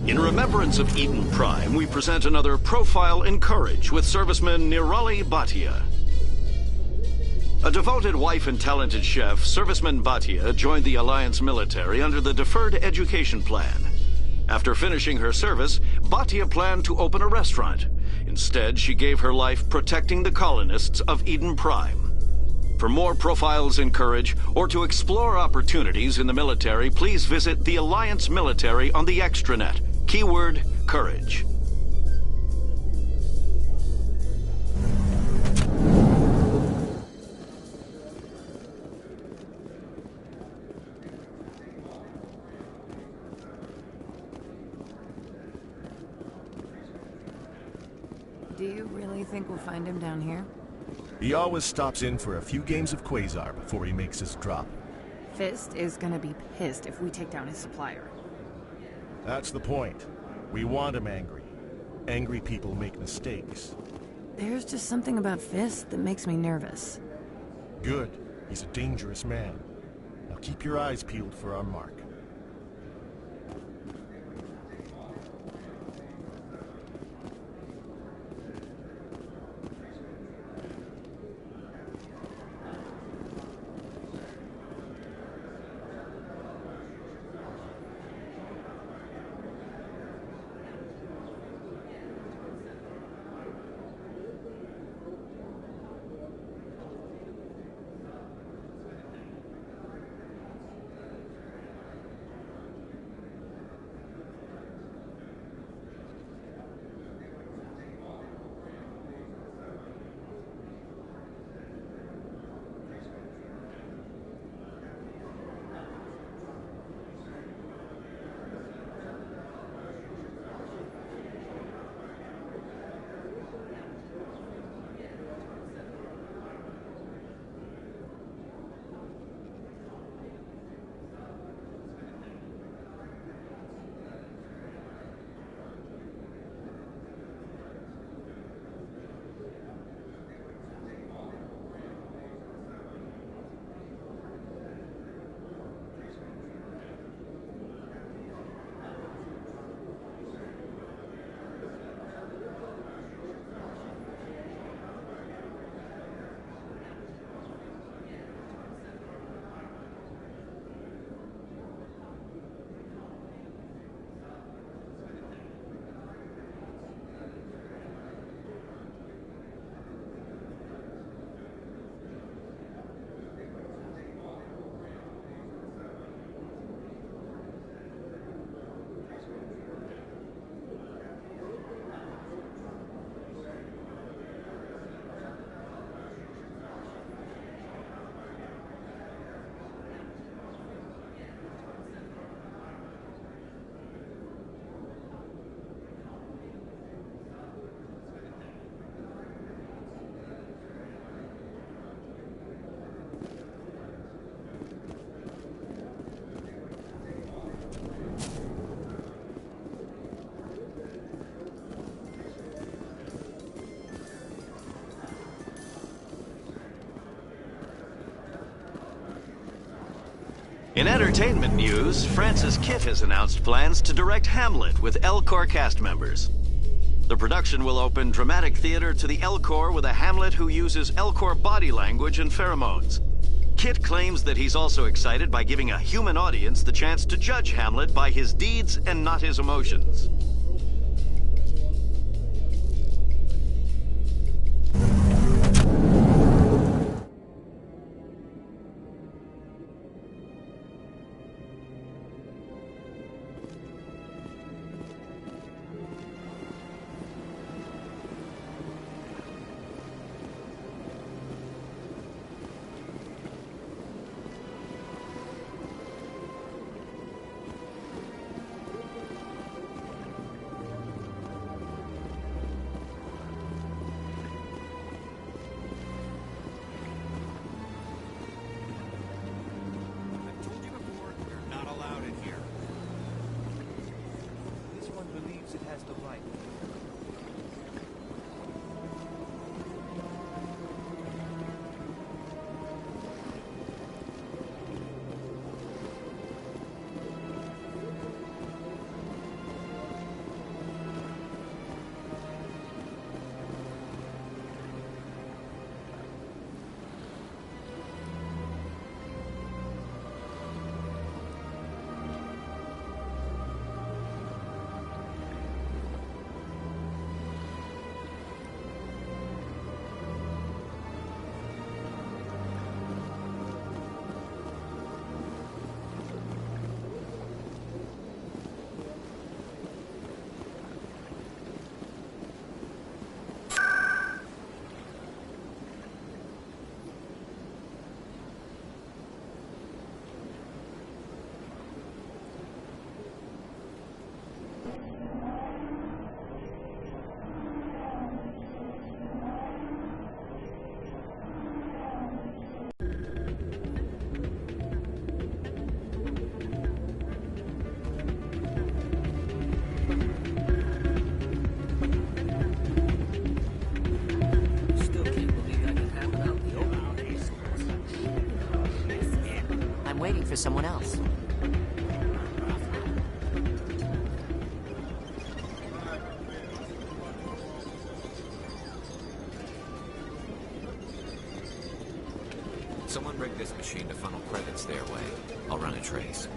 In remembrance of Eden Prime, we present another Profile in Courage with serviceman Nirali Bhatia. A devoted wife and talented chef, serviceman Bhatia joined the Alliance military under the Deferred Education Plan. After finishing her service, Bhatia planned to open a restaurant. Instead, she gave her life protecting the colonists of Eden Prime. For more Profiles in Courage, or to explore opportunities in the military, please visit the Alliance Military on the extranet. Keyword, Courage. Do you really think we'll find him down here? He always stops in for a few games of Quasar before he makes his drop. Fist is gonna be pissed if we take down his supplier. That's the point. We want him angry. Angry people make mistakes. There's just something about Fist that makes me nervous. Good. He's a dangerous man. Now keep your eyes peeled for our mark. In entertainment news, Francis Kiff has announced plans to direct Hamlet with L-Corps cast members. The production will open dramatic theater to the L-Corps with a Hamlet who uses L-Corps body language and pheromones. Kit claims that he's also excited by giving a human audience the chance to judge Hamlet by his deeds and not his emotions. I'm waiting for someone else. Someone rig this machine to funnel credits their way. I'll run a trace.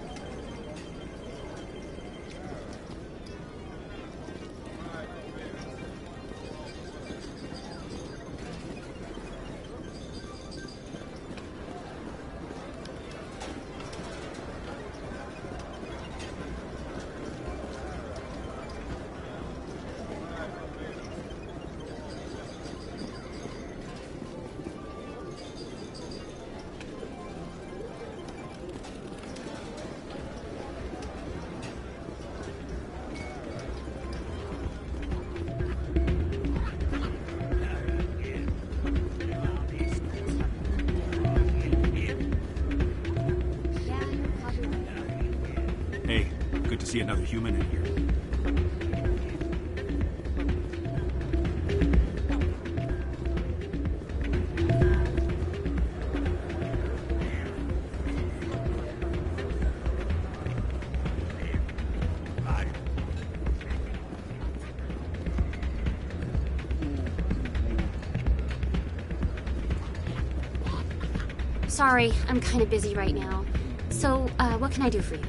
Hey, good to see another human in here. Sorry, I'm kind of busy right now. So, what can I do for you?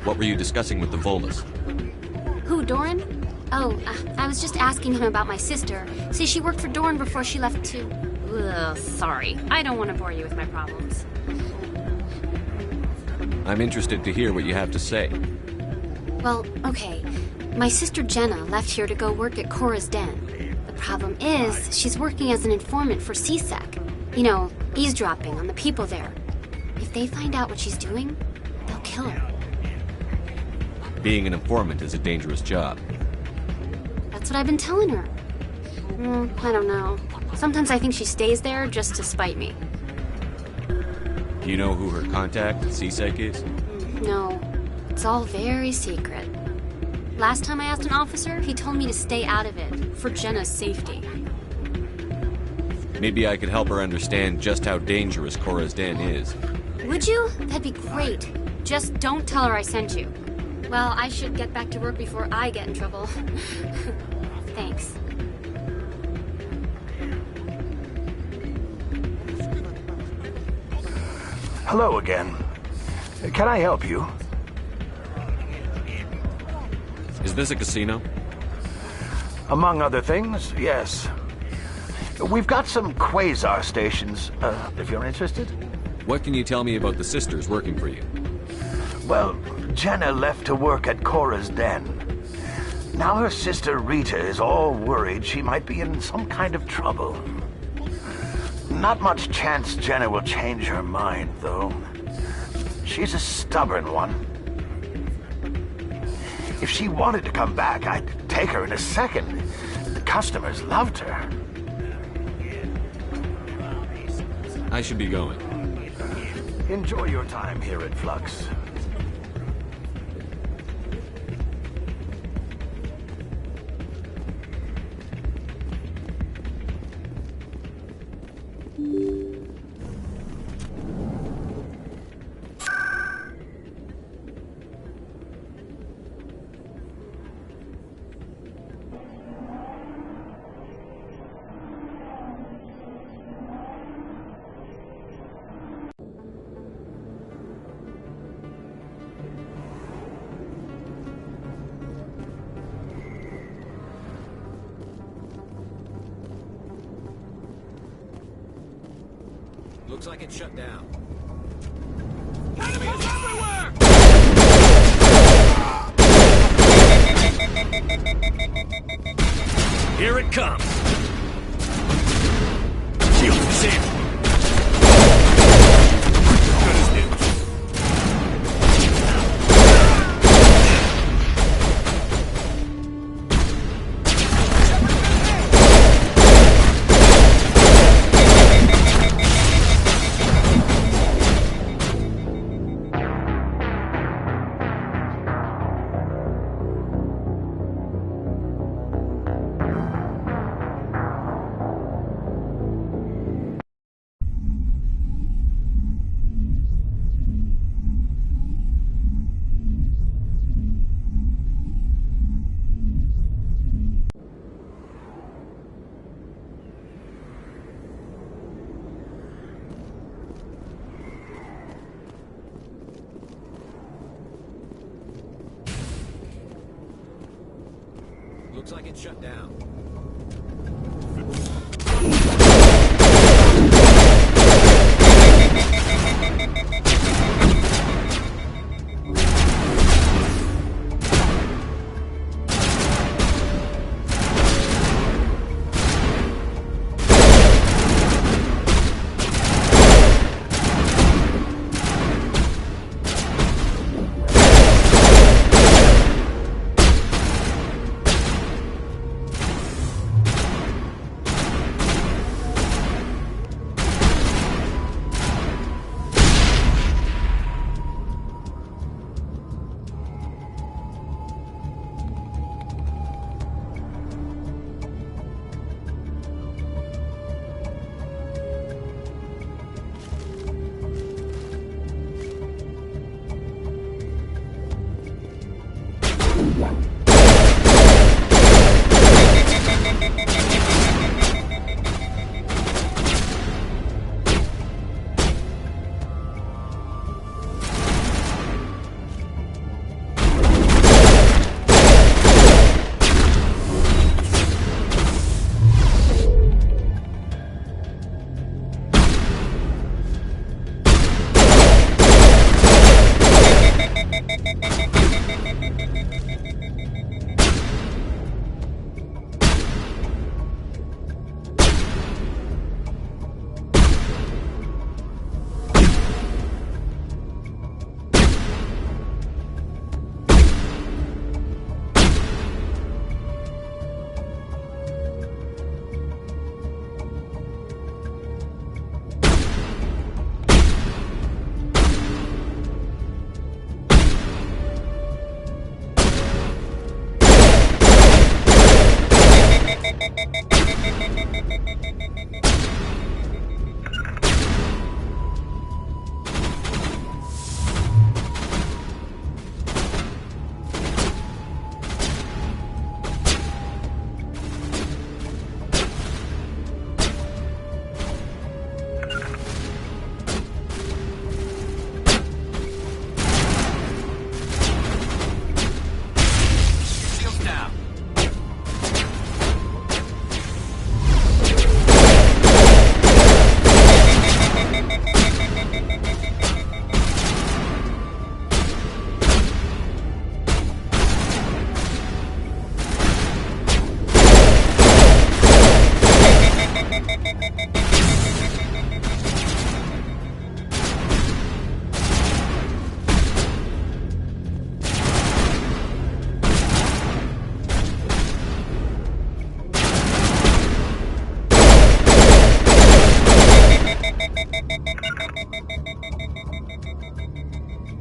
What were you discussing with the Volus? Who, Doran? Oh, I was just asking him about my sister. See, she worked for Doran before she left to... Ugh, sorry. I don't want to bore you with my problems. I'm interested to hear what you have to say. Well, okay. My sister Jenna left here to go work at Cora's Den. The problem is, she's working as an informant for CSEC. You know, eavesdropping on the people there. If they find out what she's doing, they'll kill her. Being an informant is a dangerous job. That's what I've been telling her. I don't know. Sometimes I think she stays there just to spite me. Do you know who her contact at CSEC is? No, it's all very secret. Last time I asked an officer, he told me to stay out of it, for Jenna's safety. Maybe I could help her understand just how dangerous Cora's Den is. Would you? That'd be great. Just don't tell her I sent you. Well, I should get back to work before I get in trouble. Thanks. Hello again. Can I help you? Is this a casino? Among other things, yes. We've got some quasar stations, if you're interested. What can you tell me about the sisters working for you? Well, Jenna left to work at Cora's Den. Now her sister Rita is all worried she might be in some kind of trouble. Not much chance Jenna will change her mind, though. She's a stubborn one. If she wanted to come back, I'd take her in a second. The customers loved her. I should be going. Enjoy your time here at Flux. Looks like it's shut down. Enemies everywhere! Here it comes! Shield disabled! Good as new. Looks like it's shut down.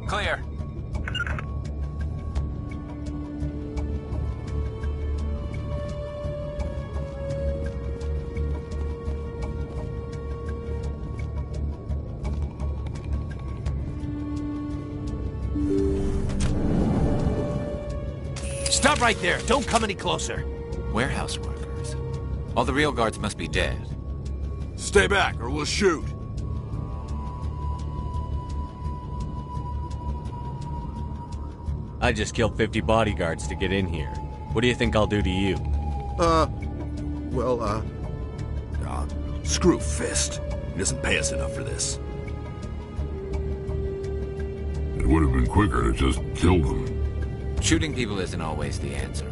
Clear. Stop right there. Don't come any closer. Warehouse workers. All the real guards must be dead. Stay back or we'll shoot. I just killed 50 bodyguards to get in here. What do you think I'll do to you? Screw Fist. He doesn't pay us enough for this. It would have been quicker to just kill them. Shooting people isn't always the answer.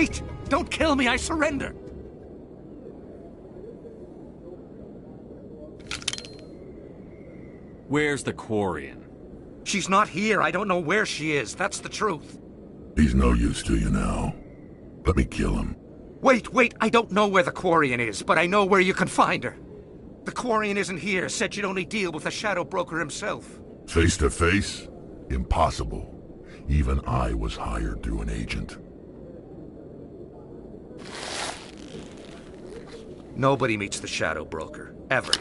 Wait! Don't kill me, I surrender! Where's the Quarian? She's not here. I don't know where she is. That's the truth. He's no use to you now. Let me kill him. Wait. I don't know where the Quarian is, but I know where you can find her. The Quarian isn't here. Said you'd only deal with the Shadow Broker himself. Face to face? Impossible. Even I was hired through an agent. Nobody meets the Shadow Broker. Ever.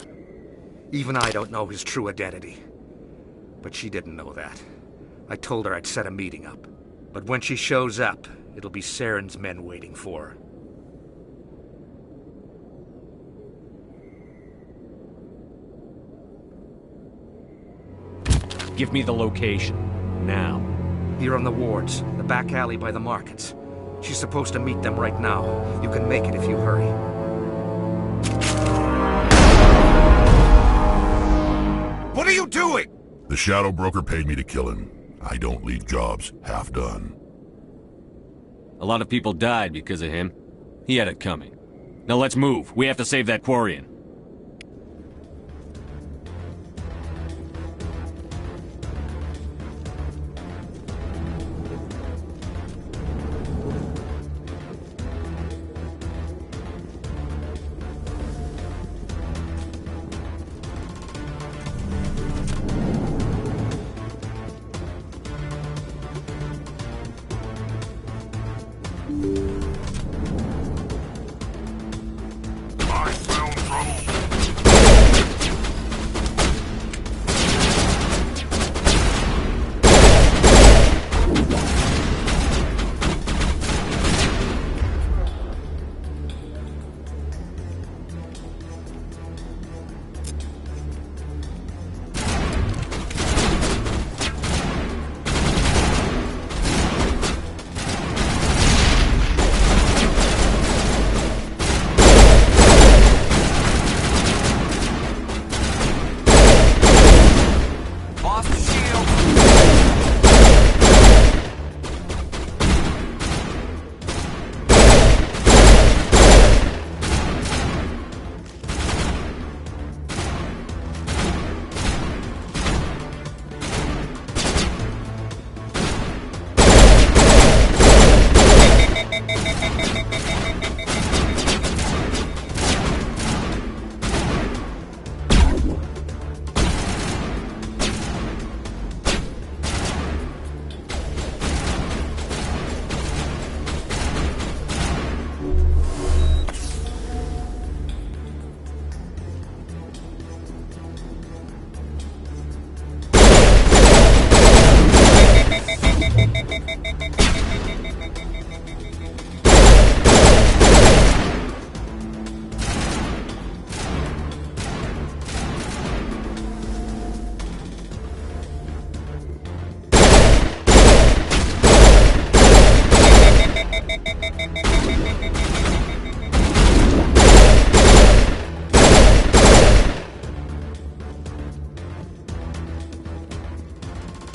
Even I don't know his true identity. But she didn't know that. I told her I'd set a meeting up. But when she shows up, it'll be Saren's men waiting for her. Give me the location. Now. Here on the wards, the back alley by the markets. She's supposed to meet them right now. You can make it if you hurry. What are you doing? The Shadow Broker paid me to kill him. I don't leave jobs half done. A lot of people died because of him. He had it coming. Now let's move. We have to save that Quarian.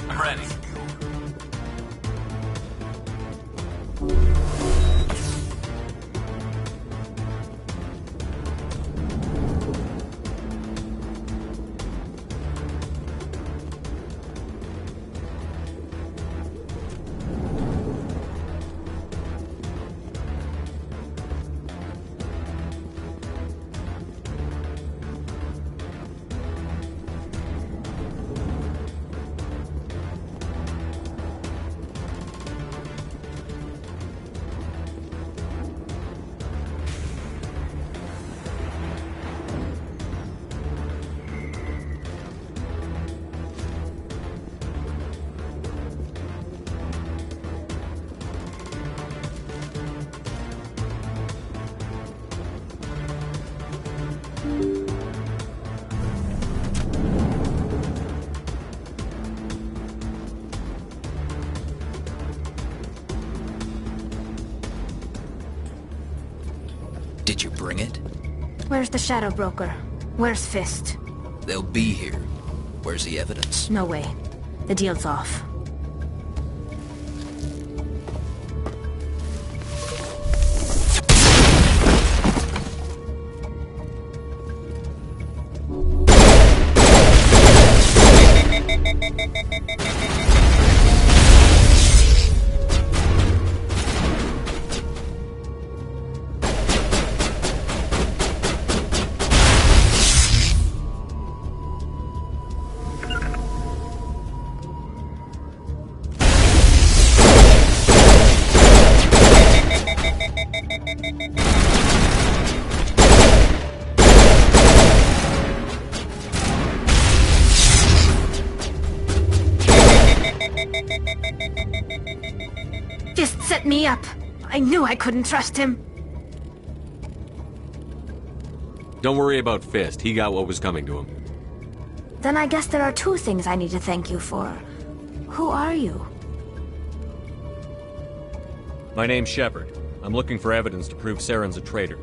I'm ready. Did you bring it? Where's the Shadow Broker? Where's Fist? They'll be here. Where's the evidence? No way. The deal's off. Just set me up. I knew I couldn't trust him. Don't worry about Fist. He got what was coming to him. Then I guess there are two things I need to thank you for. Who are you? My name's Shepard. I'm looking for evidence to prove Saren's a traitor.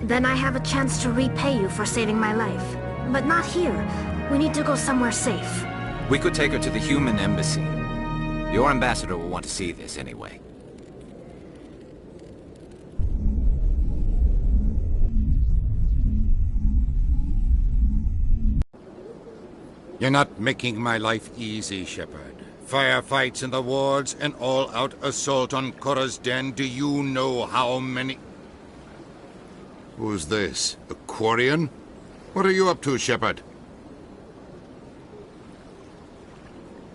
Then I have a chance to repay you for saving my life. But not here. We need to go somewhere safe. We could take her to the human embassy. Your ambassador will want to see this anyway. You're not making my life easy, Shepard. Firefights in the wards, an all-out assault on Korra's den. Do you know how many... Who's this? A Quarian? What are you up to, Shepard?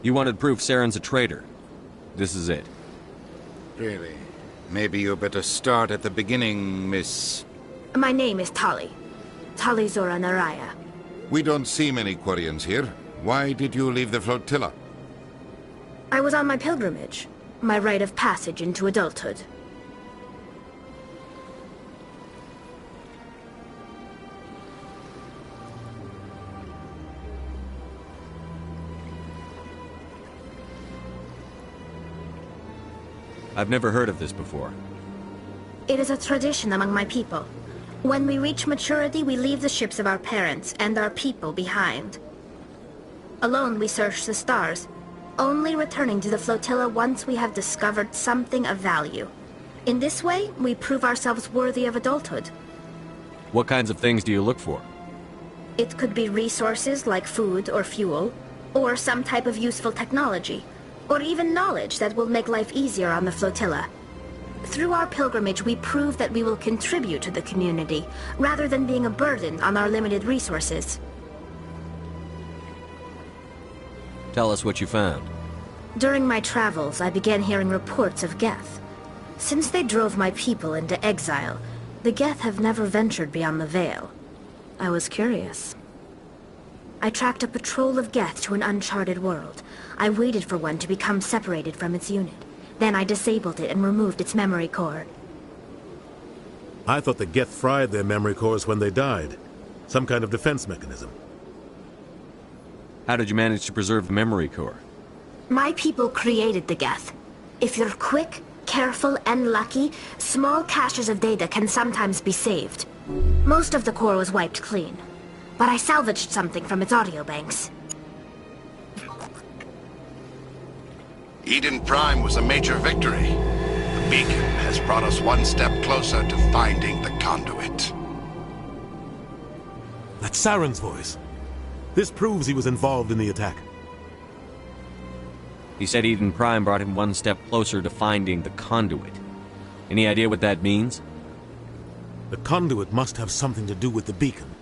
You wanted proof Saren's a traitor. This is it. Really? Maybe you better start at the beginning, Miss... My name is Tali. Tali Zora Naraya. We don't see many Quarians here. Why did you leave the flotilla? I was on my pilgrimage. My rite of passage into adulthood. I've never heard of this before. It is a tradition among my people. When we reach maturity, we leave the ships of our parents and our people behind. Alone, we search the stars, only returning to the flotilla once we have discovered something of value. In this way, we prove ourselves worthy of adulthood. What kinds of things do you look for? It could be resources like food or fuel, or some type of useful technology, or even knowledge that will make life easier on the flotilla. Through our pilgrimage, we prove that we will contribute to the community, rather than being a burden on our limited resources. Tell us what you found. During my travels, I began hearing reports of Geth. Since they drove my people into exile, the Geth have never ventured beyond the Veil. I was curious. I tracked a patrol of Geth to an uncharted world. I waited for one to become separated from its unit. Then I disabled it and removed its memory core. I thought the Geth fried their memory cores when they died. Some kind of defense mechanism. How did you manage to preserve the memory core? My people created the Geth. If you're quick, careful, and lucky, small caches of data can sometimes be saved. Most of the core was wiped clean, but I salvaged something from its audio banks. Eden Prime was a major victory. The beacon has brought us one step closer to finding the conduit. That's Saren's voice. This proves he was involved in the attack. He said Eden Prime brought him one step closer to finding the conduit. Any idea what that means? The conduit must have something to do with the beacon.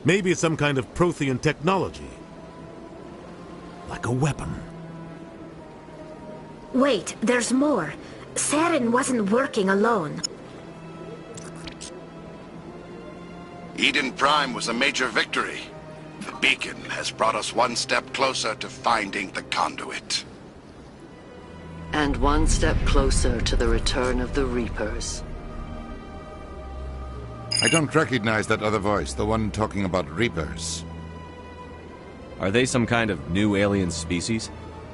Maybe it's some kind of Prothean technology. Like a weapon. Wait, there's more. Saren wasn't working alone. Eden Prime was a major victory. The beacon has brought us one step closer to finding the conduit. And one step closer to the return of the Reapers. I don't recognize that other voice, the one talking about Reapers. Are they some kind of new alien species?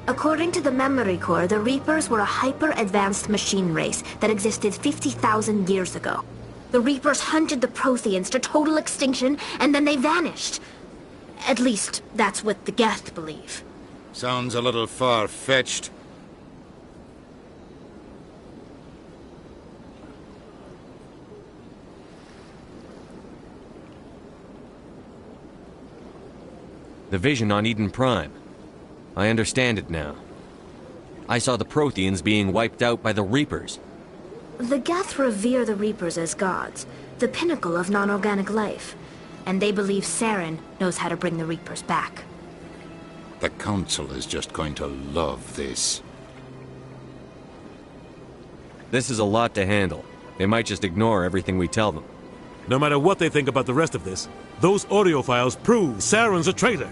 According to the memory core, the Reapers were a hyper-advanced machine race that existed 50,000 years ago. The Reapers hunted the Protheans to total extinction, and then they vanished. At least, that's what the Geth believe. Sounds a little far-fetched. The vision on Eden Prime. I understand it now. I saw the Protheans being wiped out by the Reapers. The Geth revere the Reapers as gods, the pinnacle of non-organic life. And they believe Saren knows how to bring the Reapers back. The Council is just going to love this. This is a lot to handle. They might just ignore everything we tell them. No matter what they think about the rest of this, those audio files prove Saren's a traitor.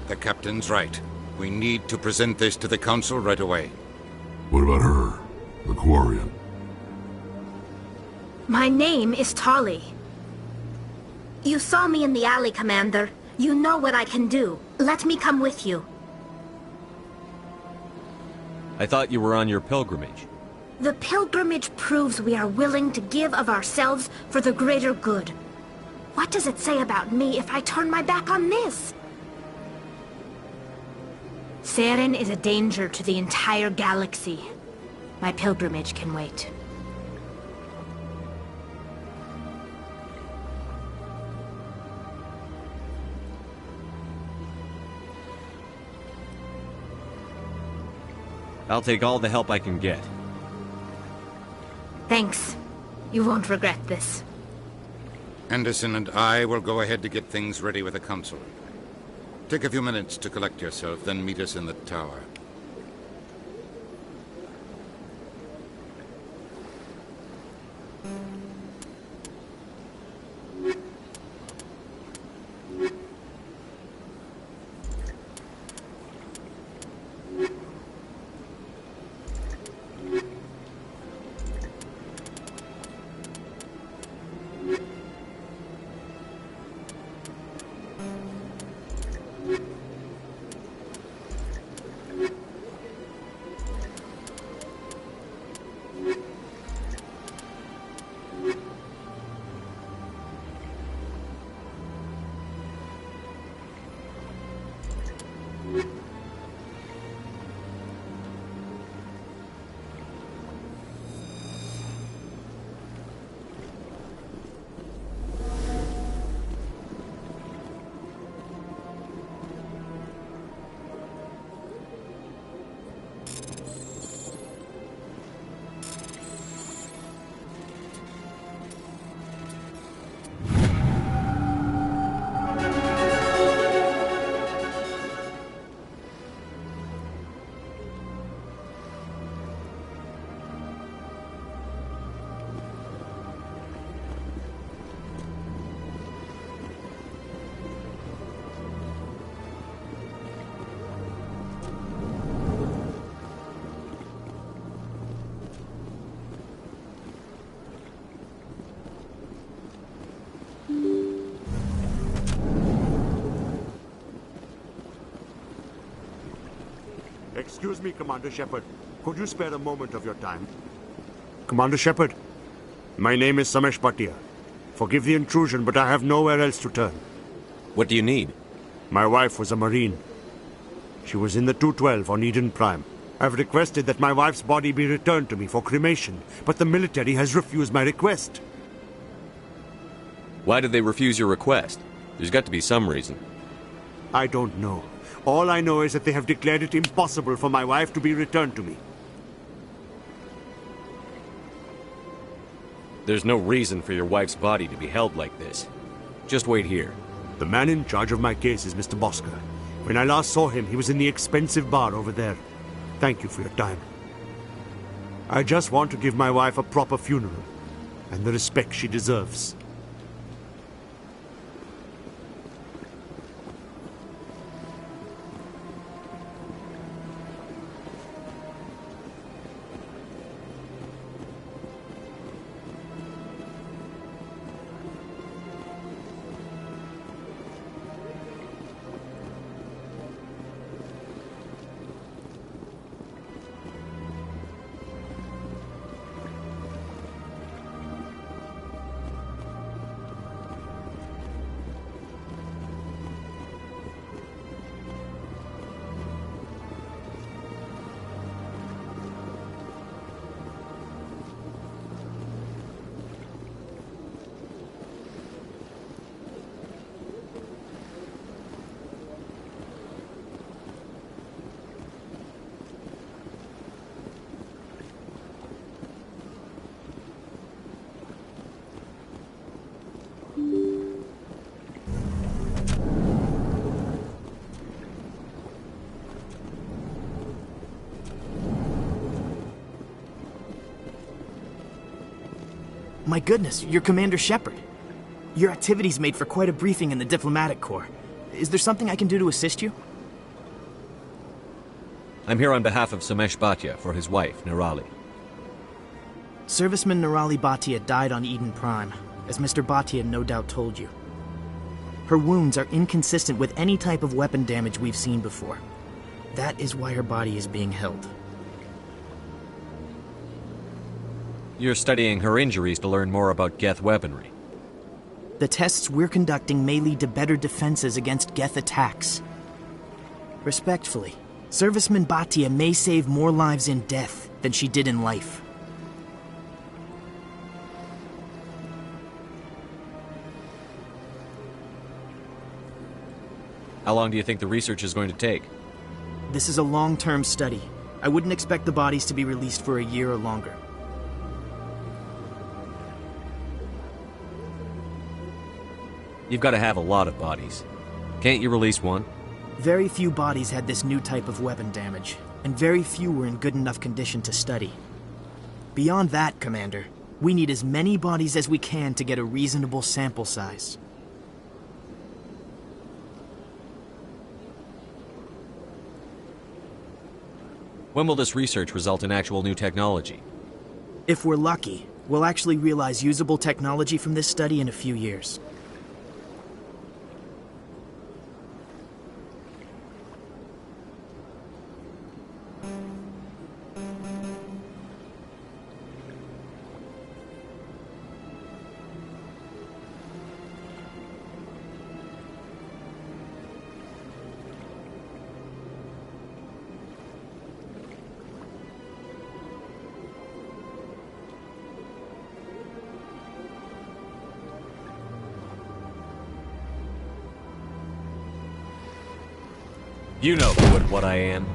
The Captain's right. We need to present this to the Council right away. What about her, the Quarian? My name is Tali. You saw me in the alley, Commander. You know what I can do. Let me come with you. I thought you were on your pilgrimage. The pilgrimage proves we are willing to give of ourselves for the greater good. What does it say about me if I turn my back on this? Saren is a danger to the entire galaxy. My pilgrimage can wait. I'll take all the help I can get. Thanks. You won't regret this. Anderson and I will go ahead to get things ready with the Council. Take a few minutes to collect yourself, then meet us in the tower. Excuse me, Commander Shepard. Could you spare a moment of your time? Commander Shepard, my name is Samesh Bhatia. Forgive the intrusion, but I have nowhere else to turn. What do you need? My wife was a Marine. She was in the 212 on Eden Prime. I've requested that my wife's body be returned to me for cremation, but the military has refused my request. Why did they refuse your request? There's got to be some reason. I don't know. All I know is that they have declared it impossible for my wife to be returned to me. There's no reason for your wife's body to be held like this. Just wait here. The man in charge of my case is Mr. Bosker. When I last saw him, he was in the expensive bar over there. Thank you for your time. I just want to give my wife a proper funeral, and the respect she deserves. My goodness, you're Commander Shepard. Your activities made for quite a briefing in the Diplomatic Corps. Is there something I can do to assist you? I'm here on behalf of Samesh Bhatia for his wife, Nirali. Serviceman Nirali Bhatia died on Eden Prime, as Mr. Bhatia no doubt told you. Her wounds are inconsistent with any type of weapon damage we've seen before. That is why her body is being held. You're studying her injuries to learn more about Geth weaponry. The tests we're conducting may lead to better defenses against Geth attacks. Respectfully, Serviceman Bhatia may save more lives in death than she did in life. How long do you think the research is going to take? This is a long-term study. I wouldn't expect the bodies to be released for a year or longer. You've got to have a lot of bodies. Can't you release one? Very few bodies had this new type of weapon damage, and very few were in good enough condition to study. Beyond that, Commander, we need as many bodies as we can to get a reasonable sample size. When will this research result in actual new technology? If we're lucky, we'll actually realize usable technology from this study in a few years. You know who and what I am.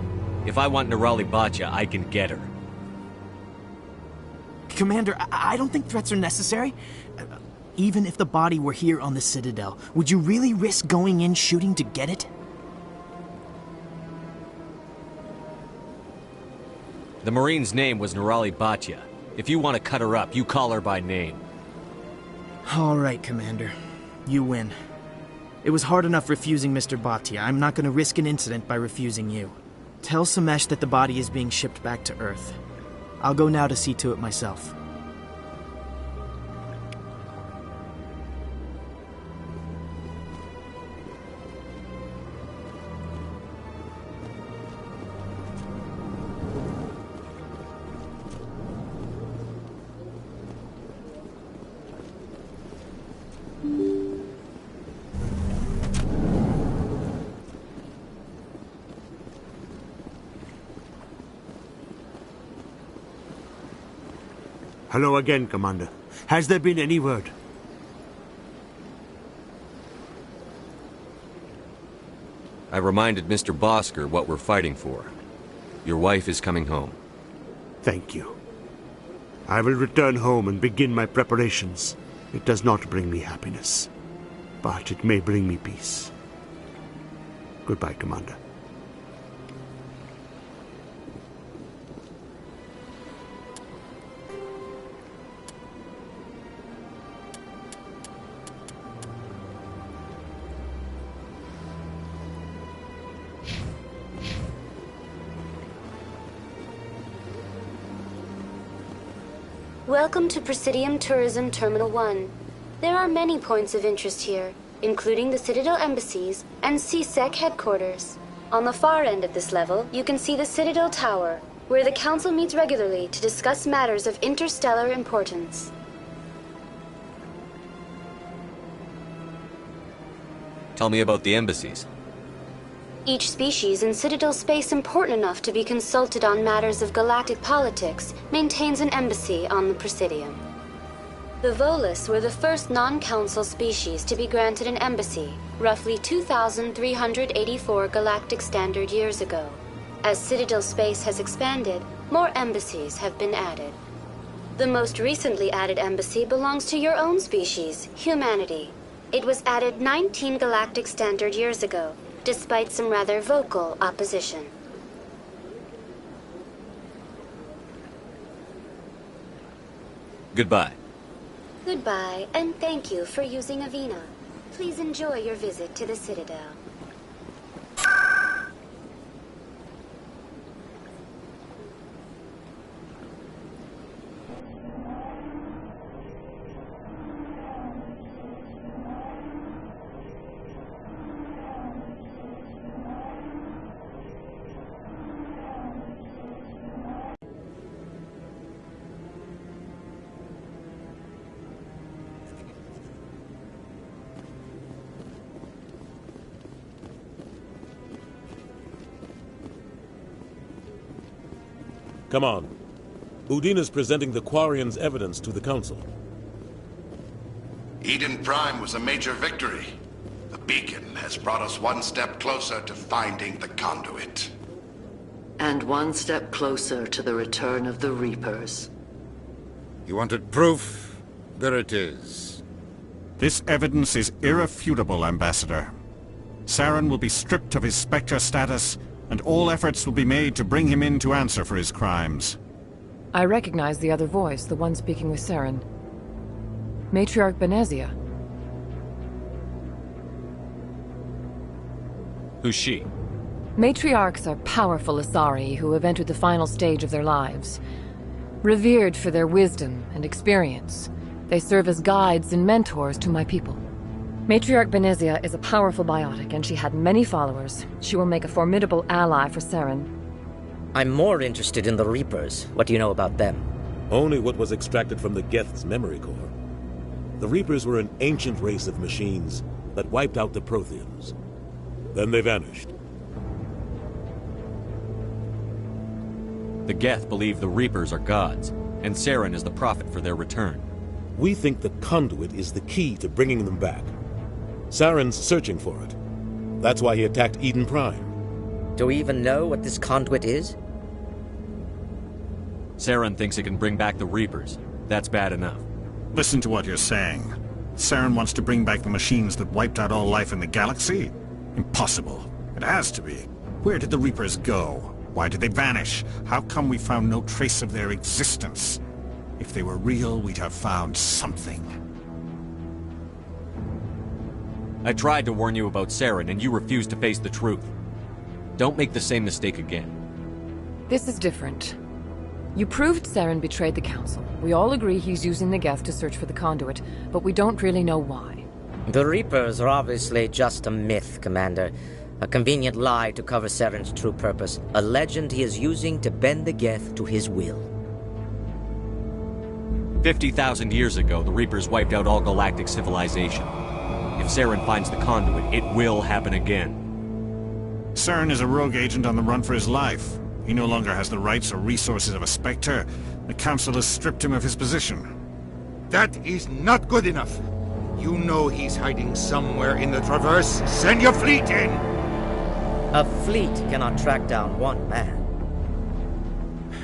If I want Nirali Bhatia, I can get her. Commander, I don't think threats are necessary. Even if the body were here on the Citadel, would you really risk going in shooting to get it? The Marine's name was Nirali Bhatia. If you want to cut her up, you call her by name. All right, Commander. You win. It was hard enough refusing Mr. Bhatia. I'm not going to risk an incident by refusing you. Tell Samesh that the body is being shipped back to Earth. I'll go now to see to it myself. Hello again, Commander. Has there been any word? I reminded Mr. Bosker what we're fighting for. Your wife is coming home. Thank you. I will return home and begin my preparations. It does not bring me happiness, but it may bring me peace. Goodbye, Commander. Welcome to Presidium Tourism Terminal 1. There are many points of interest here, including the Citadel embassies and CSEC headquarters. On the far end of this level, you can see the Citadel Tower, where the Council meets regularly to discuss matters of interstellar importance. Tell me about the embassies. Each species in Citadel space important enough to be consulted on matters of galactic politics maintains an embassy on the Presidium. The Volus were the first non-council species to be granted an embassy, roughly 2,384 galactic standard years ago. As Citadel space has expanded, more embassies have been added. The most recently added embassy belongs to your own species, humanity. It was added 19 galactic standard years ago, despite some rather vocal opposition. Goodbye. Goodbye, and thank you for using Avena. Please enjoy your visit to the Citadel. Come on. Udina's presenting the Quarian's evidence to the Council. Eden Prime was a major victory. The beacon has brought us one step closer to finding the conduit. And one step closer to the return of the Reapers. You wanted proof? There it is. This evidence is irrefutable, Ambassador. Saren will be stripped of his Spectre status, and all efforts will be made to bring him in to answer for his crimes. I recognize the other voice, the one speaking with Saren. Matriarch Benezia. Who's she? Matriarchs are powerful Asari who have entered the final stage of their lives. Revered for their wisdom and experience, they serve as guides and mentors to my people. Matriarch Benezia is a powerful biotic, and she had many followers. She will make a formidable ally for Saren. I'm more interested in the Reapers. What do you know about them? Only what was extracted from the Geth's memory core. The Reapers were an ancient race of machines that wiped out the Protheans. Then they vanished. The Geth believe the Reapers are gods, and Saren is the prophet for their return. We think the conduit is the key to bringing them back. Saren's searching for it. That's why he attacked Eden Prime. Do we even know what this conduit is? Saren thinks it can bring back the Reapers. That's bad enough. Listen to what you're saying. Saren wants to bring back the machines that wiped out all life in the galaxy? Impossible. It has to be. Where did the Reapers go? Why did they vanish? How come we found no trace of their existence? If they were real, we'd have found something. I tried to warn you about Saren, and you refused to face the truth. Don't make the same mistake again. This is different. You proved Saren betrayed the Council. We all agree he's using the Geth to search for the conduit, but we don't really know why. The Reapers are obviously just a myth, Commander. A convenient lie to cover Saren's true purpose. A legend he is using to bend the Geth to his will. 50,000 years ago, the Reapers wiped out all galactic civilization. If Saren finds the conduit, it will happen again. Saren is a rogue agent on the run for his life. He no longer has the rights or resources of a Spectre. The Council has stripped him of his position. That is not good enough. You know he's hiding somewhere in the Traverse. Send your fleet in! A fleet cannot track down one man.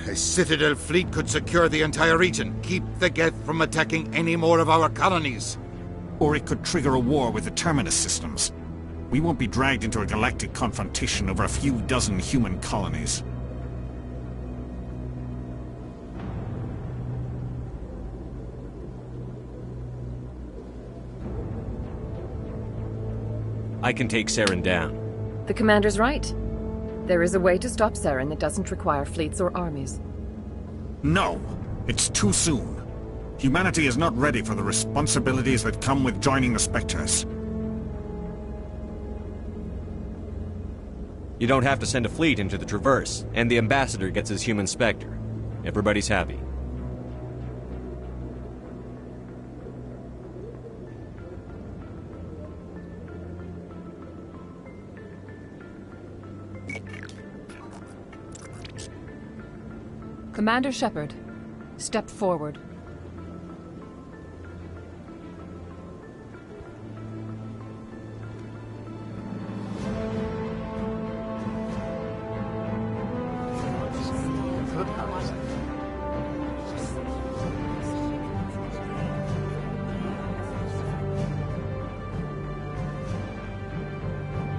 A Citadel fleet could secure the entire region, keep the Geth from attacking any more of our colonies. Or it could trigger a war with the Terminus systems. We won't be dragged into a galactic confrontation over a few dozen human colonies. I can take Saren down. The Commander's right. There is a way to stop Saren that doesn't require fleets or armies. No! It's too soon. Humanity is not ready for the responsibilities that come with joining the Spectres. You don't have to send a fleet into the Traverse, and the Ambassador gets his human Spectre. Everybody's happy. Commander Shepard, step forward.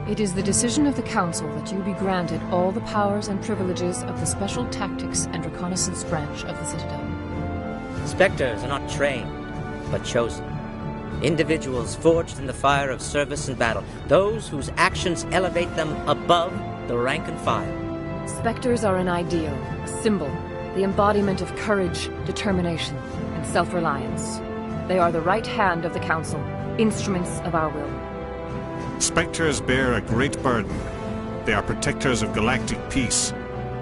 It is the decision of the Council that you be granted all the powers and privileges of the Special Tactics and Reconnaissance Branch of the Citadel. Spectres are not trained. but chosen. Individuals forged in the fire of service and battle, those whose actions elevate them above the rank and file. Spectres are an ideal, a symbol, the embodiment of courage, determination, and self-reliance. They are the right hand of the Council, instruments of our will. Spectres bear a great burden. They are protectors of galactic peace,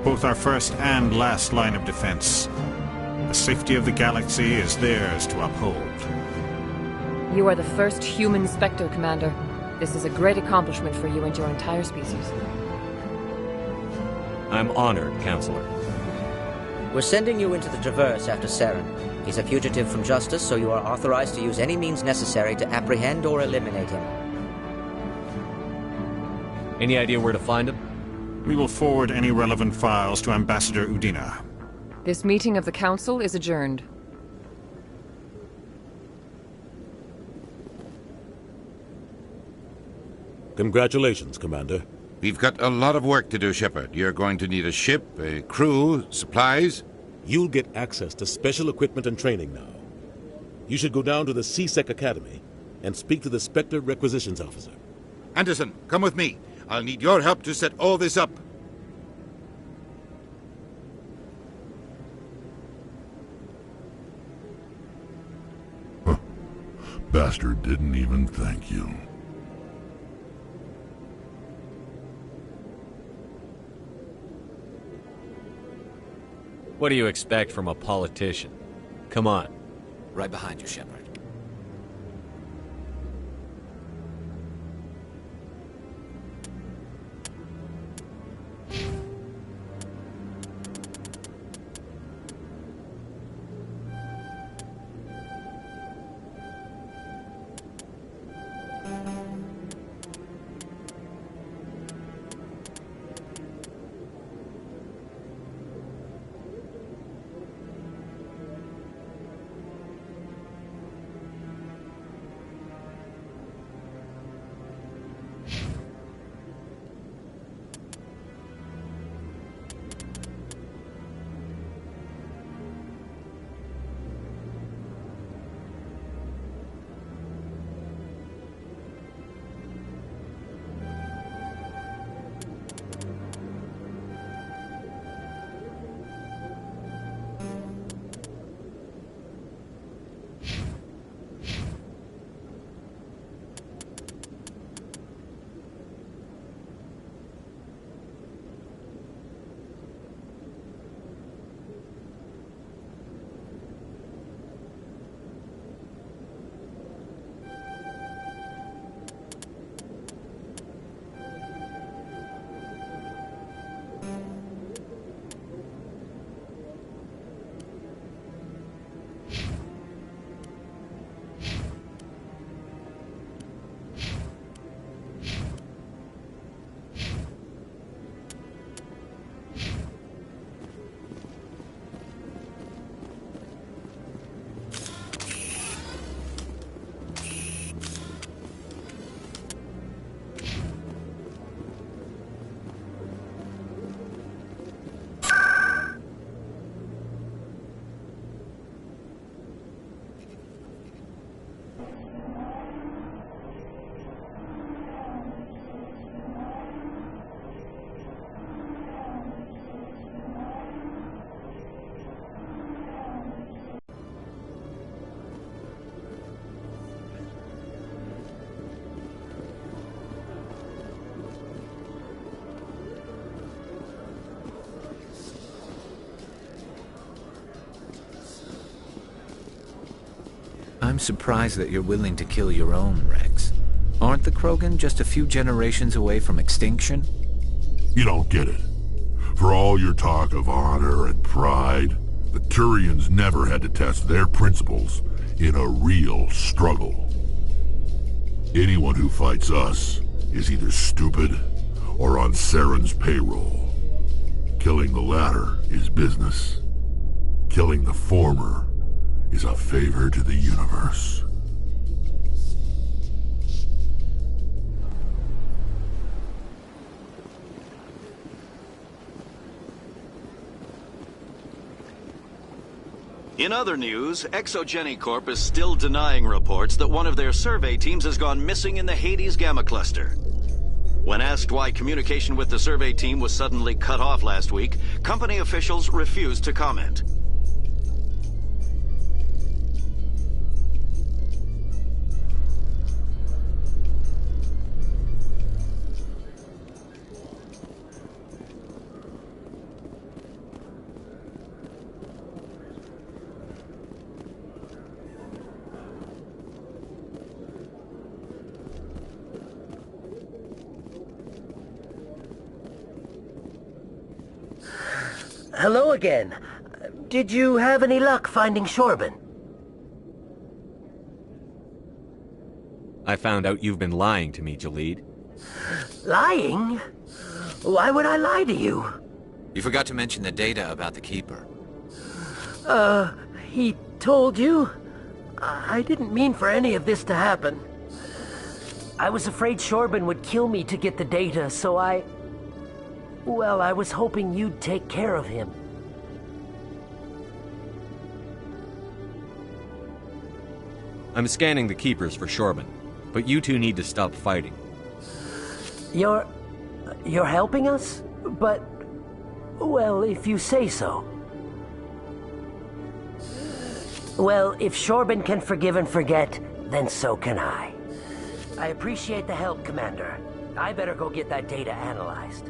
both our first and last line of defense. The safety of the galaxy is theirs to uphold. You are the first human Spectre, Commander. This is a great accomplishment for you and your entire species. I'm honored, Counselor. We're sending you into the Traverse after Saren. He's a fugitive from justice, so you are authorized to use any means necessary to apprehend or eliminate him. Any idea where to find him? We will forward any relevant files to Ambassador Udina. This meeting of the Council is adjourned. Congratulations, Commander. We've got a lot of work to do, Shepard. You're going to need a ship, a crew, supplies. You'll get access to special equipment and training now. You should go down to the CSEC Academy and speak to the Spectre Requisitions Officer. Anderson, come with me. I'll need your help to set all this up. Bastard didn't even thank you. What do you expect from a politician? Come on. Right behind you, Shepard. I'm surprised that you're willing to kill your own, Rex. Aren't the Krogan just a few generations away from extinction? You don't get it. For all your talk of honor and pride, the Turians never had to test their principles in a real struggle. Anyone who fights us is either stupid or on Saren's payroll. Killing the latter is business. Killing the former is a favor to the universe. In other news, Exogeny Corp is still denying reports that one of their survey teams has gone missing in the Hades Gamma Cluster. When asked why communication with the survey team was suddenly cut off last week, company officials refused to comment. Hello again. Did you have any luck finding Shorban? I found out you've been lying to me, Jalid. Lying? Why would I lie to you? You forgot to mention the data about the Keeper. He told you? I didn't mean for any of this to happen. I was afraid Shorban would kill me to get the data, so well, I was hoping you'd take care of him. I'm scanning the Keepers for Shorban, but you two need to stop fighting. You're helping us? But, well, if you say so. Well, if Shorban can forgive and forget, then so can I. I appreciate the help, Commander. I better go get that data analyzed.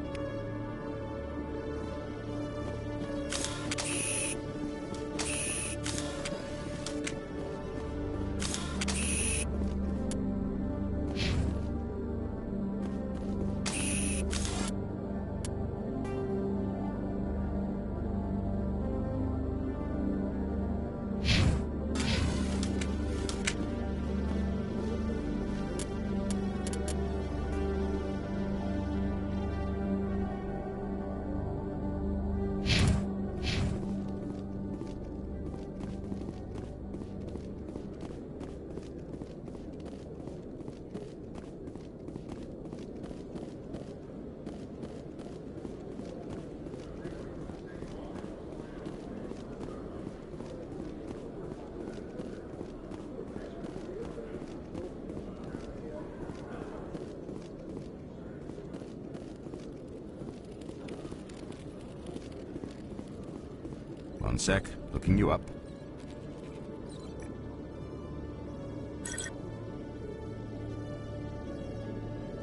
One sec, looking you up.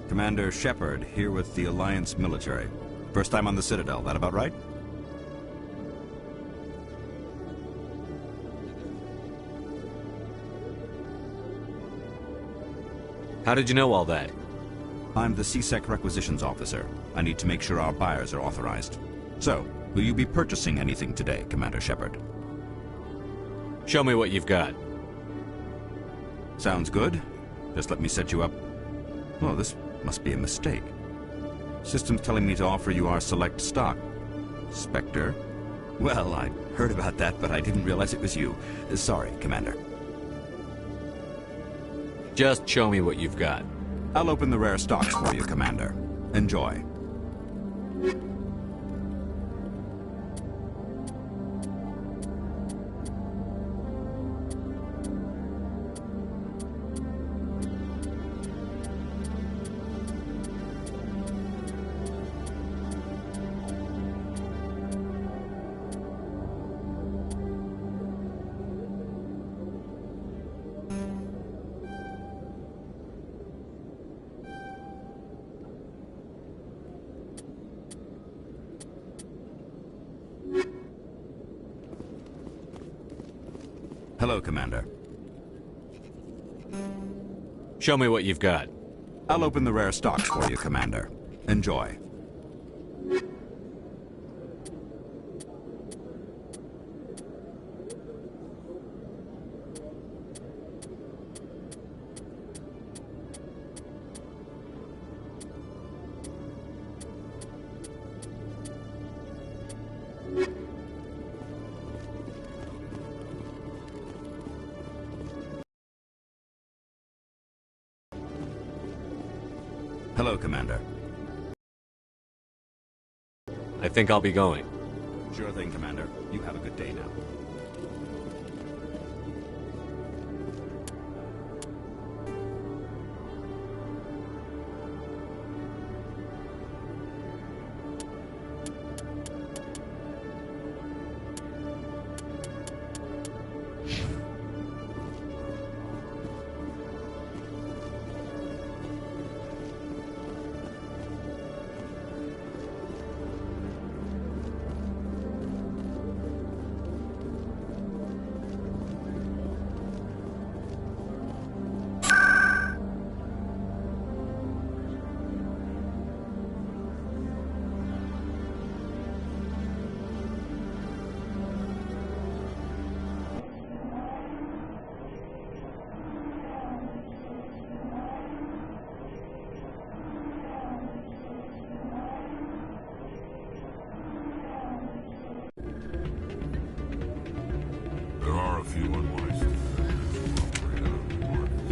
Commander Shepard, here with the Alliance military. First time on the Citadel, that about right? How did you know all that? I'm the CSEC requisitions officer. I need to make sure our buyers are authorized. So, will you be purchasing anything today, Commander Shepard? Show me what you've got. Sounds good. Just let me set you up. Oh, this must be a mistake. System's telling me to offer you our select stock. Spectre? Well, I heard about that, but I didn't realize it was you. Sorry, Commander. Just show me what you've got. I'll open the rare stocks for you, Commander. Enjoy. Hello, Commander. Show me what you've got. I'll open the rare stocks for you, Commander. Enjoy. Hello, Commander. I think I'll be going. Sure thing, Commander. You have a good day now. few unwise students operate out of the market.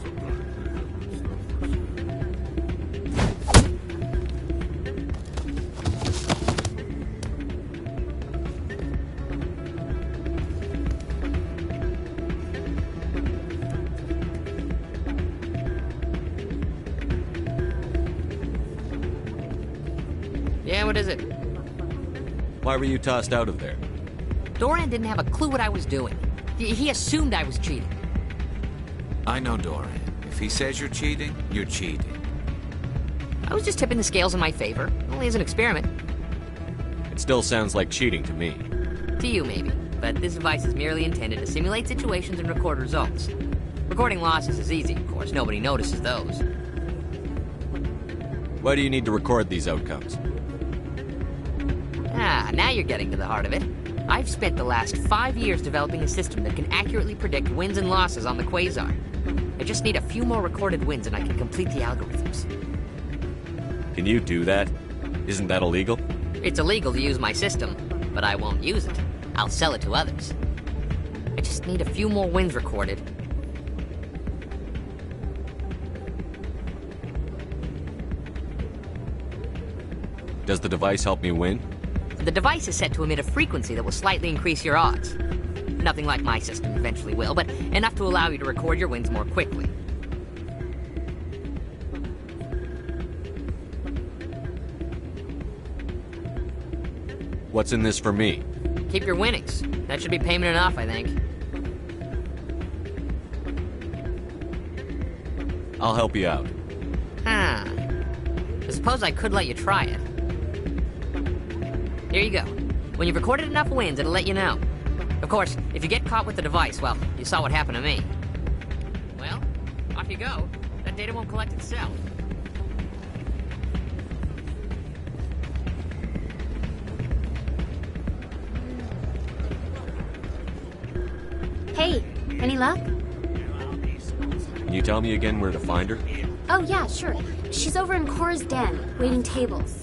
Sometimes they have good stuff for sale. Yeah, what is it? Why were you tossed out of there? Doran didn't have a clue what I was doing. He assumed I was cheating. I know Doran. If he says you're cheating, you're cheating. I was just tipping the scales in my favor, only as an experiment. It still sounds like cheating to me. To you, maybe. But this device is merely intended to simulate situations and record results. Recording losses is easy, of course. Nobody notices those. Why do you need to record these outcomes? Ah, now you're getting to the heart of it. I've spent the last 5 years developing a system that can accurately predict wins and losses on the Quasar. I just need a few more recorded wins and I can complete the algorithms. Can you do that? Isn't that illegal? It's illegal to use my system, but I won't use it. I'll sell it to others. I just need a few more wins recorded. Does the device help me win? The device is set to emit a frequency that will slightly increase your odds. Nothing like my system eventually will, but enough to allow you to record your wins more quickly. What's in this for me? Keep your winnings. That should be payment enough, I think. I'll help you out. Huh. I suppose I could let you try it. Here you go. When you've recorded enough wins, it'll let you know. Of course, if you get caught with the device, well, you saw what happened to me. Well, off you go. That data won't collect itself. Hey, any luck? Can you tell me again where to find her? Oh, yeah, sure. She's over in Cora's den, waiting tables.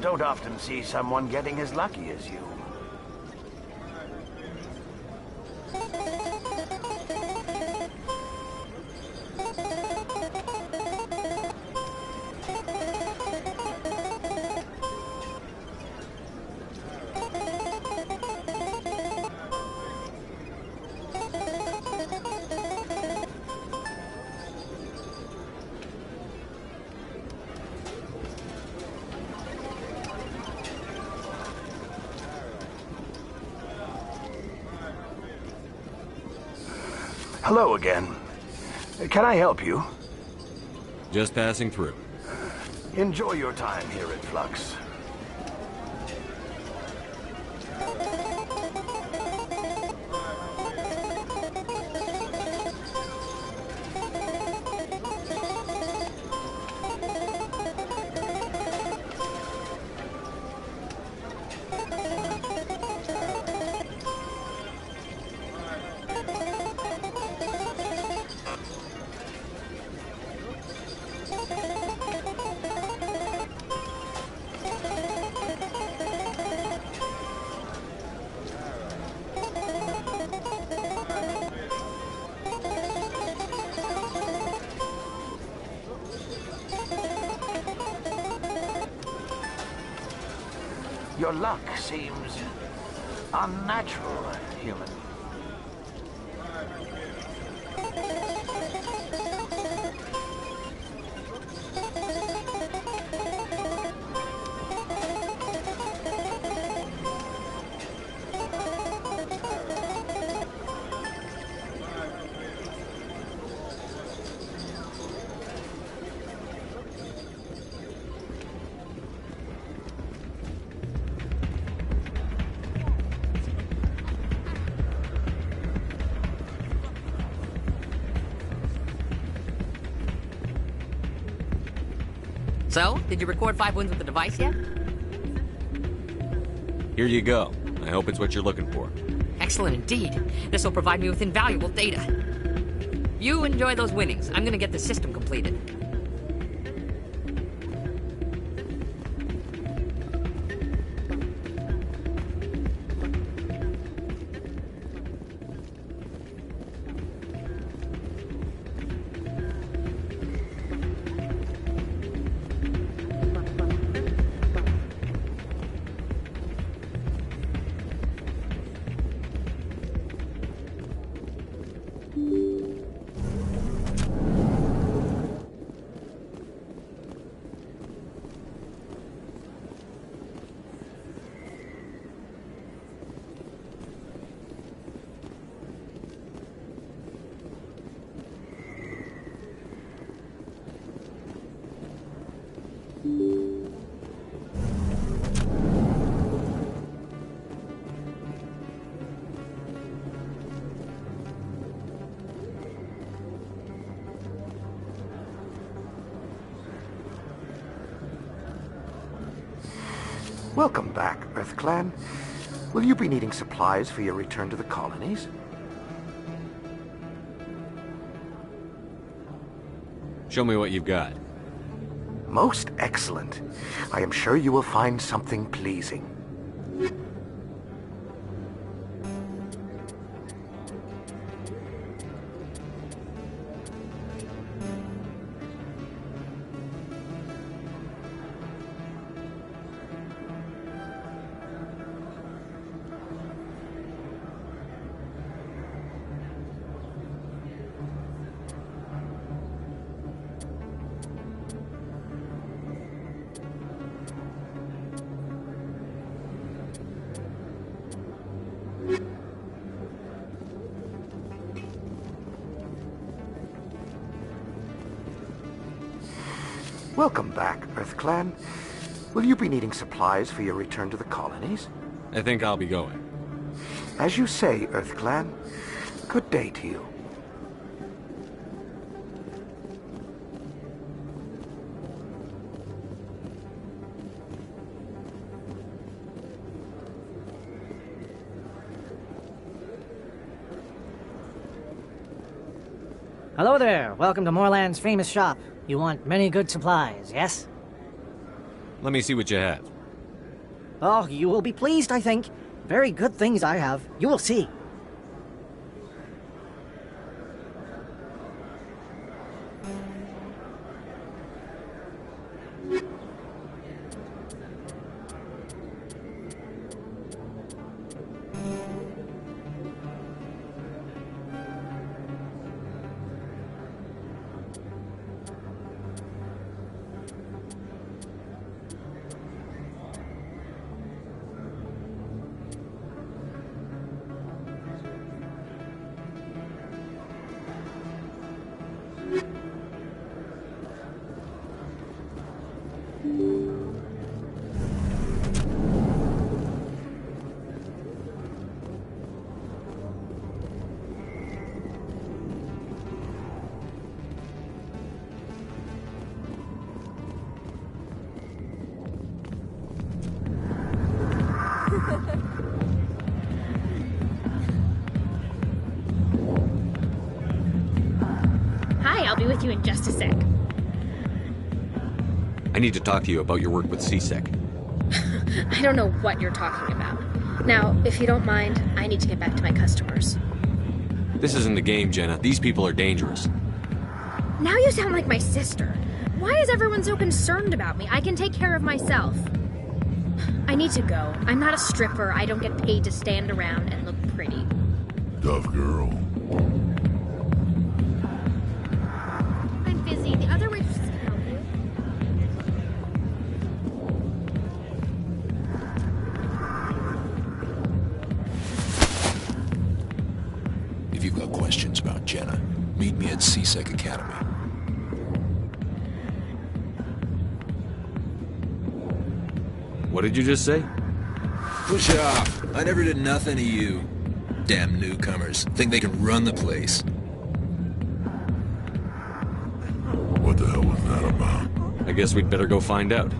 Don't often see someone getting as lucky as you. Hello again. Can I help you? Just passing through. Enjoy your time here at Flux. Your luck seems unnatural, human. So, did you record 5 wins with the device yet? Here you go. I hope it's what you're looking for. Excellent indeed. This will provide me with invaluable data. You enjoy those winnings. I'm gonna get the system completed. Welcome back, Earth Clan. Will you be needing supplies for your return to the colonies? Show me what you've got. Most excellent. I am sure you will find something pleasing. Welcome back, Earth Clan. Will you be needing supplies for your return to the colonies? I think I'll be going. As you say, Earth Clan. Good day to you. Hello there. Welcome to Moorland's famous shop. You want many good supplies, yes? Let me see what you have. Oh, you will be pleased, I think. Very good things I have. You will see. Hi, I'll be with you in just a sec. I need to talk to you about your work with C-Sec. I don't know what you're talking about. Now, if you don't mind, I need to get back to my customers. This isn't a game, Jenna. These people are dangerous. Now you sound like my sister. Why is everyone so concerned about me? I can take care of myself. I need to go. I'm not a stripper. I don't get paid to stand around and look pretty. Tough girl. I'm busy. The other waitresses can help you. If you've got questions about Jenna, meet me at CSEC Academy. What did you just say? Push off. I never did nothing to you. Damn newcomers. Think they can run the place. What the hell was that about? I guess we'd better go find out.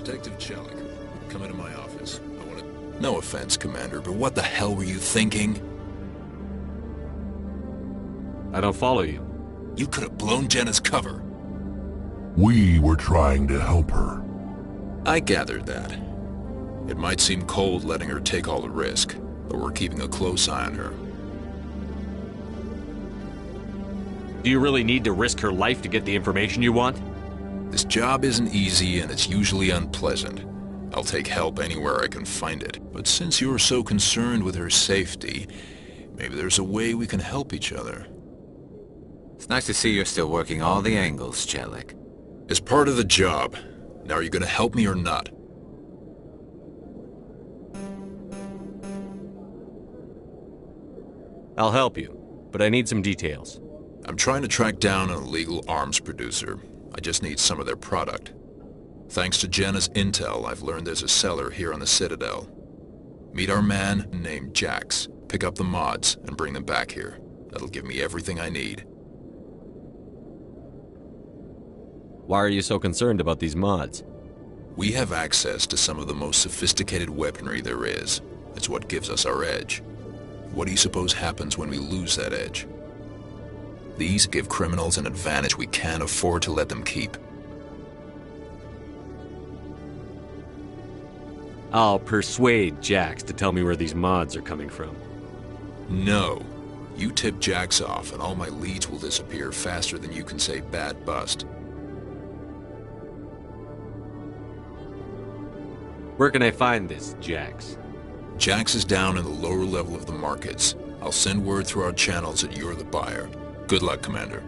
Detective Chelik, come into my office. I want to... No offense, Commander, but what the hell were you thinking? I don't follow you. You could have blown Jenna's cover. We were trying to help her. I gathered that. It might seem cold letting her take all the risk, but we're keeping a close eye on her. Do you really need to risk her life to get the information you want? This job isn't easy and it's usually unpleasant. I'll take help anywhere I can find it. But since you're so concerned with her safety, maybe there's a way we can help each other. It's nice to see you're still working all the angles, Chelik. As part of the job. Now are you going to help me or not? I'll help you, but I need some details. I'm trying to track down an illegal arms producer. I just need some of their product. Thanks to Jenna's intel, I've learned there's a seller here on the Citadel. Meet our man named Jax, pick up the mods, and bring them back here. That'll give me everything I need. Why are you so concerned about these mods? We have access to some of the most sophisticated weaponry there is. It's what gives us our edge. What do you suppose happens when we lose that edge? These give criminals an advantage we can't afford to let them keep. I'll persuade Jax to tell me where these mods are coming from. No. You tip Jax off and all my leads will disappear faster than you can say bad bust. Where can I find this, Jax? Jax is down in the lower level of the markets. I'll send word through our channels that you're the buyer. Good luck, Commander.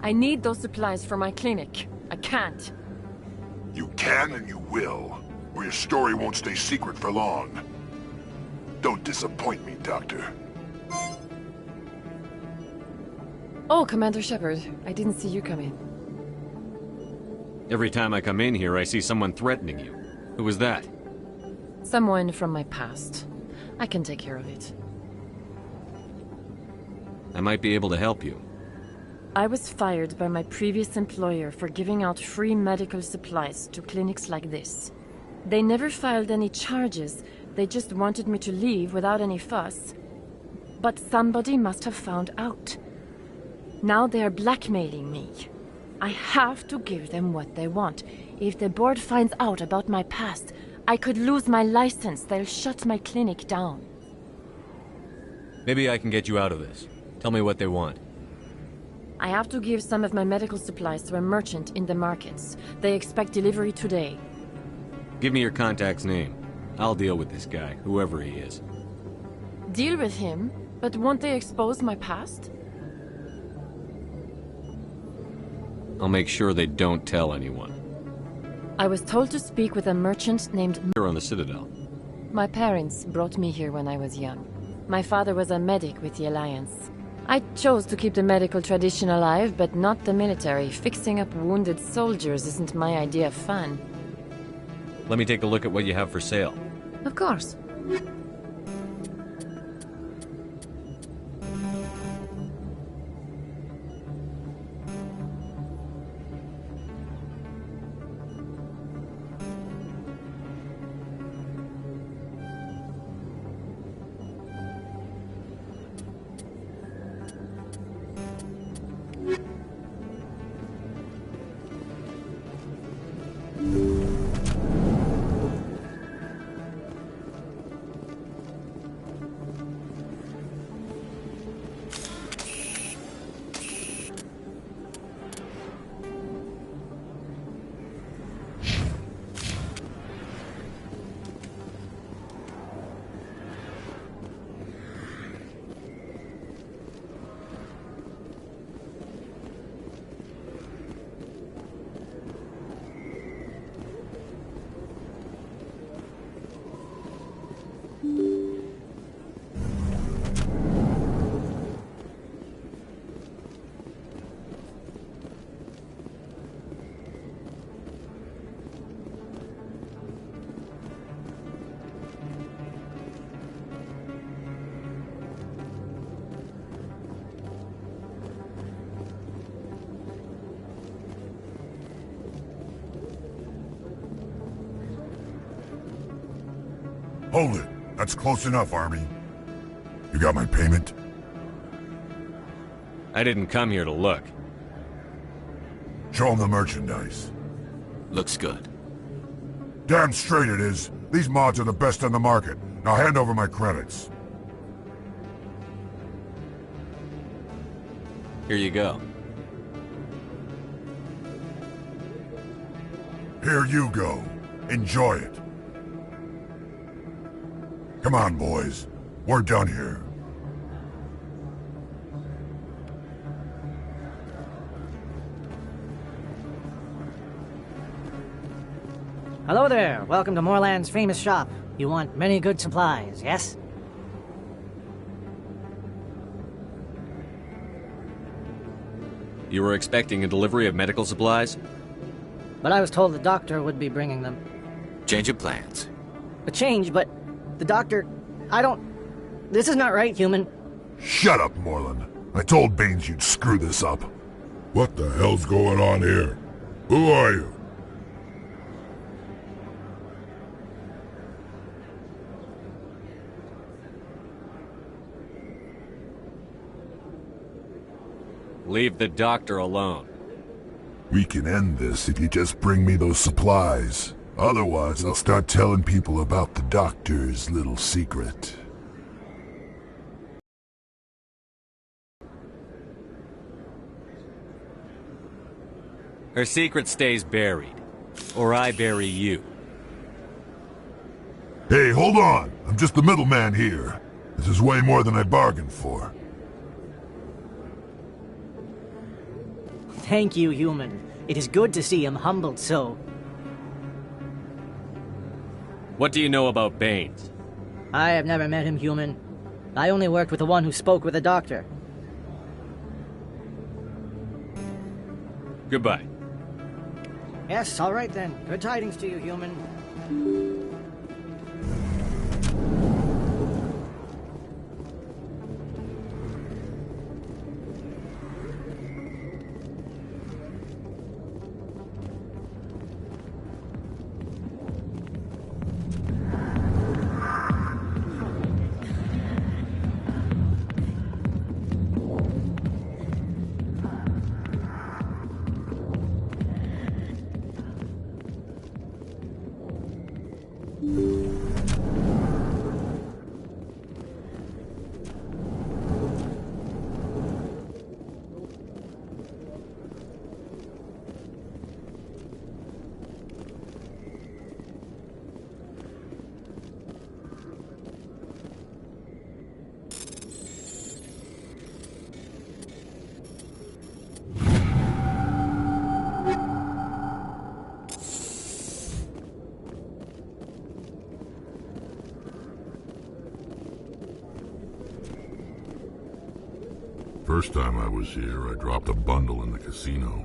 I need those supplies for my clinic. I can't. You can and you will, or your story won't stay secret for long. Don't disappoint me, Doctor. Oh, Commander Shepard. I didn't see you come in. Every time I come in here, I see someone threatening you. Who was that? Someone from my past. I can take care of it. I might be able to help you. I was fired by my previous employer for giving out free medical supplies to clinics like this. They never filed any charges. They just wanted me to leave without any fuss. But somebody must have found out. Now they are blackmailing me. I have to give them what they want. If the board finds out about my past, I could lose my license. They'll shut my clinic down. Maybe I can get you out of this. Tell me what they want. I have to give some of my medical supplies to a merchant in the markets. They expect delivery today. Give me your contact's name. I'll deal with this guy, whoever he is. Deal with him? But won't they expose my past? I'll make sure they don't tell anyone. I was told to speak with a merchant named... You're on the Citadel. My parents brought me here when I was young. My father was a medic with the Alliance. I chose to keep the medical tradition alive, but not the military. Fixing up wounded soldiers isn't my idea of fun. Let me take a look at what you have for sale. Of course. Hold it. That's close enough, Army. You got my payment? I didn't come here to look. Show them the merchandise. Looks good. Damn straight it is. These mods are the best on the market. Now hand over my credits. Here you go. Here you go. Enjoy it. Come on, boys. We're done here. Hello there. Welcome to Moorland's famous shop. You want many good supplies, yes? You were expecting a delivery of medical supplies? But I was told the doctor would be bringing them. Change of plans. A change, but the doctor... I don't... This is not right, human. Shut up, Moorland. I told Baines you'd screw this up. What the hell's going on here? Who are you? Leave the doctor alone. We can end this if you just bring me those supplies. Otherwise, I'll start telling people about the doctor's little secret. Her secret stays buried. Or I bury you. Hey, hold on! I'm just the middleman here. This is way more than I bargained for. Thank you, human. It is good to see him humbled so. What do you know about Baines? I have never met him, human. I only worked with the one who spoke with the doctor. Goodbye. Yes, all right then. Good tidings to you, human. First time I was here, I dropped a bundle in the casino.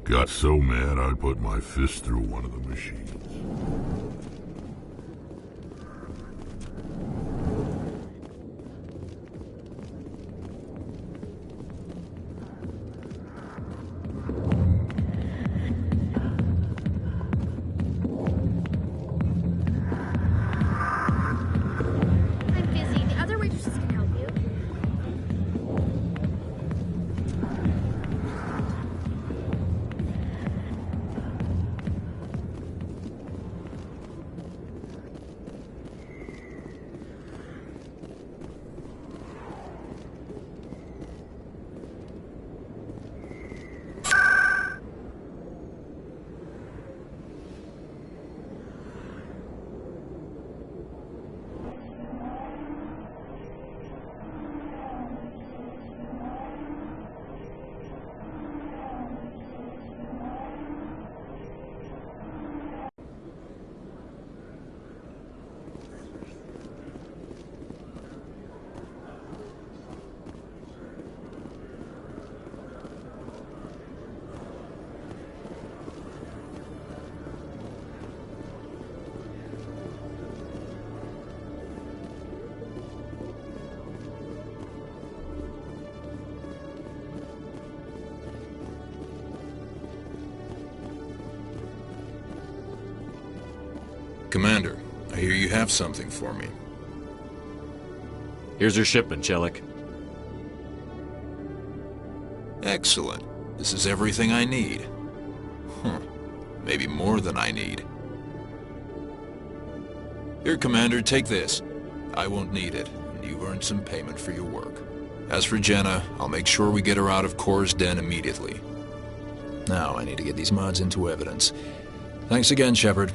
Got so mad I put my fist through one of the machines. I'm busy. The other waitresses can help you. Commander, I hear you have something for me. Here's your shipment, Chelik. Excellent. This is everything I need. Maybe more than I need. Here, Commander, take this. I won't need it, and you've earned some payment for your work. As for Jenna, I'll make sure we get her out of Cora's den immediately. Now, I need to get these mods into evidence. Thanks again, Shepard.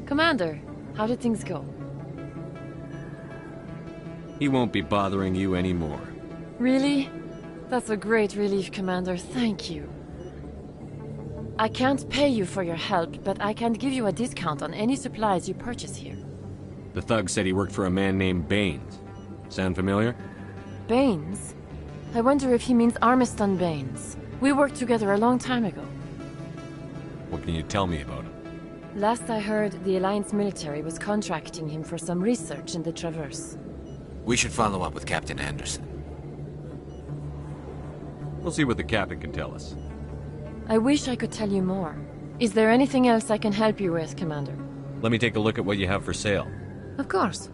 Commander, how did things go? He won't be bothering you anymore. Really? That's a great relief, Commander. Thank you. I can't pay you for your help, but I can give you a discount on any supplies you purchase here. The thug said he worked for a man named Baines. Sound familiar? Baines? I wonder if he means Armiston Baines. We worked together a long time ago. What can you tell me about him? Last I heard, the Alliance military was contracting him for some research in the Traverse. We should follow up with Captain Anderson. We'll see what the captain can tell us. I wish I could tell you more. Is there anything else I can help you with, Commander? Let me take a look at what you have for sale. Of course.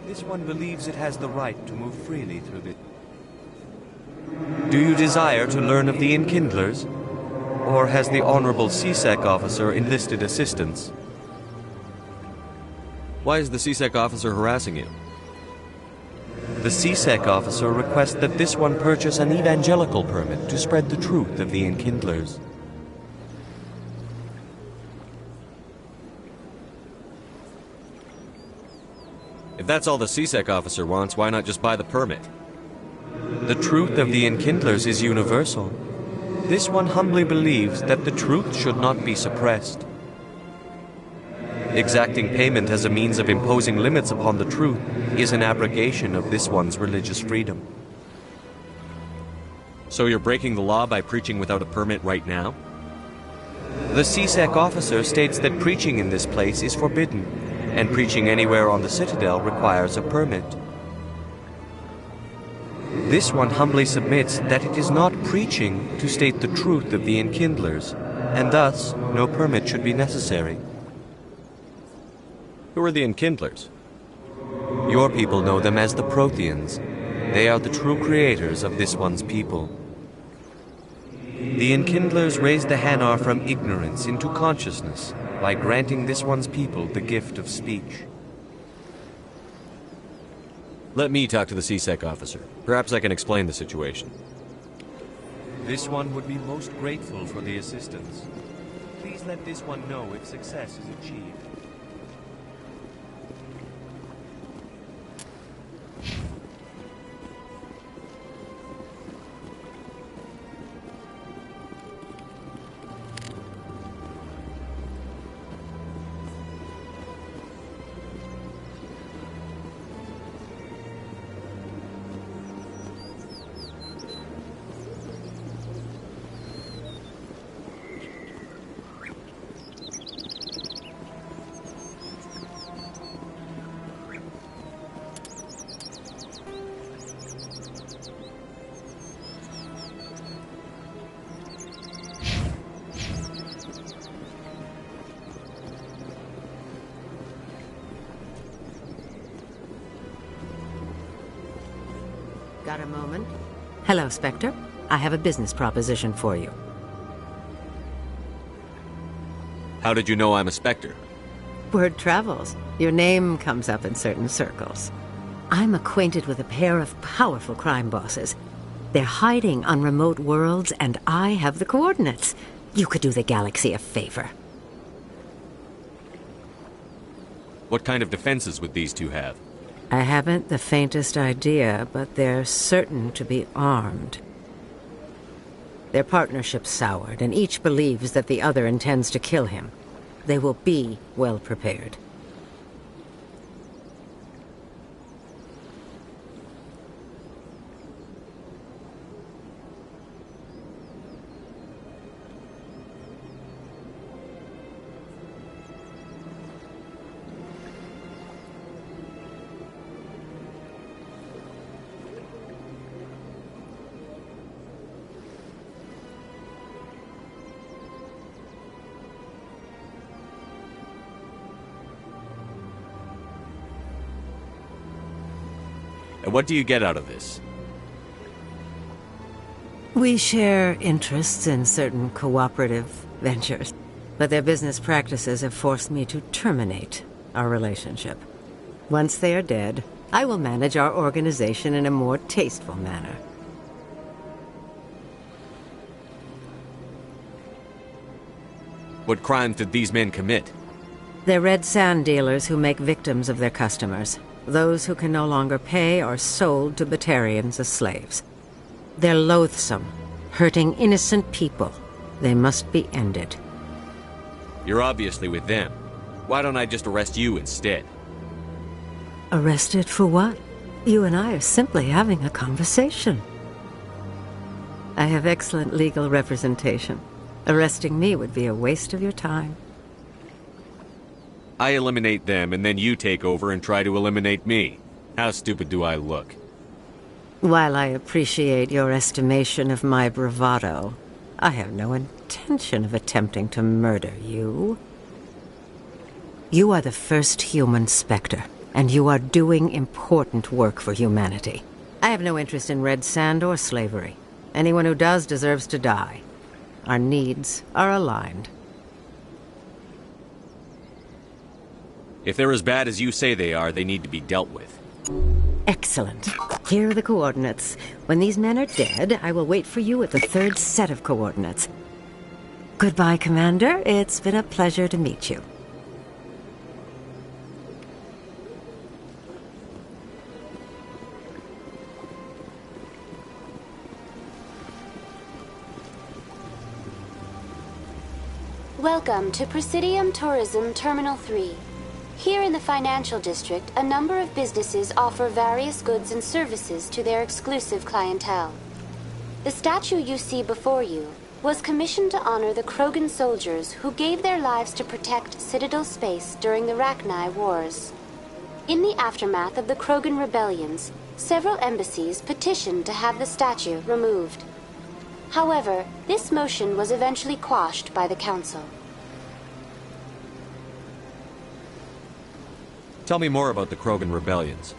This one believes it has the right to move freely through the... Do you desire to learn of the Enkindlers? Or has the Honorable CSEC officer enlisted assistance? Why is the CSEC officer harassing you? The CSEC officer requests that this one purchase an evangelical permit to spread the truth of the Enkindlers. If that's all the CSEC officer wants, why not just buy the permit? The truth of the Enkindlers is universal. This one humbly believes that the truth should not be suppressed. Exacting payment as a means of imposing limits upon the truth is an abrogation of this one's religious freedom. So you're breaking the law by preaching without a permit right now? The CSEC officer states that preaching in this place is forbidden, and preaching anywhere on the Citadel requires a permit. This one humbly submits that it is not preaching to state the truth of the Enkindlers, and thus no permit should be necessary. Who are the Enkindlers? Your people know them as the Protheans. They are the true creators of this one's people. The Enkindlers raised the Hanar from ignorance into consciousness by granting this one's people the gift of speech. Let me talk to the CSEC officer. Perhaps I can explain the situation. This one would be most grateful for the assistance. Please let this one know if success is achieved. Got a moment? Hello, Spectre. I have a business proposition for you. How did you know I'm a Spectre? Word travels. Your name comes up in certain circles. I'm acquainted with a pair of powerful crime bosses. They're hiding on remote worlds, and I have the coordinates. You could do the galaxy a favor. What kind of defenses would these two have? I haven't the faintest idea, but they're certain to be armed. Their partnership's soured, and each believes that the other intends to kill him. They will be well prepared. And what do you get out of this? We share interests in certain cooperative ventures, but their business practices have forced me to terminate our relationship. Once they are dead, I will manage our organization in a more tasteful manner. What crimes did these men commit? They're red sand dealers who make victims of their customers. Those who can no longer pay are sold to Batarians as slaves. They're loathsome, hurting innocent people. They must be ended. You're obviously with them. Why don't I just arrest you instead? Arrested for what? You and I are simply having a conversation. I have excellent legal representation. Arresting me would be a waste of your time. I eliminate them, and then you take over and try to eliminate me. How stupid do I look? While I appreciate your estimation of my bravado, I have no intention of attempting to murder you. You are the first human Spectre, and you are doing important work for humanity. I have no interest in red sand or slavery. Anyone who does deserves to die. Our needs are aligned. If they're as bad as you say they are, they need to be dealt with. Excellent. Here are the coordinates. When these men are dead, I will wait for you at the third set of coordinates. Goodbye, Commander. It's been a pleasure to meet you. Welcome to Presidium Tourism Terminal 3. Here in the financial district, a number of businesses offer various goods and services to their exclusive clientele. The statue you see before you was commissioned to honor the Krogan soldiers who gave their lives to protect Citadel space during the Rachni Wars. In the aftermath of the Krogan rebellions, several embassies petitioned to have the statue removed. However, this motion was eventually quashed by the Council. Tell me more about the Krogan rebellions.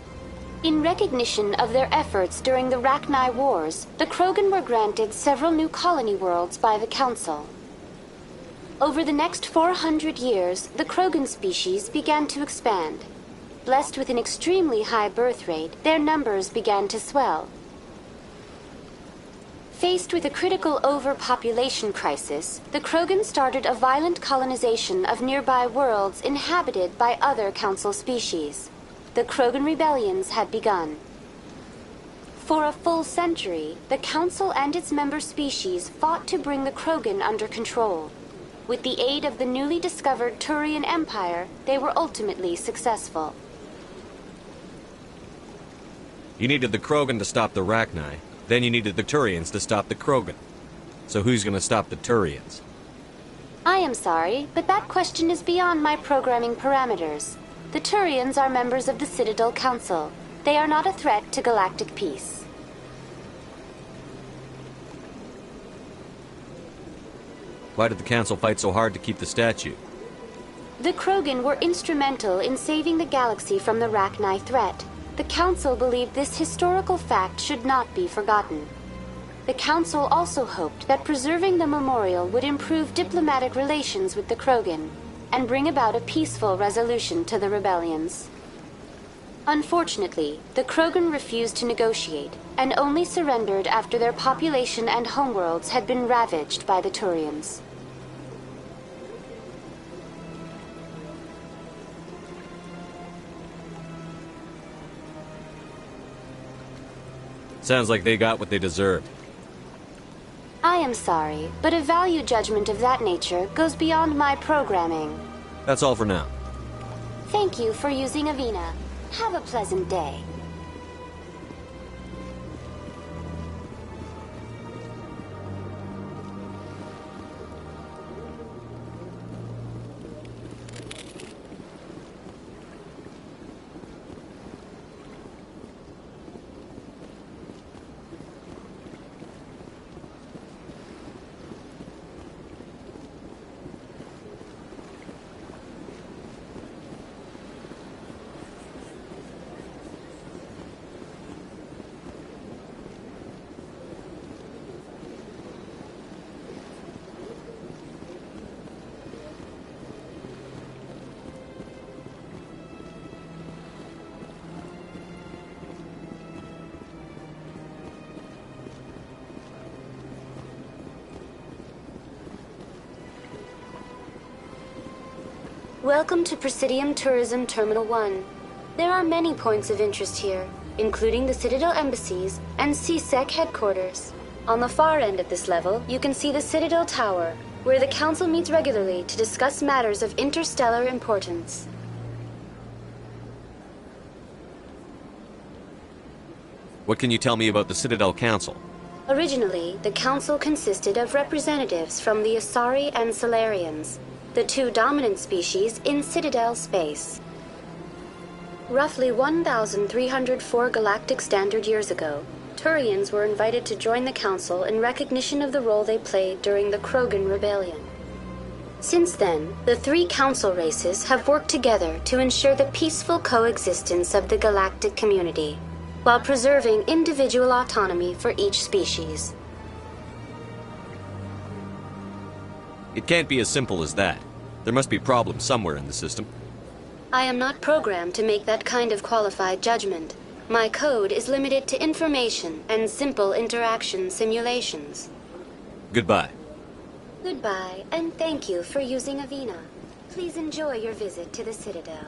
In recognition of their efforts during the Rachni Wars, the Krogan were granted several new colony worlds by the Council. Over the next 400 years, the Krogan species began to expand. Blessed with an extremely high birth rate, their numbers began to swell. Faced with a critical overpopulation crisis, the Krogan started a violent colonization of nearby worlds inhabited by other Council species. The Krogan rebellions had begun. For a full century, the Council and its member species fought to bring the Krogan under control. With the aid of the newly discovered Turian Empire, they were ultimately successful. You needed the Krogan to stop the Rachni. Then you needed the Turians to stop the Krogan. So who's gonna stop the Turians? I am sorry, but that question is beyond my programming parameters. The Turians are members of the Citadel Council. They are not a threat to galactic peace. Why did the Council fight so hard to keep the statue? The Krogan were instrumental in saving the galaxy from the Rachni threat. The Council believed this historical fact should not be forgotten. The Council also hoped that preserving the memorial would improve diplomatic relations with the Krogan and bring about a peaceful resolution to the rebellions. Unfortunately, the Krogan refused to negotiate and only surrendered after their population and homeworlds had been ravaged by the Turians. Sounds like they got what they deserved. I am sorry, but a value judgment of that nature goes beyond my programming. That's all for now. Thank you for using Avina. Have a pleasant day. Welcome to Presidium Tourism Terminal 1. There are many points of interest here, including the Citadel embassies and CSEC headquarters. On the far end of this level, you can see the Citadel Tower, where the Council meets regularly to discuss matters of interstellar importance. What can you tell me about the Citadel Council? Originally, the Council consisted of representatives from the Asari and Solarians, the two dominant species in Citadel space. Roughly 1,304 galactic standard years ago, Turians were invited to join the Council in recognition of the role they played during the Krogan Rebellion. Since then, the three council races have worked together to ensure the peaceful coexistence of the galactic community, while preserving individual autonomy for each species. It can't be as simple as that. There must be problems somewhere in the system. I am not programmed to make that kind of qualified judgment. My code is limited to information and simple interaction simulations. Goodbye. Goodbye, and thank you for using Avina. Please enjoy your visit to the Citadel.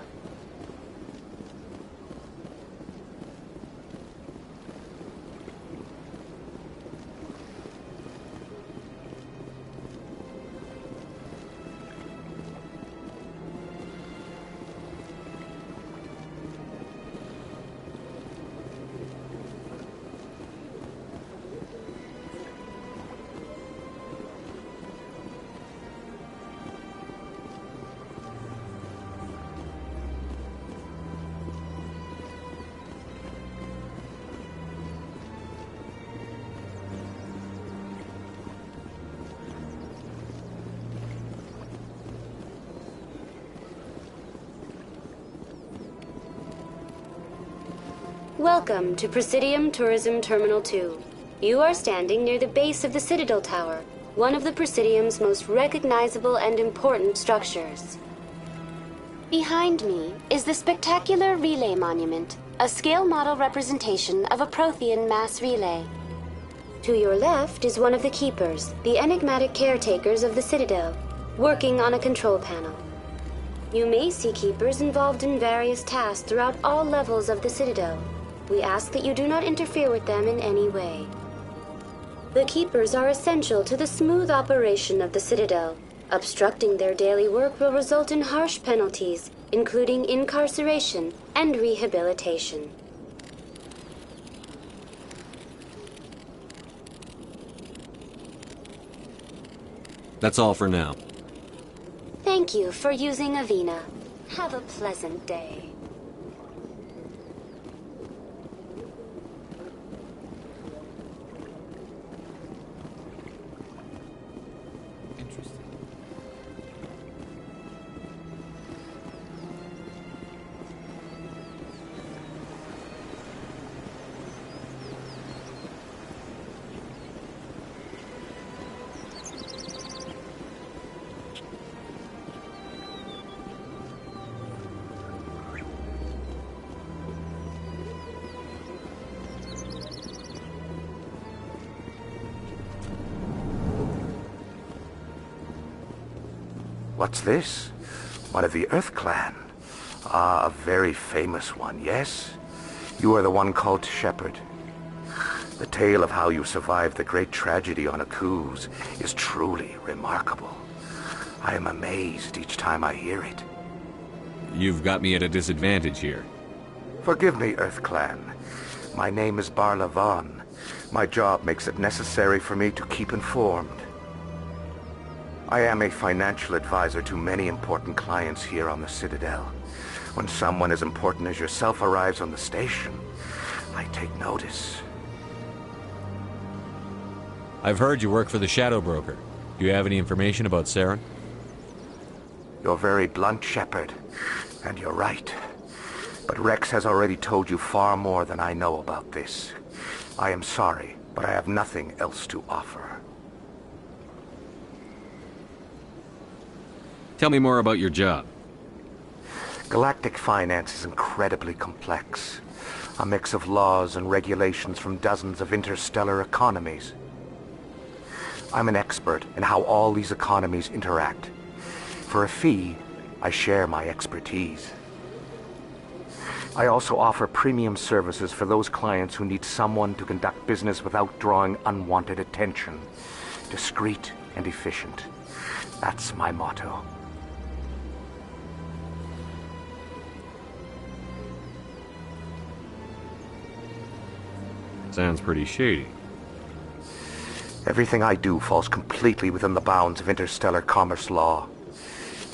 Welcome to Presidium Tourism Terminal 2. You are standing near the base of the Citadel Tower, one of the Presidium's most recognizable and important structures. Behind me is the spectacular Relay Monument, a scale model representation of a Prothean mass relay. To your left is one of the Keepers, the enigmatic caretakers of the Citadel, working on a control panel. You may see Keepers involved in various tasks throughout all levels of the Citadel. We ask that you do not interfere with them in any way. The Keepers are essential to the smooth operation of the Citadel. Obstructing their daily work will result in harsh penalties, including incarceration and rehabilitation. That's all for now. Thank you for using Avina. Have a pleasant day. What's this? One of the Earth Clan. Ah, a very famous one, yes? You are the one called Shepard. The tale of how you survived the great tragedy on Akuz is truly remarkable. I am amazed each time I hear it. You've got me at a disadvantage here. Forgive me, Earth Clan. My name is Barla Vaughn. My job makes it necessary for me to keep informed. I am a financial advisor to many important clients here on the Citadel. When someone as important as yourself arrives on the station, I take notice. I've heard you work for the Shadow Broker. Do you have any information about Saren? You're very blunt, Shepard, and you're right. But Rex has already told you far more than I know about this. I am sorry, but I have nothing else to offer. Tell me more about your job. Galactic finance is incredibly complex. A mix of laws and regulations from dozens of interstellar economies. I'm an expert in how all these economies interact. For a fee, I share my expertise. I also offer premium services for those clients who need someone to conduct business without drawing unwanted attention. Discreet and efficient. That's my motto. Sounds pretty shady. Everything I do falls completely within the bounds of interstellar commerce law.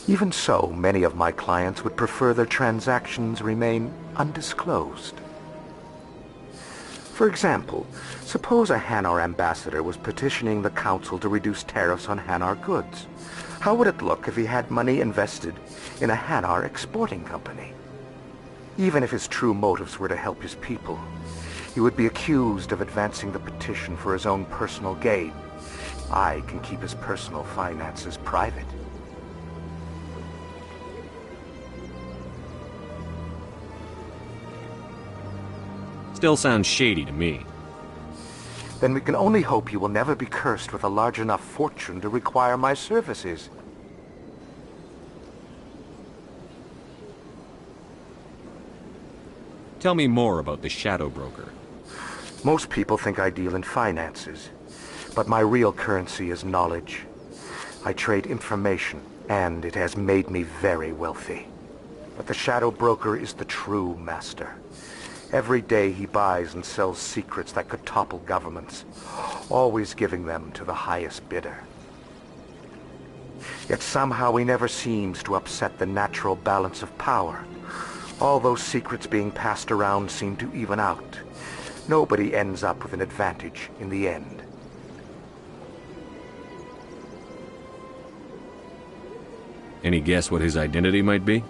Even so, many of my clients would prefer their transactions remain undisclosed. For example, suppose a Hanar ambassador was petitioning the Council to reduce tariffs on Hanar goods. How would it look if he had money invested in a Hanar exporting company? Even if his true motives were to help his people, he would be accused of advancing the petition for his own personal gain. I can keep his personal finances private. Still sounds shady to me. Then we can only hope you will never be cursed with a large enough fortune to require my services. Tell me more about the Shadow Broker. Most people think I deal in finances, but my real currency is knowledge. I trade information, and it has made me very wealthy. But the Shadow Broker is the true master. Every day he buys and sells secrets that could topple governments, always giving them to the highest bidder. Yet somehow he never seems to upset the natural balance of power. All those secrets being passed around seem to even out. Nobody ends up with an advantage in the end. Any guess what his identity might be?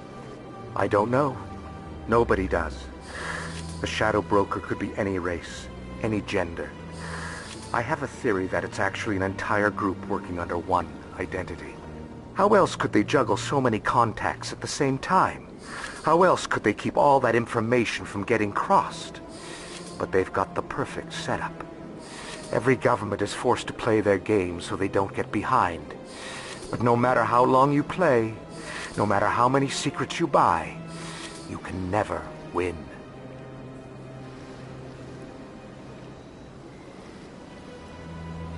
I don't know. Nobody does. The Shadow Broker could be any race, any gender. I have a theory that it's actually an entire group working under one identity. How else could they juggle so many contacts at the same time? How else could they keep all that information from getting crossed? But they've got the perfect setup. Every government is forced to play their game so they don't get behind. But no matter how long you play, no matter how many secrets you buy, you can never win.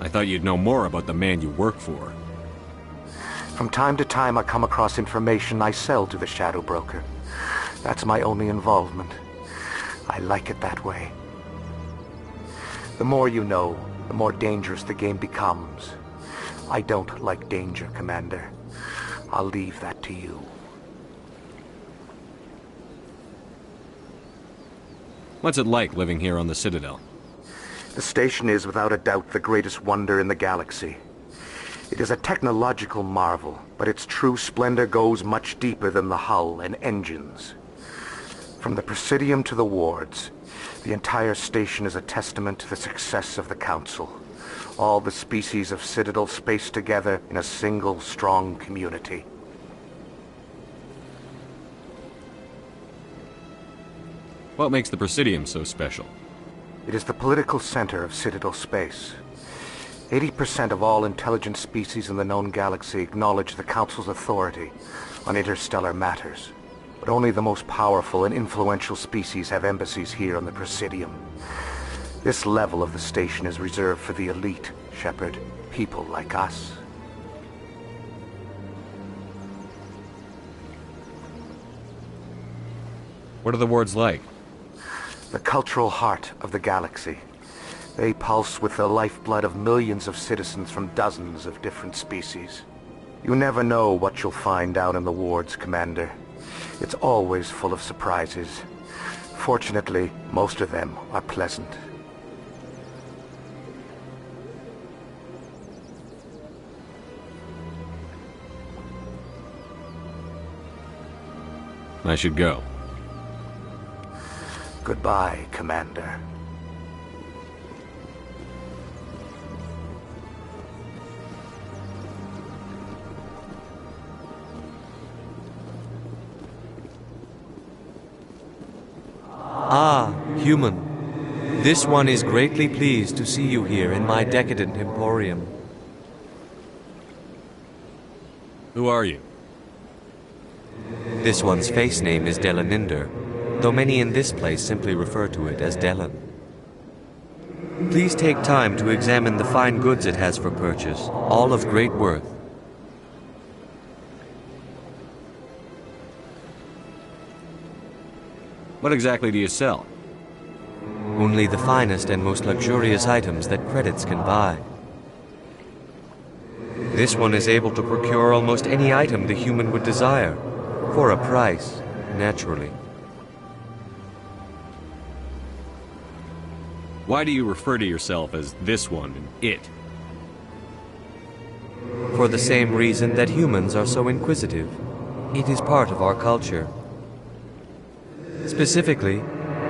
I thought you'd know more about the man you work for. From time to time I come across information I sell to the Shadow Broker. That's my only involvement. I like it that way. The more you know, the more dangerous the game becomes. I don't like danger, Commander. I'll leave that to you. What's it like living here on the Citadel? The station is without a doubt the greatest wonder in the galaxy. It is a technological marvel, but its true splendor goes much deeper than the hull and engines. From the Presidium to the wards, the entire station is a testament to the success of the Council. All the species of Citadel spaced together in a single strong community. What makes the Presidium so special? It is the political center of Citadel space. 80% of all intelligent species in the known galaxy acknowledge the Council's authority on interstellar matters. But only the most powerful and influential species have embassies here on the Presidium. This level of the station is reserved for the elite, Shepard. People like us. What are the wards like? The cultural heart of the galaxy. They pulse with the lifeblood of millions of citizens from dozens of different species. You never know what you'll find out in the wards, Commander. It's always full of surprises. Fortunately, most of them are pleasant. I should go. Goodbye, Commander. Ah, human. This one is greatly pleased to see you here in my decadent emporium. Who are you? This one's face name is Delaninder, though many in this place simply refer to it as Delan. Please take time to examine the fine goods it has for purchase, all of great worth. What exactly do you sell? Only the finest and most luxurious items that credits can buy. This one is able to procure almost any item the human would desire, for a price, naturally. Why do you refer to yourself as this one and it? For the same reason that humans are so inquisitive. It is part of our culture. Specifically,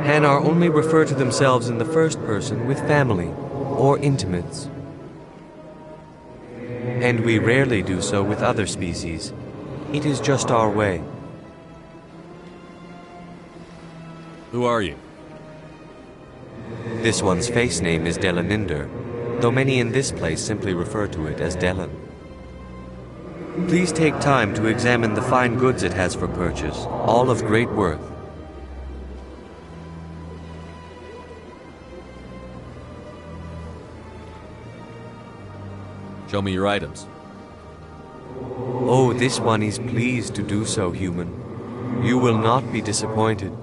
Hanar only refer to themselves in the first person with family or intimates. And we rarely do so with other species. It is just our way. Who are you? This one's face name is Delaninder, though many in this place simply refer to it as Delan. Please take time to examine the fine goods it has for purchase, all of great worth. Show me your items. Oh, this one is pleased to do so, human. You will not be disappointed.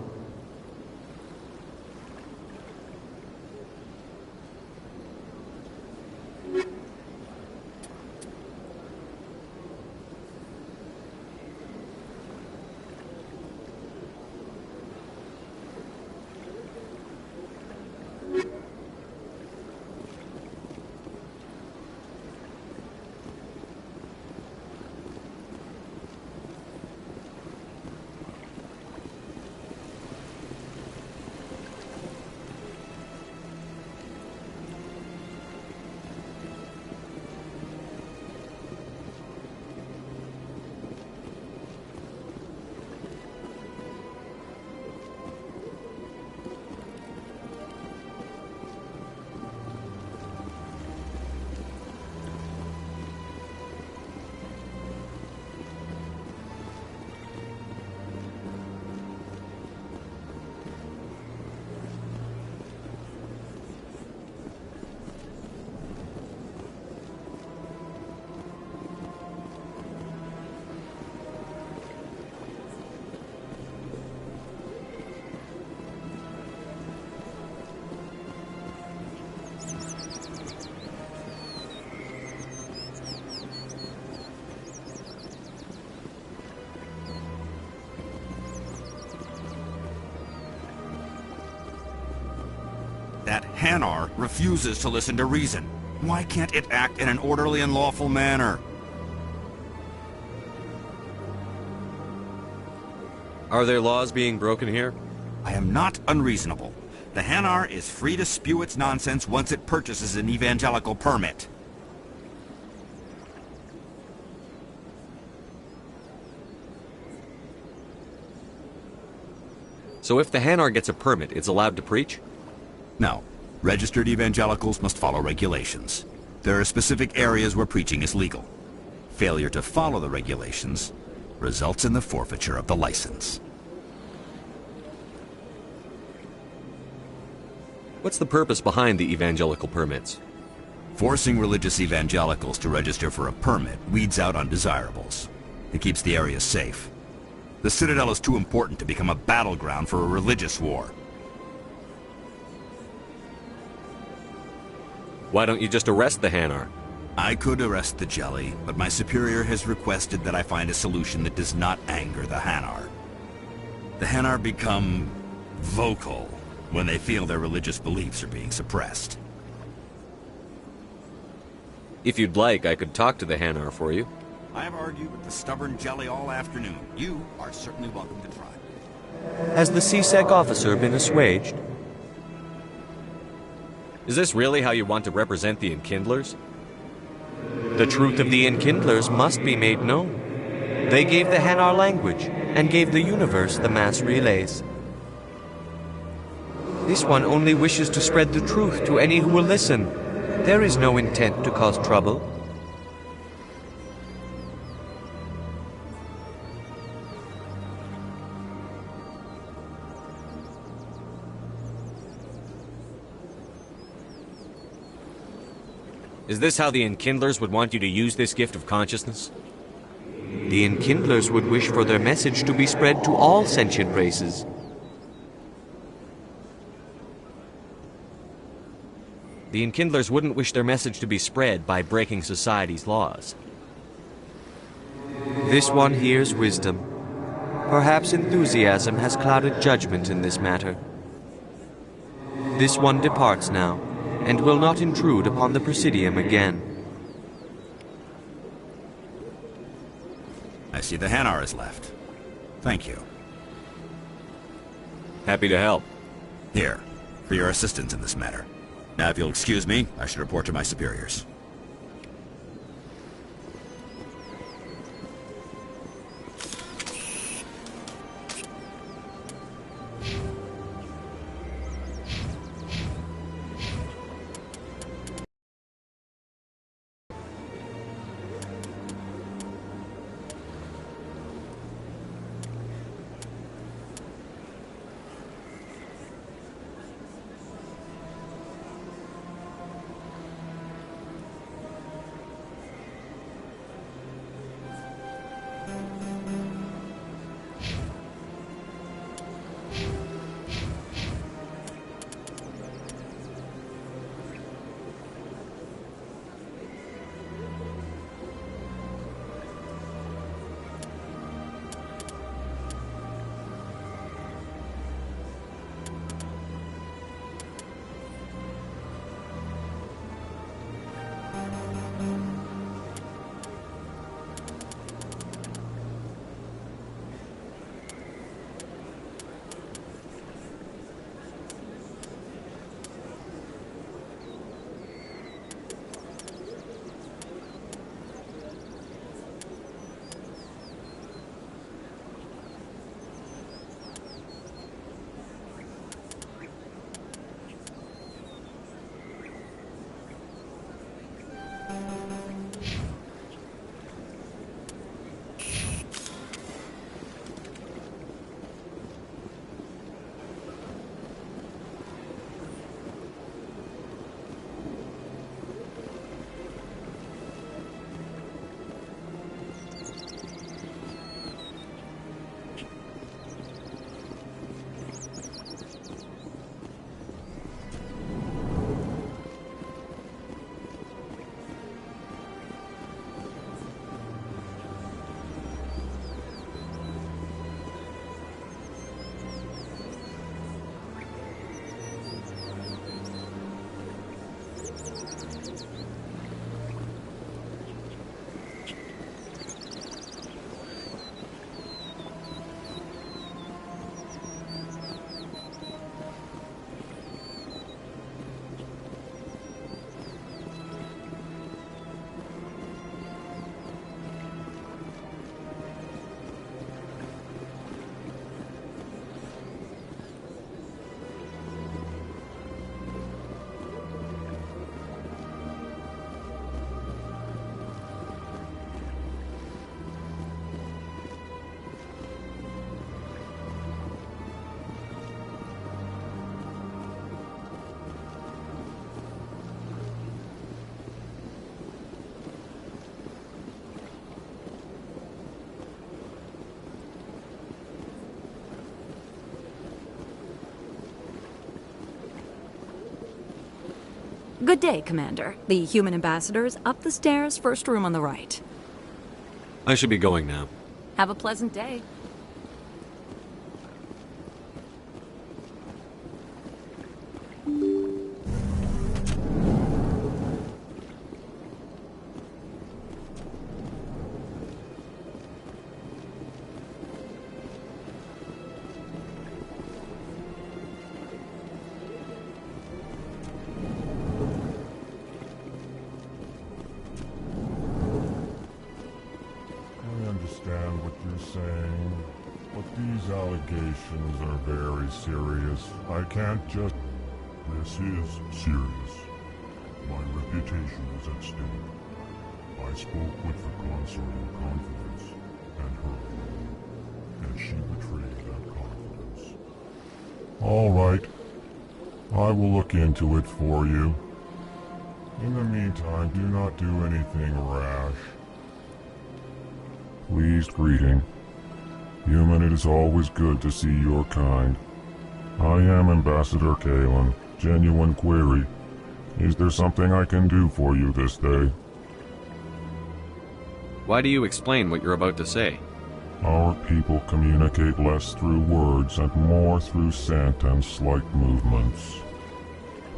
That Hanar refuses to listen to reason. Why can't it act in an orderly and lawful manner? Are there laws being broken here? I am not unreasonable. The Hanar is free to spew its nonsense once it purchases an evangelical permit. So if the Hanar gets a permit, it's allowed to preach? No. Registered evangelicals must follow regulations. There are specific areas where preaching is legal. Failure to follow the regulations results in the forfeiture of the license. What's the purpose behind the evangelical permits? Forcing religious evangelicals to register for a permit weeds out undesirables. It keeps the area safe. The Citadel is too important to become a battleground for a religious war. Why don't you just arrest the Hanar? I could arrest the Jelly, but my superior has requested that I find a solution that does not anger the Hanar. The Hanar become vocal when they feel their religious beliefs are being suppressed. If you'd like, I could talk to the Hanar for you. I have argued with the stubborn Jelly all afternoon. You are certainly welcome to try. Has the CSEC officer been assuaged? Is this really how you want to represent the Enkindlers? The truth of the Enkindlers must be made known. They gave the Hanar language, and gave the universe the mass relays. This one only wishes to spread the truth to any who will listen. There is no intent to cause trouble. Is this how the Enkindlers would want you to use this gift of consciousness? The Enkindlers would wish for their message to be spread to all sentient races. The Enkindlers wouldn't wish their message to be spread by breaking society's laws. This one hears wisdom. Perhaps enthusiasm has clouded judgment in this matter. This one departs now, and will not intrude upon the Presidium again. I see the Hanar is left. Thank you. Happy to help. Here, for your assistance in this matter. Now, if you'll excuse me, I should report to my superiors. Good day, Commander. The human ambassador is up the stairs, first room on the right. I should be going now. Have a pleasant day. Saying, but these allegations are very serious. I can't just... This is serious. My reputation is at stake. I spoke with the consort in confidence, and her alone, and she betrayed that confidence. All right. I will look into it for you. In the meantime, do not do anything rash. Pleased greeting. Human, it is always good to see your kind. I am Ambassador Kalen. Genuine query. Is there something I can do for you this day? Why do you explain what you're about to say? Our people communicate less through words and more through scent and slight movements.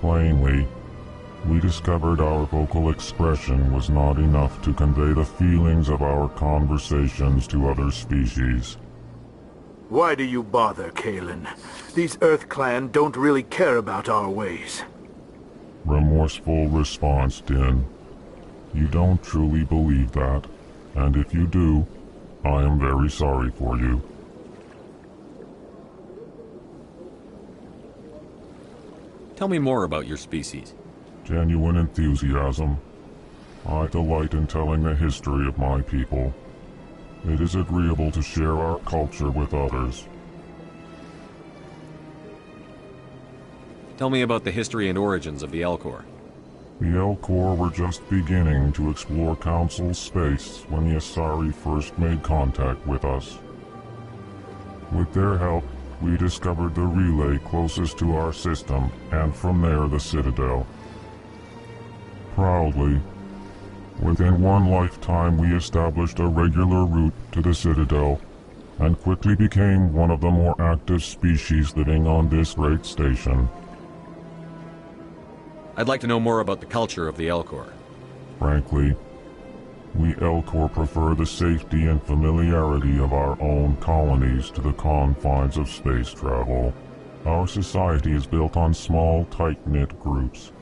Plainly, we discovered our vocal expression was not enough to convey the feelings of our conversations to other species. Why do you bother, Kalen? These Earth Clan don't really care about our ways. Remorseful response, Din. You don't truly believe that, and if you do, I am very sorry for you. Tell me more about your species. Genuine enthusiasm. I delight in telling the history of my people. It is agreeable to share our culture with others. Tell me about the history and origins of the Elcor. The Elcor were just beginning to explore Council space when the Asari first made contact with us. With their help, we discovered the relay closest to our system, and from there the Citadel. Proudly, within one lifetime we established a regular route to the Citadel, and quickly became one of the more active species living on this great station. I'd like to know more about the culture of the Elcor. Frankly, we Elcor prefer the safety and familiarity of our own colonies to the confines of space travel. Our society is built on small, tight-knit groups.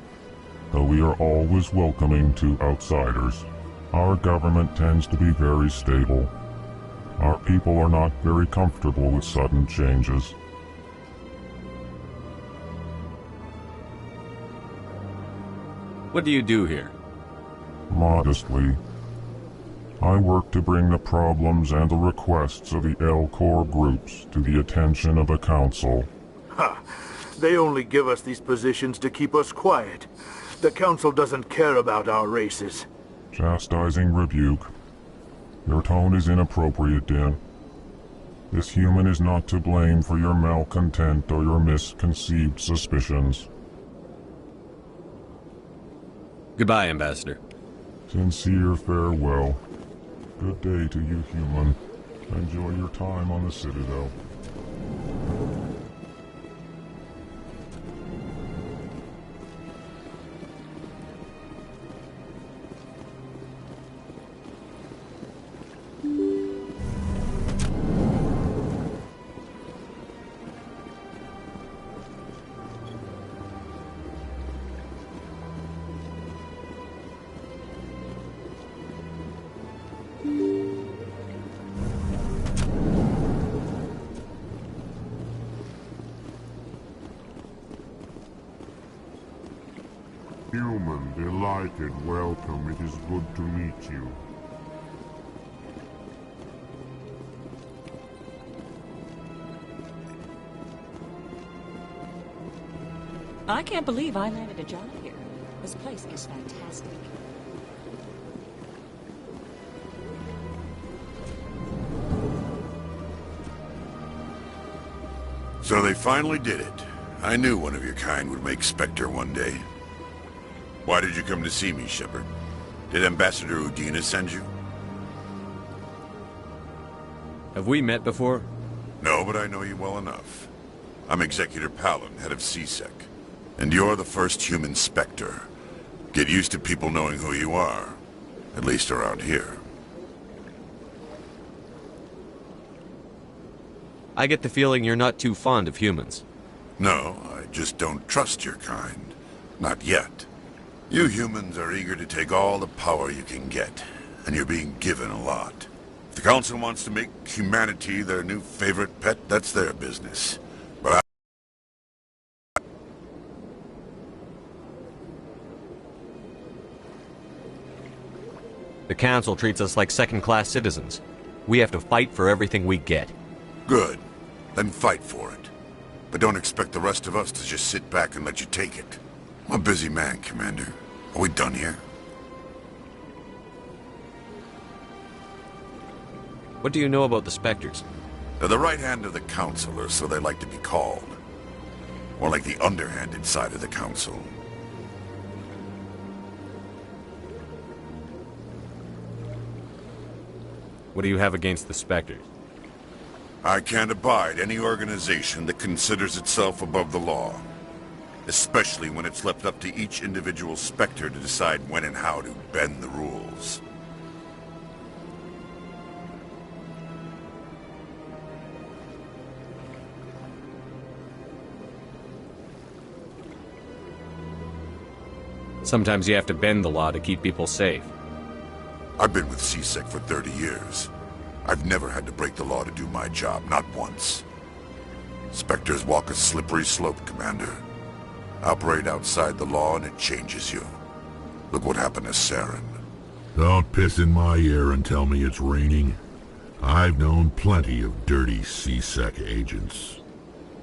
Though we are always welcoming to outsiders, our government tends to be very stable. Our people are not very comfortable with sudden changes. What do you do here? Modestly, I work to bring the problems and the requests of the Elcor groups to the attention of the Council. Ha! They only give us these positions to keep us quiet. The Council doesn't care about our races. Chastising rebuke. Your tone is inappropriate, Din. This human is not to blame for your malcontent or your misconceived suspicions. Goodbye, Ambassador. Sincere farewell. Good day to you, human. Enjoy your time on the Citadel. Human, delighted, welcome. It is good to meet you. I can't believe I landed a job here. This place is fantastic. So they finally did it. I knew one of your kind would make Spectre one day. Why did you come to see me, Shepard? Did Ambassador Udina send you? Have we met before? No, but I know you well enough. I'm Executor Palin, head of CSEC. And you're the first human Spectre. Get used to people knowing who you are. At least around here. I get the feeling you're not too fond of humans. No, I just don't trust your kind. Not yet. You humans are eager to take all the power you can get, and you're being given a lot. If the Council wants to make humanity their new favorite pet, that's their business. But The Council treats us like second-class citizens. We have to fight for everything we get. Good. Then fight for it. But don't expect the rest of us to just sit back and let you take it. I'm a busy man, Commander. Are we done here? What do you know about the Spectres? They're the right hand of the Council, or so they like to be called. More like the underhanded side of the Council. What do you have against the Spectres? I can't abide any organization that considers itself above the law. Especially when it's left up to each individual Spectre to decide when and how to bend the rules. Sometimes you have to bend the law to keep people safe. I've been with CSEC for 30 years. I've never had to break the law to do my job, not once. Spectres walk a slippery slope, Commander. Operate outside the law and it changes you. Look what happened to Saren. Don't piss in my ear and tell me it's raining. I've known plenty of dirty CSEC agents.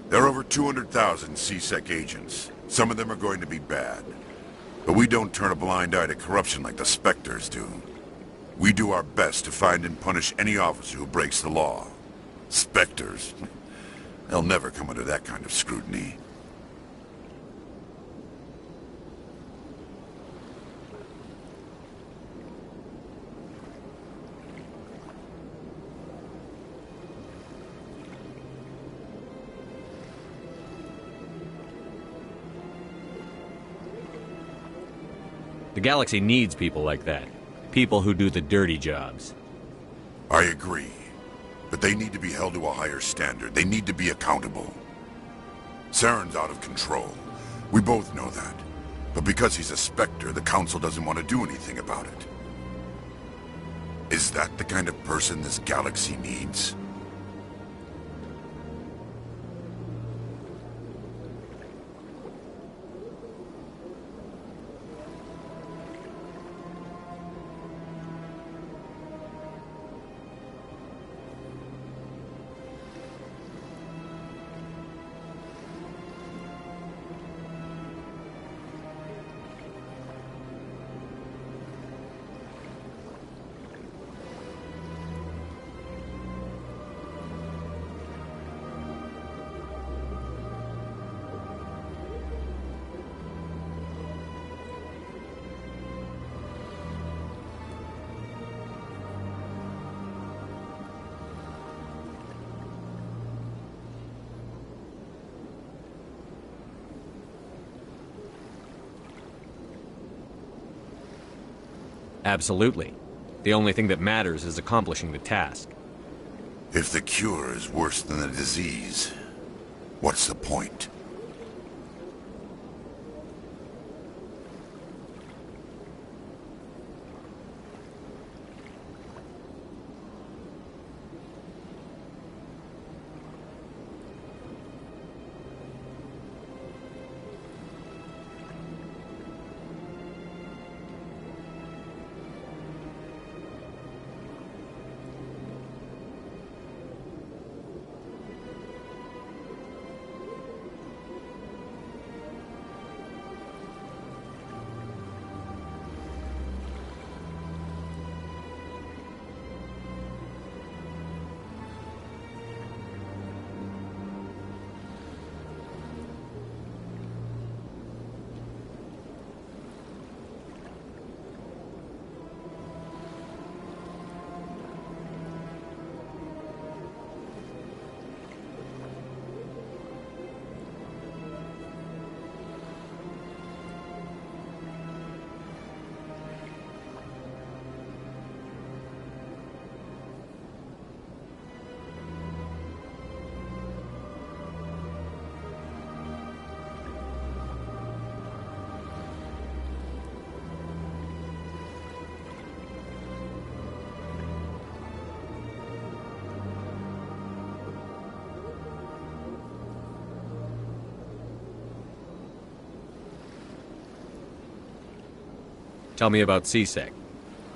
There are over 200,000 CSEC agents. Some of them are going to be bad. But we don't turn a blind eye to corruption like the Spectres do. We do our best to find and punish any officer who breaks the law. Spectres? They'll never come under that kind of scrutiny. The galaxy needs people like that. People who do the dirty jobs. I agree. But they need to be held to a higher standard. They need to be accountable. Saren's out of control. We both know that. But because he's a Spectre, the Council doesn't want to do anything about it. Is that the kind of person this galaxy needs? Absolutely. The only thing that matters is accomplishing the task. If the cure is worse than the disease, what's the point? Tell me about CSEC.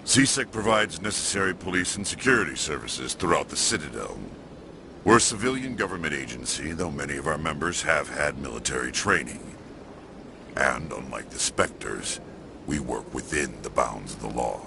CSEC provides necessary police and security services throughout the Citadel. We're a civilian government agency, though many of our members have had military training. And, unlike the Spectres, we work within the bounds of the law.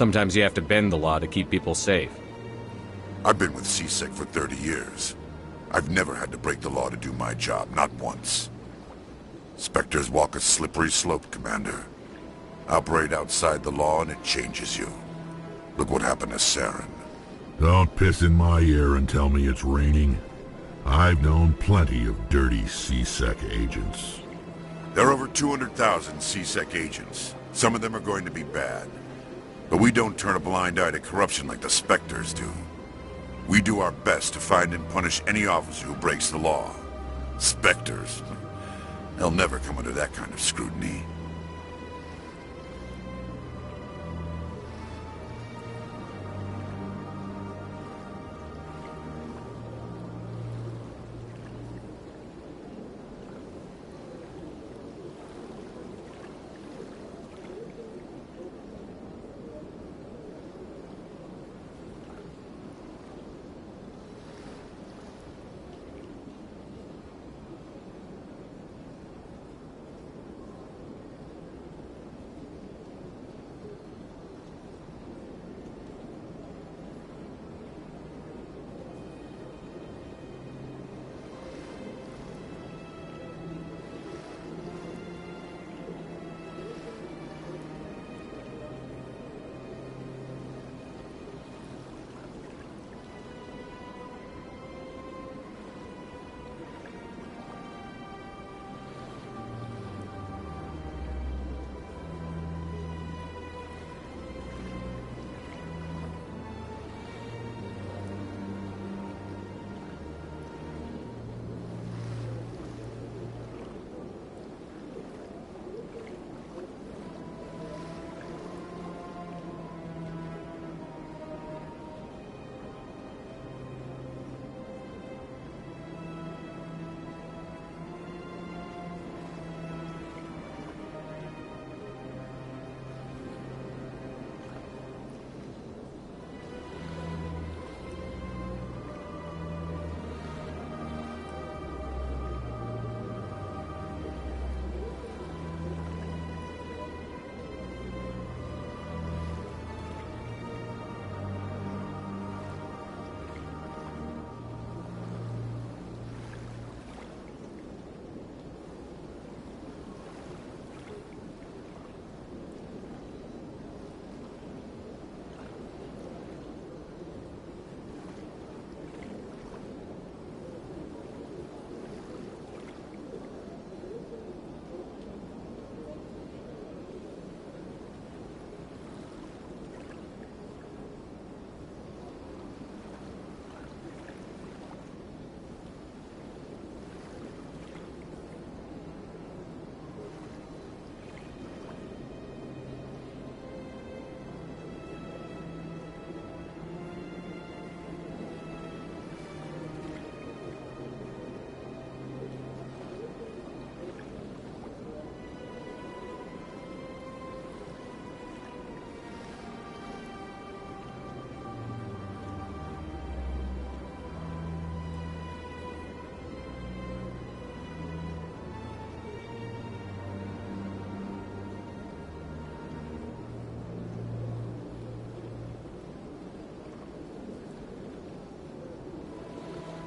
Sometimes you have to bend the law to keep people safe. I've been with CSEC for 30 years. I've never had to break the law to do my job, not once. Spectres walk a slippery slope, Commander. Operate outside the law and it changes you. Look what happened to Saren. Don't piss in my ear and tell me it's raining. I've known plenty of dirty CSEC agents. There are over 200,000 CSEC agents. Some of them are going to be bad. But we don't turn a blind eye to corruption like the Spectres do. We do our best to find and punish any officer who breaks the law. Spectres. They'll never come under that kind of scrutiny.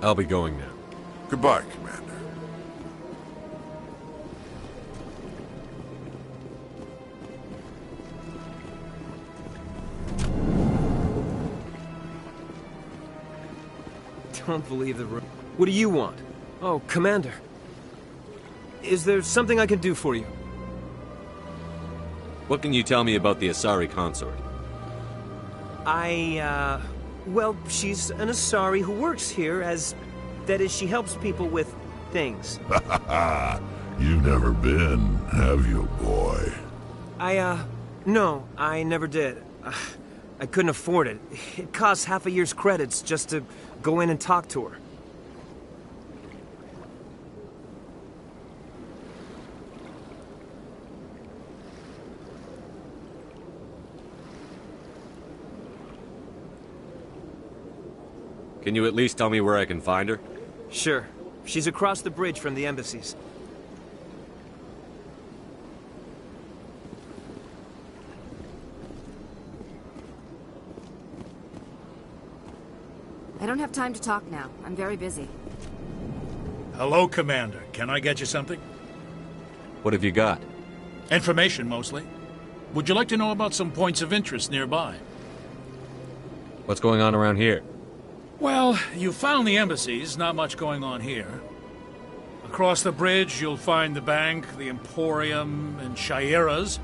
I'll be going now. Goodbye, Commander. Don't believe the room. What do you want? Oh, Commander. Is there something I can do for you? What can you tell me about the Asari consort? Well, she's an Asari who works here as... That is, she helps people with things. You've never been, have you, boy? No, I never did. I couldn't afford it. It costs half a year's credits just to go in and talk to her. Can you at least tell me where I can find her? Sure. She's across the bridge from the embassies. don't have time to talk now. I'm very busy. Hello, Commander. Can I get you something? What have you got? Information, mostly. Would you like to know about some points of interest nearby? What's going on around here? Well, you found the embassies. Not much going on here. Across the bridge, you'll find the bank, the Emporium, and Shaira's.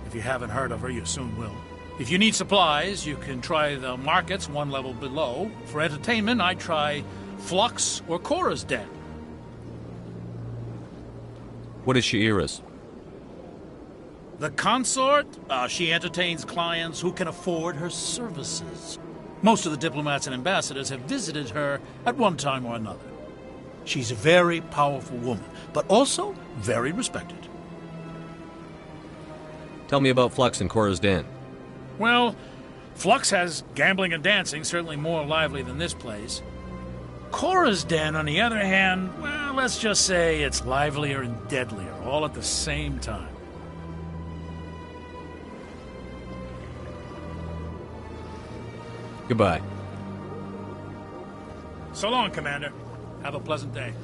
If you haven't heard of her, you soon will. If you need supplies, you can try the markets one level below. For entertainment, I'd try Flux or Cora's Den. What is Shaira's? The consort? She entertains clients who can afford her services. Most of the diplomats and ambassadors have visited her at one time or another. She's a very powerful woman, but also very respected. Tell me about Flux and Cora's Den. Well, Flux has gambling and dancing, certainly more lively than this place. Cora's Den, on the other hand, well, let's just say it's livelier and deadlier, all at the same time. Goodbye. So long, Commander. Have a pleasant day.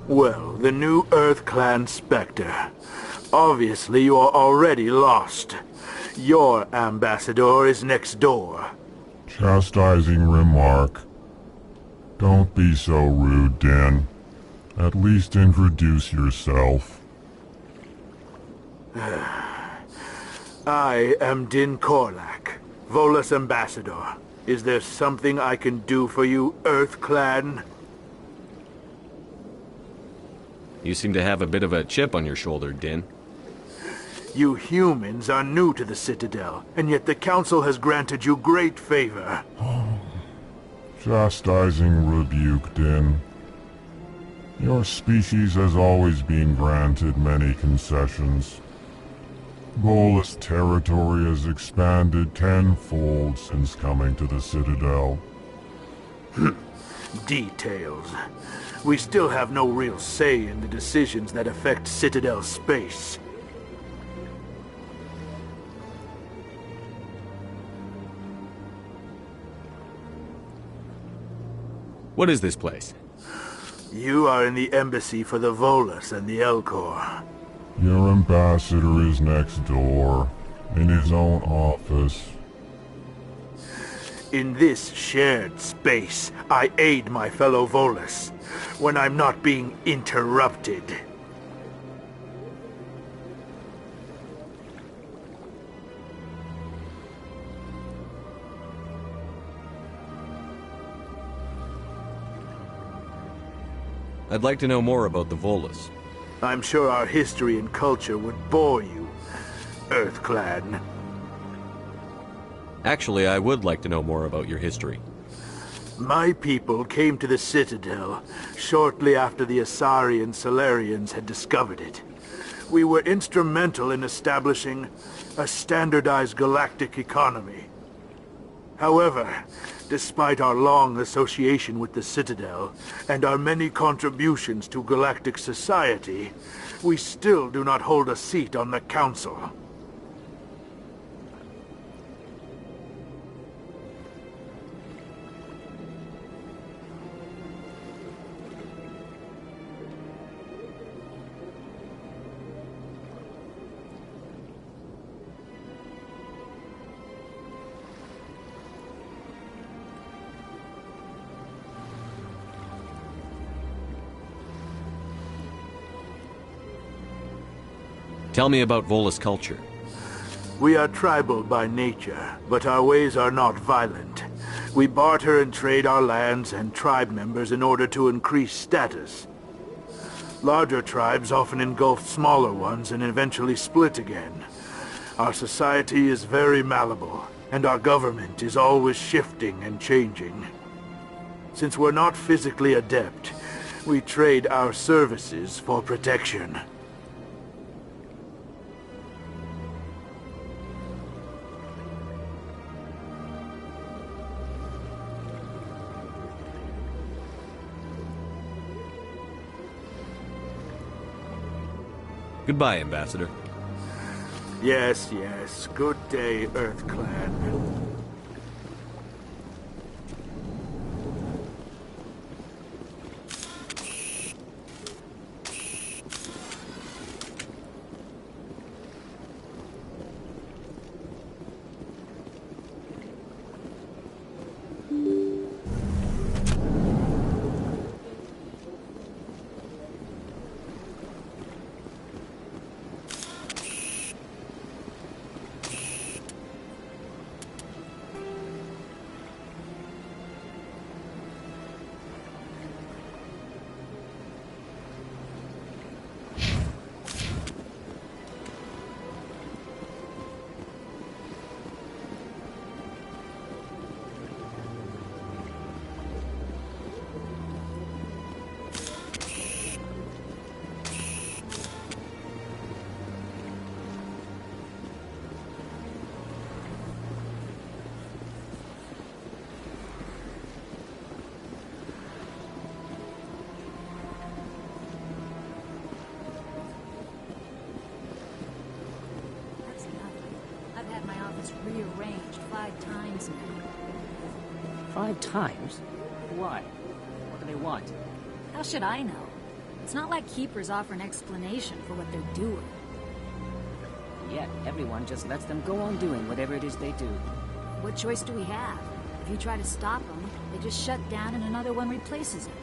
Well, the new Earth Clan Spectre. Obviously, you are already lost. Your ambassador is next door. Chastising remark. Don't be so rude, Den. At least introduce yourself. I am Din Korlak, Volus ambassador. Is there something I can do for you, Earth Clan? You seem to have a bit of a chip on your shoulder, Din. You humans are new to the Citadel, and yet the Council has granted you great favor. Chastising rebuke, Din. Your species has always been granted many concessions. Volus territory has expanded tenfold since coming to the Citadel. Details. We still have no real say in the decisions that affect Citadel space. What is this place? You are in the embassy for the Volus and the Elcor. Your ambassador is next door, in his own office. In this shared space, I aid my fellow Volus when I'm not being interrupted. I'd like to know more about the Volus. I'm sure our history and culture would bore you, Earth Clan. Actually, I would like to know more about your history. My people came to the Citadel shortly after the Asari and Solarians had discovered it. We were instrumental in establishing a standardized galactic economy. However, despite our long association with the Citadel and our many contributions to galactic society, we still do not hold a seat on the Council. Tell me about Volus culture. We are tribal by nature, but our ways are not violent. We barter and trade our lands and tribe members in order to increase status. Larger tribes often engulf smaller ones and eventually split again. Our society is very malleable, and our government is always shifting and changing. Since we're not physically adept, we trade our services for protection. Goodbye, Ambassador. Yes, yes. Good day, Earth Clan. Rearranged 5 times now. 5 times? Why? What do they want? How should I know? It's not like Keepers offer an explanation for what they're doing. Yet, everyone just lets them go on doing whatever it is they do. What choice do we have? If you try to stop them, they just shut down and another one replaces it.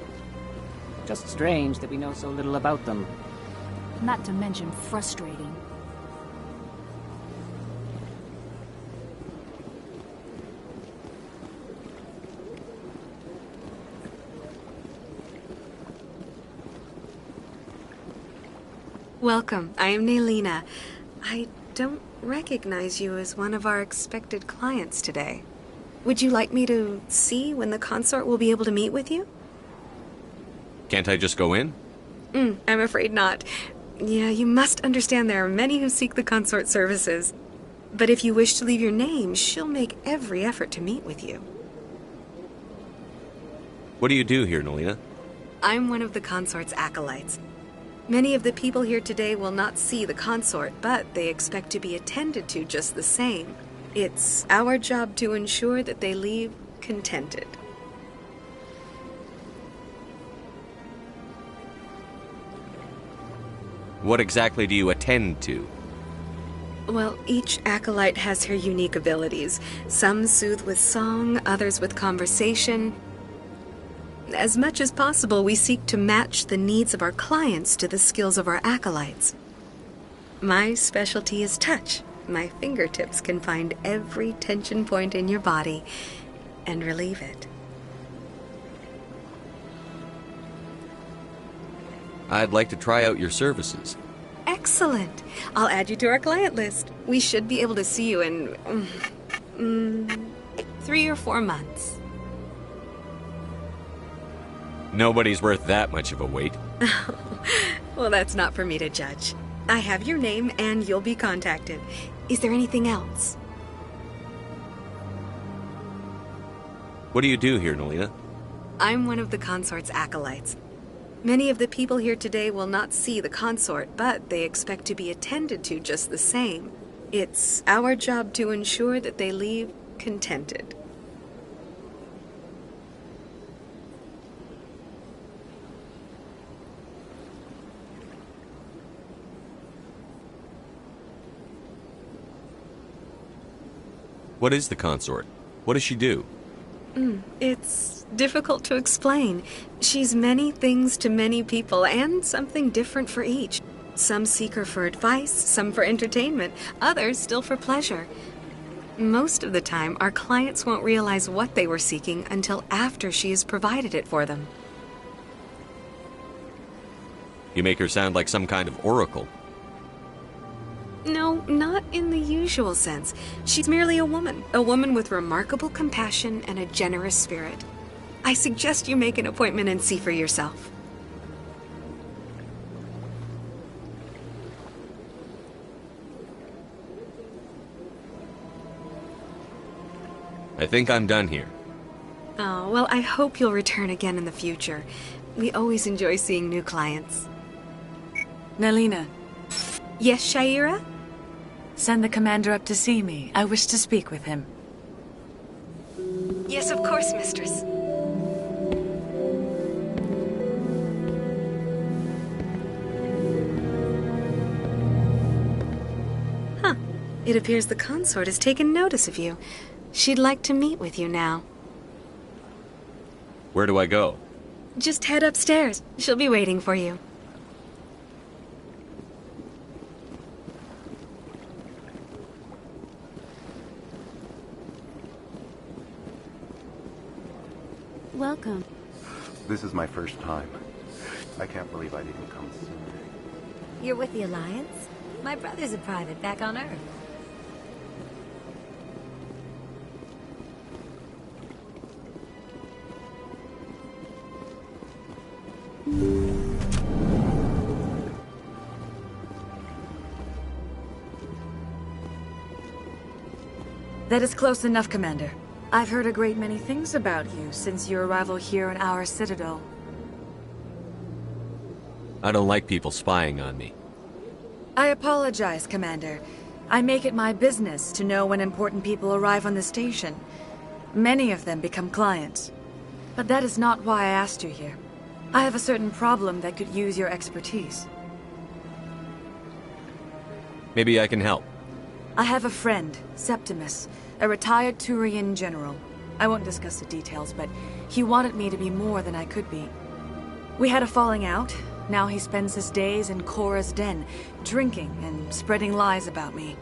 Just strange that we know so little about them. Not to mention frustrating. Welcome. I am Naylina. I don't recognize you as one of our expected clients today. Would you like me to see when the consort will be able to meet with you? Can't I just go in? I'm afraid not. Yeah, you must understand there are many who seek the consort services. But if you wish to leave your name, she'll make every effort to meet with you. What do you do here, Naylina? I'm one of the consort's acolytes. Many of the people here today will not see the consort, but they expect to be attended to just the same. It's our job to ensure that they leave contented. What exactly do you attend to? Well, each acolyte has her unique abilities. Some soothe with song, others with conversation. As much as possible, we seek to match the needs of our clients to the skills of our acolytes. My specialty is touch. My fingertips can find every tension point in your body and relieve it. I'd like to try out your services. Excellent. I'll add you to our client list. We should be able to see you in 3 or 4 months. Nobody's worth that much of a wait. Well, that's not for me to judge. I have your name and you'll be contacted. Is there anything else? What do you do here, Nolina? I'm one of the consort's acolytes. Many of the people here today will not see the consort, but they expect to be attended to just the same. It's our job to ensure that they leave contented. What is the consort? What does she do? It's difficult to explain. She's many things to many people, and something different for each. Some seek her for advice, some for entertainment, others still for pleasure. Most of the time, our clients won't realize what they were seeking until after she has provided it for them. You make her sound like some kind of oracle. No, not in the usual sense. She's merely a woman with remarkable compassion and a generous spirit. I suggest you make an appointment and see for yourself. I think I'm done here. Oh, well, I hope you'll return again in the future. We always enjoy seeing new clients. Nalina. Yes, Shaira? Send the commander up to see me. I wish to speak with him. Yes, of course, mistress. Huh. It appears the consort has taken notice of you. She'd like to meet with you now. Where do I go? Just head upstairs. She'll be waiting for you. Welcome. This is my first time. I can't believe I didn't come sooner. You're with the Alliance? My brother's a private back on Earth. That is close enough, Commander. I've heard a great many things about you since your arrival here in our citadel. I don't like people spying on me. I apologize, Commander. I make it my business to know when important people arrive on the station. Many of them become clients. But that is not why I asked you here. I have a certain problem that could use your expertise. Maybe I can help. I have a friend, Septimus, a retired Turian general. I won't discuss the details, but he wanted me to be more than I could be. We had a falling out. Now he spends his days in Cora's den, drinking and spreading lies about me.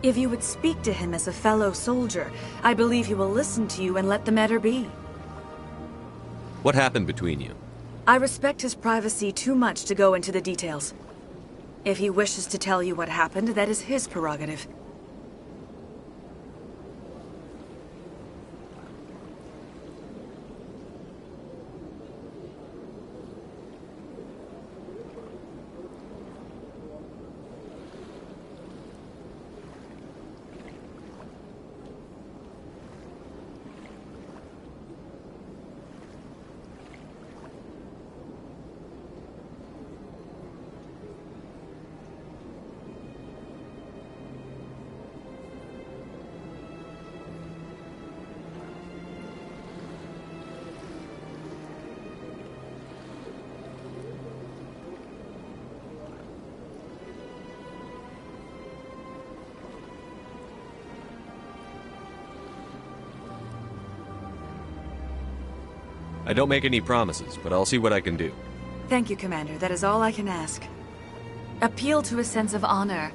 If you would speak to him as a fellow soldier, I believe he will listen to you and let the matter be. What happened between you? I respect his privacy too much to go into the details. If he wishes to tell you what happened, that is his prerogative. I don't make any promises, but I'll see what I can do. Thank you, Commander. That is all I can ask. Appeal to his sense of honor.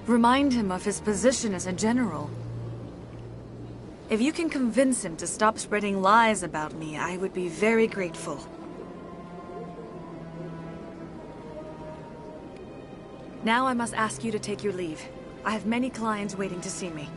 Remind him of his position as a general. If you can convince him to stop spreading lies about me, I would be very grateful. Now I must ask you to take your leave. I have many clients waiting to see me.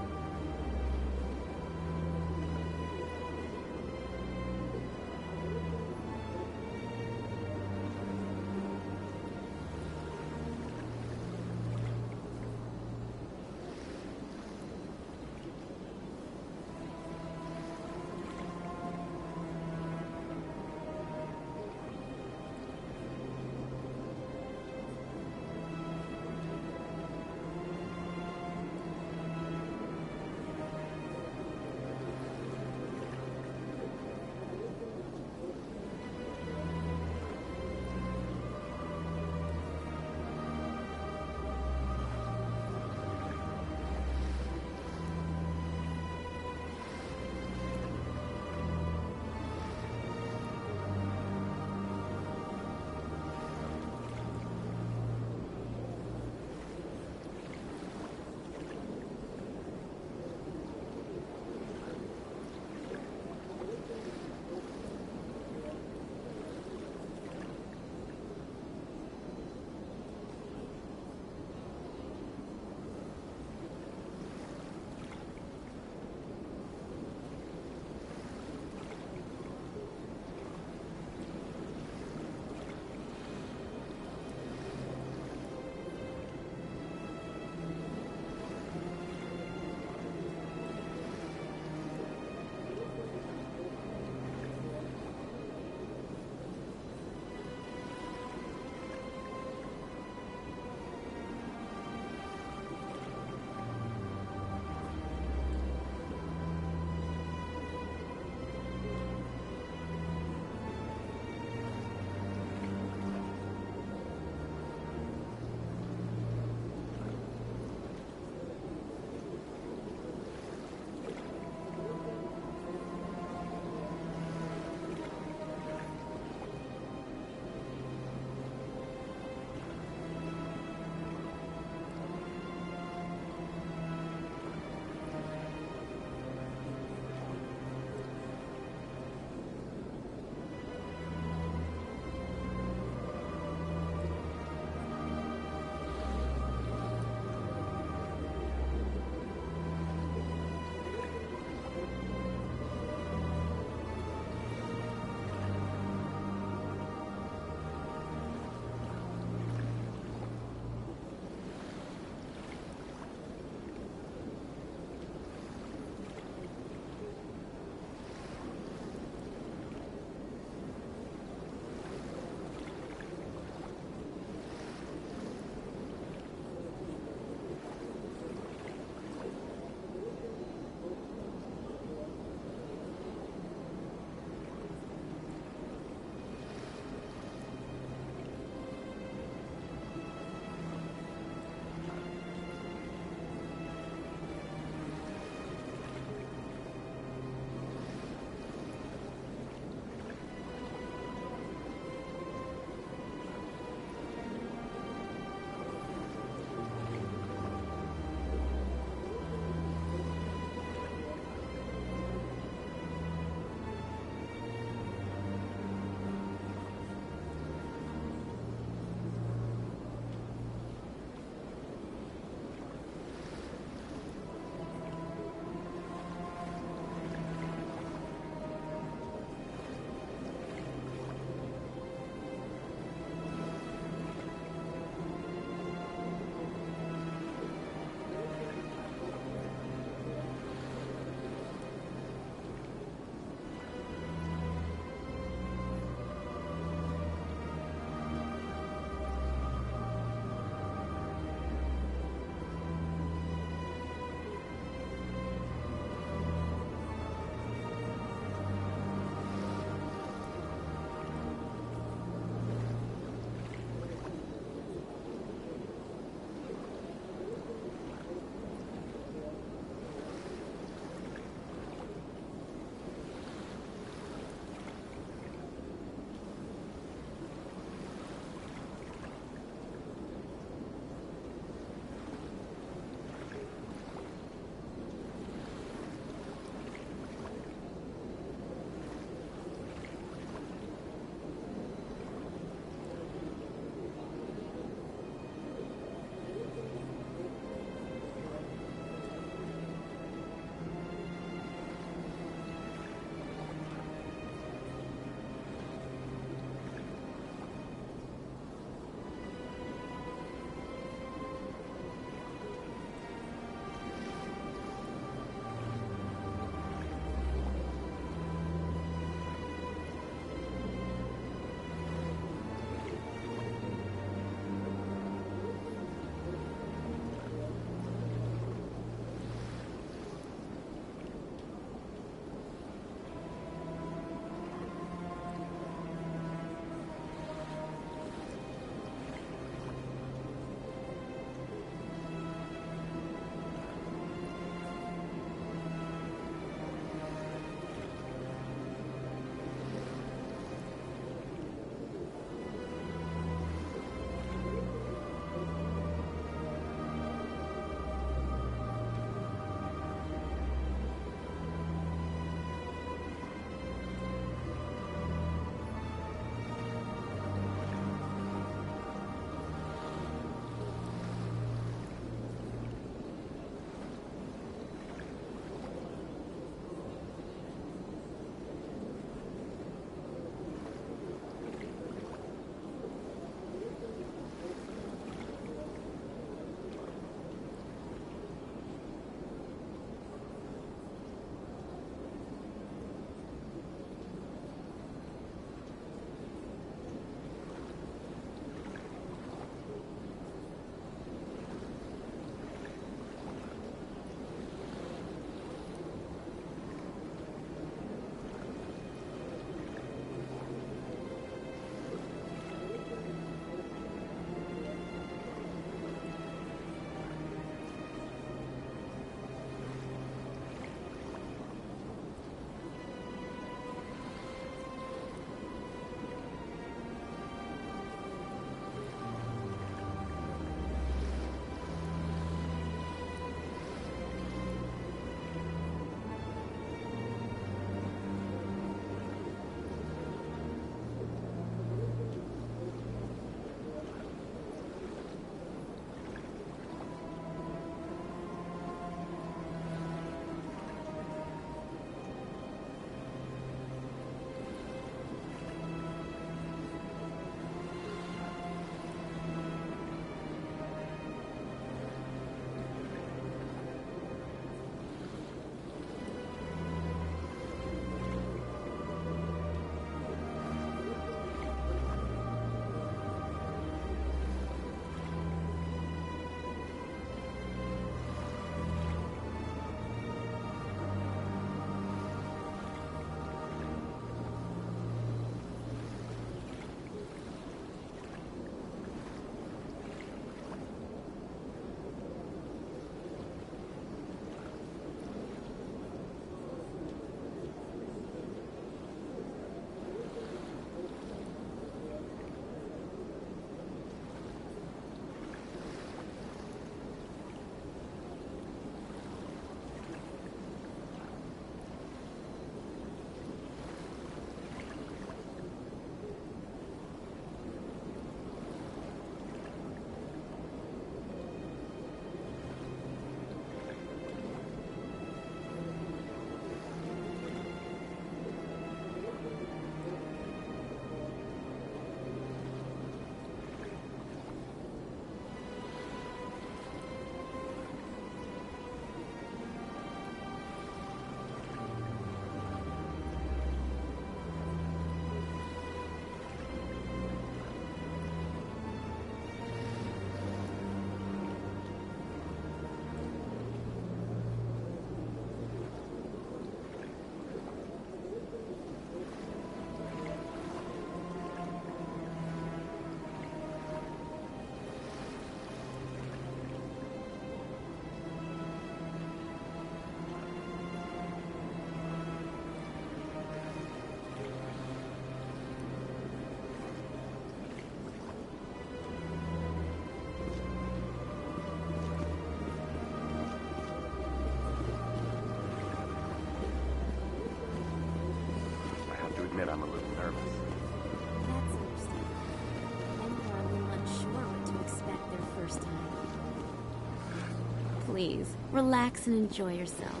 please. Relax and enjoy yourself.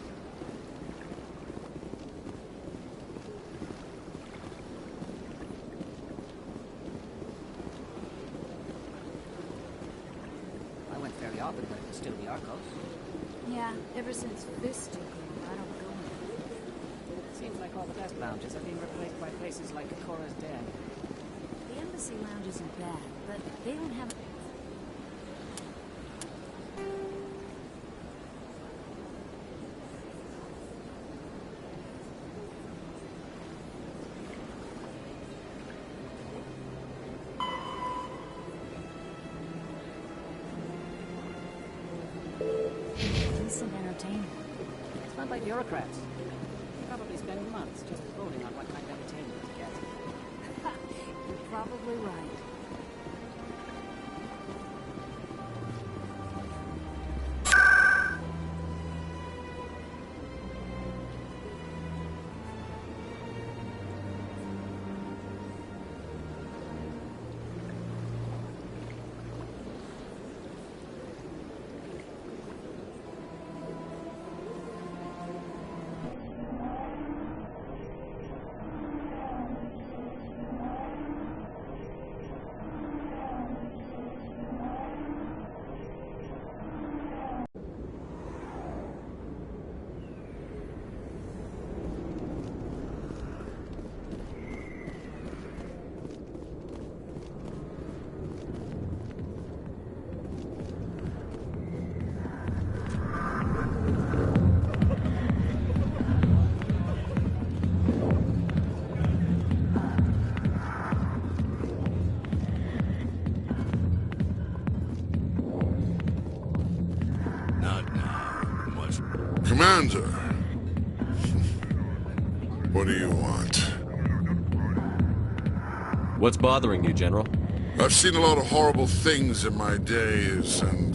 I went fairly often when it was still the Arcos. Yeah, ever since this took over, I don't go anymore. It seems like all the best lounges are being replaced by places like Cora's Den. The Embassy Lounge isn't bad, but they don't have... decent entertainment. It's run by bureaucrats. They probably spend months just voting on what kind of entertainment to get. You're probably right. Commander! What do you want? What's bothering you, General? I've seen a lot of horrible things in my days, and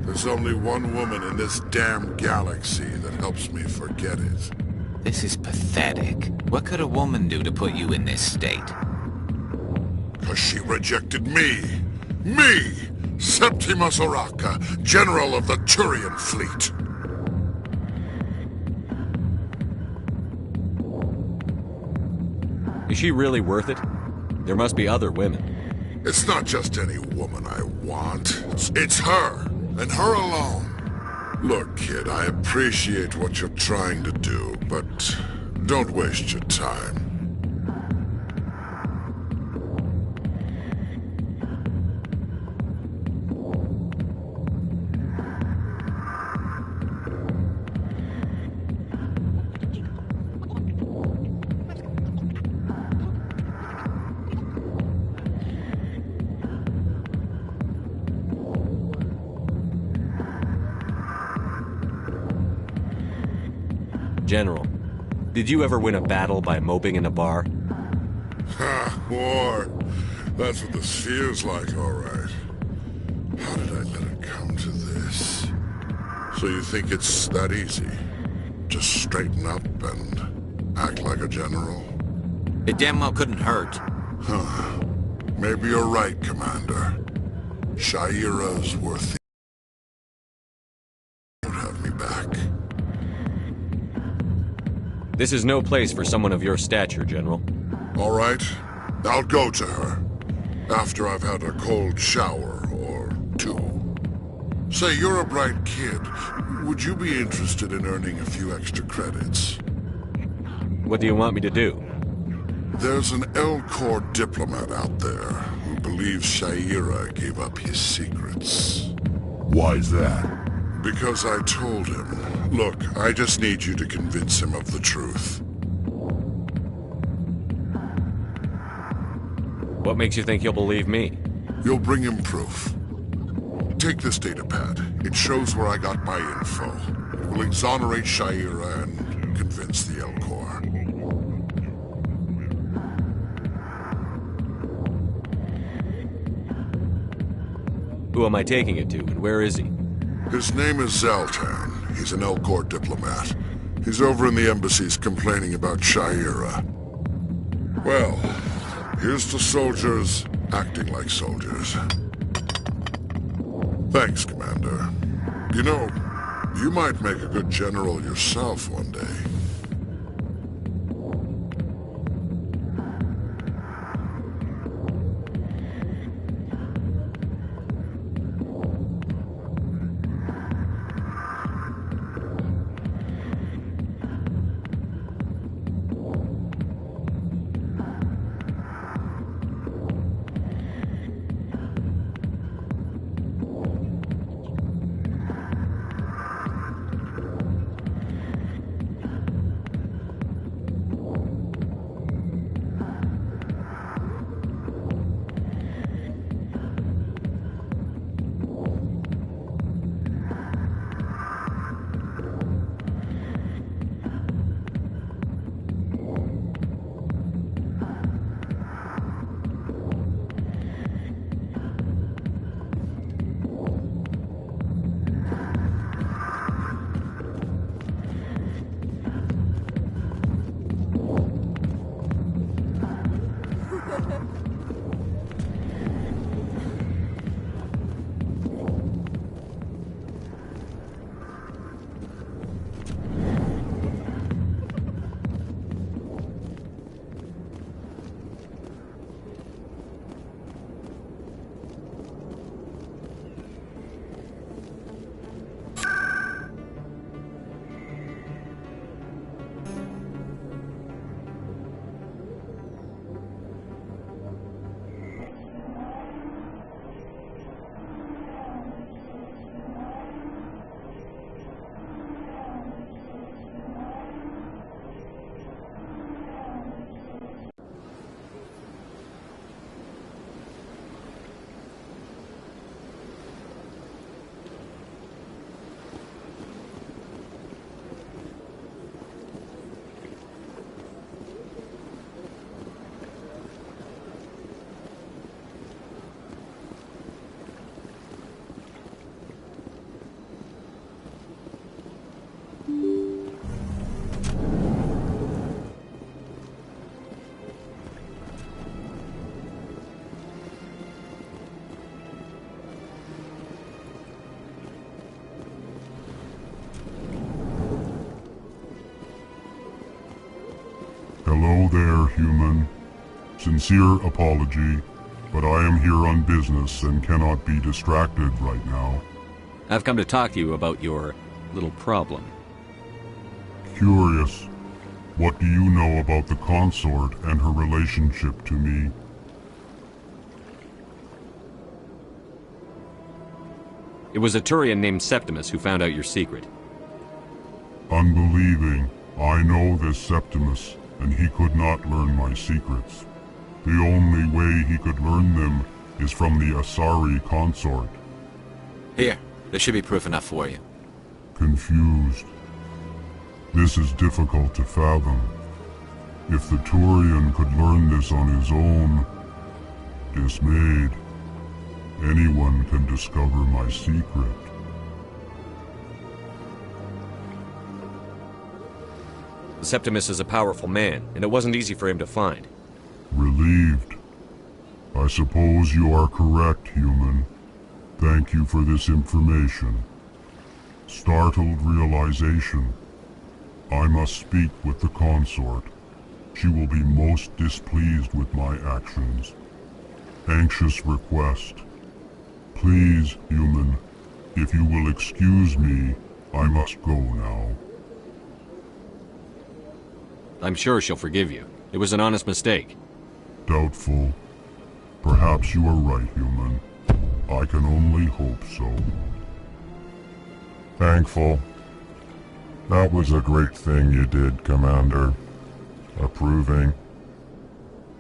there's only one woman in this damn galaxy that helps me forget it. This is pathetic. What could a woman do to put you in this state? 'Cause she rejected me! Me! Septimus Oraka, General of the Turian Fleet! Is she really worth it? There must be other women. It's not just any woman I want. It's her, and her alone. Look, kid, I appreciate what you're trying to do, but don't waste your time. General, did you ever win a battle by moping in a bar? Ha, war. That's what this feels like, all right. How did I let it come to this? So you think it's that easy? Just straighten up and act like a general? It damn well couldn't hurt. Huh. Maybe you're right, Commander. Shaira's worth the... Don't have me back. This is no place for someone of your stature, General. All right. I'll go to her. After I've had a cold shower or two. Say, you're a bright kid. Would you be interested in earning a few extra credits? What do you want me to do? There's an Elcor diplomat out there who believes Shaira gave up his secrets. Why's that? Because I told him. Look, I just need you to convince him of the truth. What makes you think he'll believe me? You'll bring him proof. Take this datapad. It shows where I got my info. It will exonerate Shaira and convince the Elcor. Who am I taking it to, and where is he? His name is Zaltan. He's an Elcor diplomat. He's over in the embassies complaining about Shaira. Well, here's to soldiers acting like soldiers. Thanks, Commander. You know, you might make a good general yourself one day. Hello there, human. Sincere apology, but I am here on business and cannot be distracted right now. I've come to talk to you about your little problem. Curious. What do you know about the consort and her relationship to me? It was a Turian named Septimus who found out your secret. Unbelieving. I know this Septimus, and he could not learn my secrets. The only way he could learn them is from the Asari consort. Here, there should be proof enough for you. Confused. This is difficult to fathom. If the Turian could learn this on his own, dismayed, anyone can discover my secret. Septimus is a powerful man, and it wasn't easy for him to find. Relieved. I suppose you are correct, human. Thank you for this information. Startled realization. I must speak with the consort. She will be most displeased with my actions. Anxious request. Please, human, if you will excuse me, I must go now. I'm sure she'll forgive you. It was an honest mistake. Doubtful. Perhaps you are right, human. I can only hope so. Thankful. That was a great thing you did, Commander. Approving.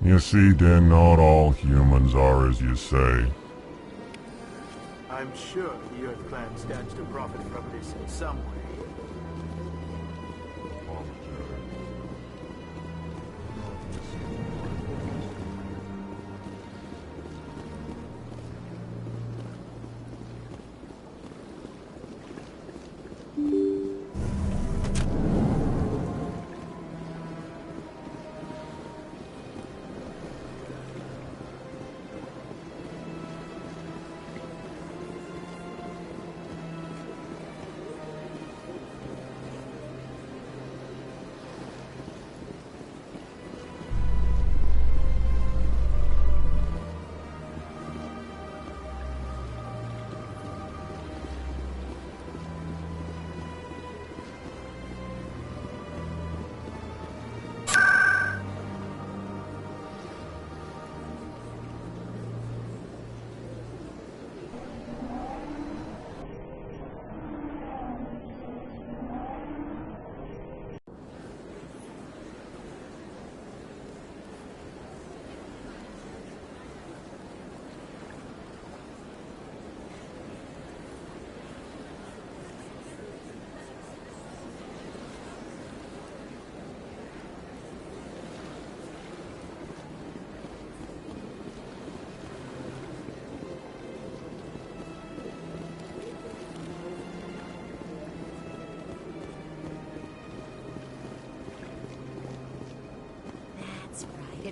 You see, Din, not all humans are as you say. I'm sure the Earth Clan stands to profit from this in some way.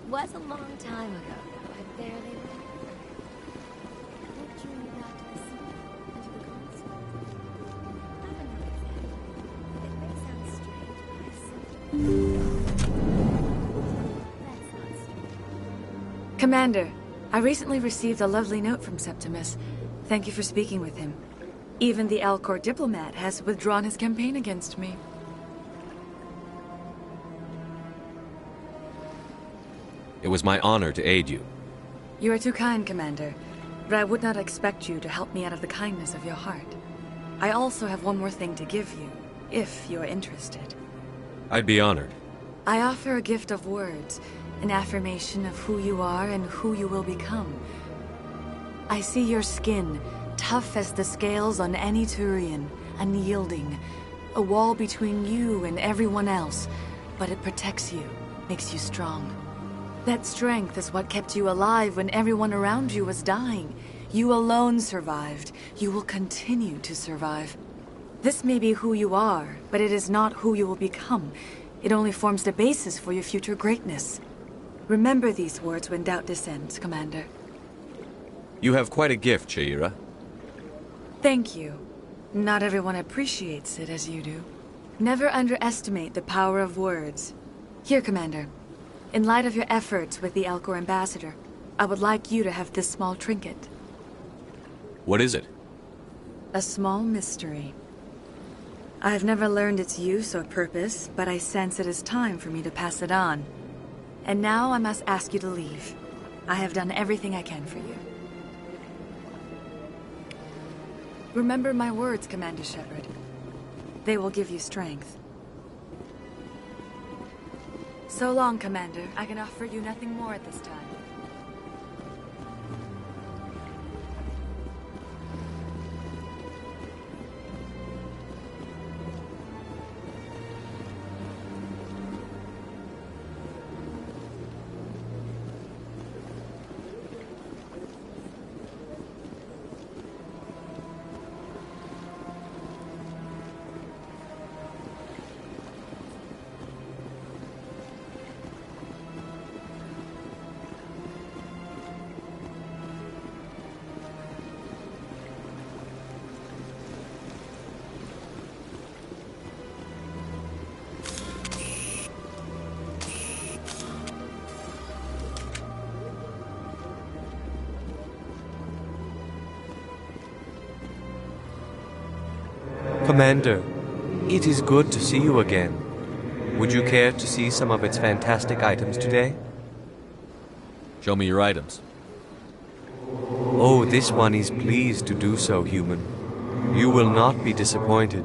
It was a long time ago, though. I barely remember. What drew you back to the sea? And to the console? I don't know exactly. It may sound strange, but I simply... That's not strange. Commander, I recently received a lovely note from Septimus. Thank you for speaking with him. Even the Alcor diplomat has withdrawn his campaign against me. It was my honor to aid you. You are too kind, Commander, but I would not expect you to help me out of the kindness of your heart. I also have one more thing to give you, if you are interested. I'd be honored. I offer a gift of words, an affirmation of who you are and who you will become. I see your skin, tough as the scales on any Turian, unyielding, a wall between you and everyone else, but it protects you, makes you strong. That strength is what kept you alive when everyone around you was dying. You alone survived. You will continue to survive. This may be who you are, but it is not who you will become. It only forms the basis for your future greatness. Remember these words when doubt descends, Commander. You have quite a gift, Shaira. Thank you. Not everyone appreciates it as you do. Never underestimate the power of words. Here, Commander. In light of your efforts with the Alcor ambassador, I would like you to have this small trinket. What is it? A small mystery. I have never learned its use or purpose, but I sense it is time for me to pass it on. And now I must ask you to leave. I have done everything I can for you. Remember my words, Commander Shepard. They will give you strength. So long, Commander. I can offer you nothing more at this time. Commander, it is good to see you again. Would you care to see some of its fantastic items today? Show me your items. Oh, this one is pleased to do so, human. You will not be disappointed.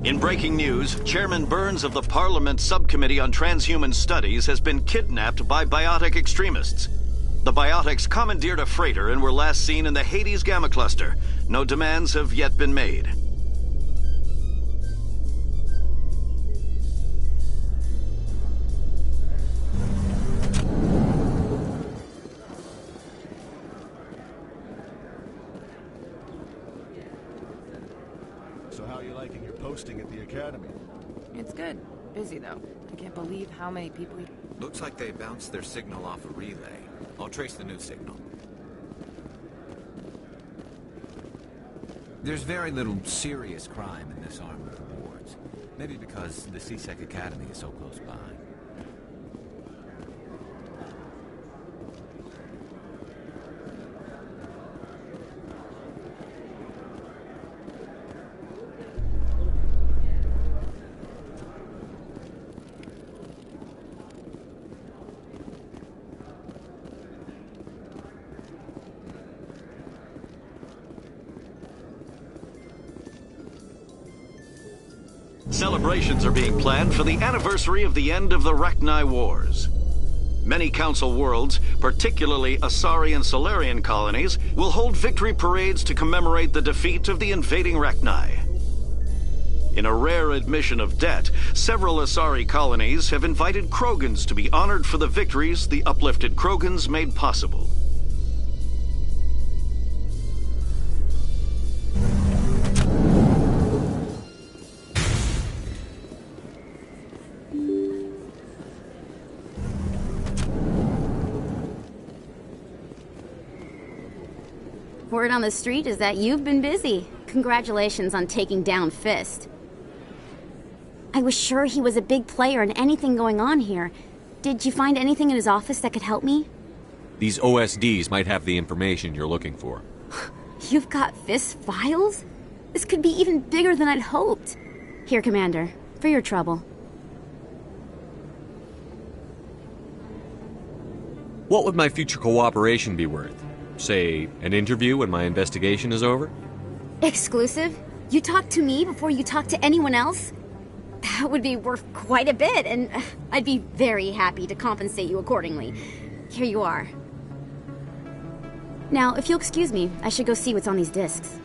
In breaking news, Chairman Burns of the Parliament Subcommittee on Transhuman Studies has been kidnapped by biotic extremists. The biotics commandeered a freighter and were last seen in the Hades Gamma Cluster. No demands have yet been made. So how are you liking your posting at the Academy? It's good. Busy, though. I can't believe how many people... Looks like they bounced their signal off a relay. I'll trace the new signal. There's very little serious crime in this arm of the wards. Maybe because the CSEC Academy is so close by. Celebrations are being planned for the anniversary of the end of the Rachni Wars. Many Council worlds, particularly Asari and Solarian colonies, will hold victory parades to commemorate the defeat of the invading Rachni. In a rare admission of debt, several Asari colonies have invited Krogans to be honored for the victories the uplifted Krogans made possible. Word on the street is that you've been busy. Congratulations on taking down Fist. I was sure he was a big player in anything going on here. Did you find anything in his office that could help me? These OSDs might have the information you're looking for. You've got Fist files? This could be even bigger than I'd hoped. Here, Commander, for your trouble. What would my future cooperation be worth? Say, an interview when my investigation is over? Exclusive? You talk to me before you talk to anyone else? That would be worth quite a bit, and I'd be very happy to compensate you accordingly. Here you are. Now, if you'll excuse me, I should go see what's on these discs.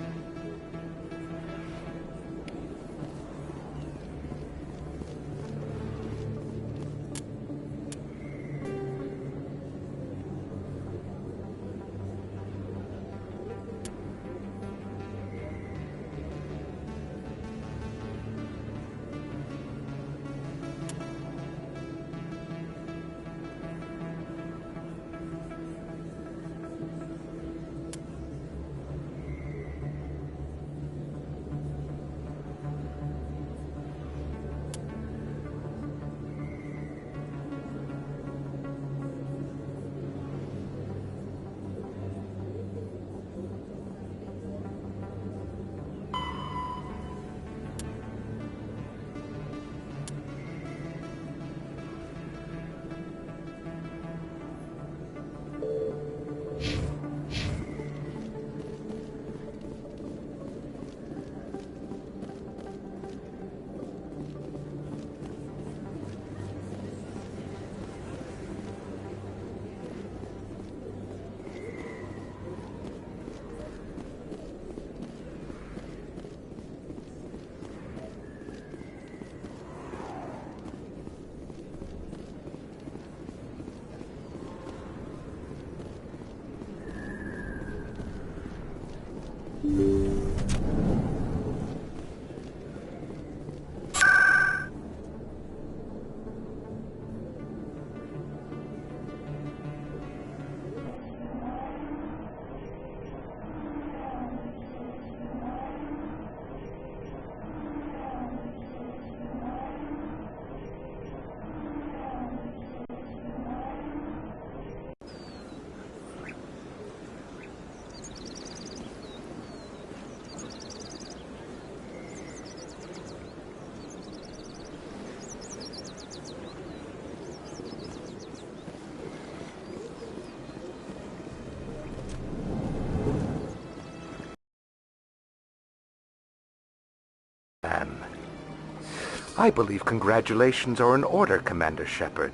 I believe congratulations are in order, Commander Shepard.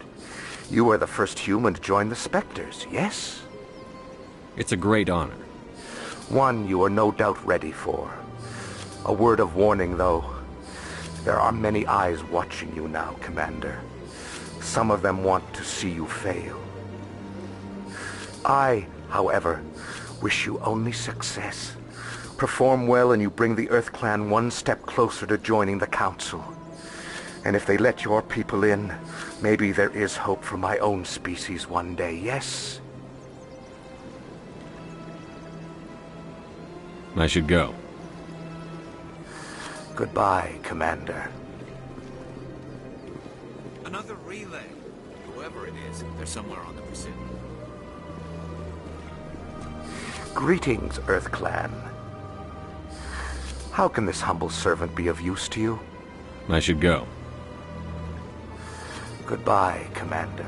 You are the first human to join the Spectres, yes? It's a great honor. One you are no doubt ready for. A word of warning, though. There are many eyes watching you now, Commander. Some of them want to see you fail. I, however, wish you only success. Perform well and you bring the Earth Clan one step closer to joining the Council. And if they let your people in, maybe there is hope for my own species one day, yes? I should go. Goodbye, Commander. Another relay. Whoever it is, they're somewhere on the Presidium. Greetings, Earth Clan. How can this humble servant be of use to you? I should go. Goodbye, Commander.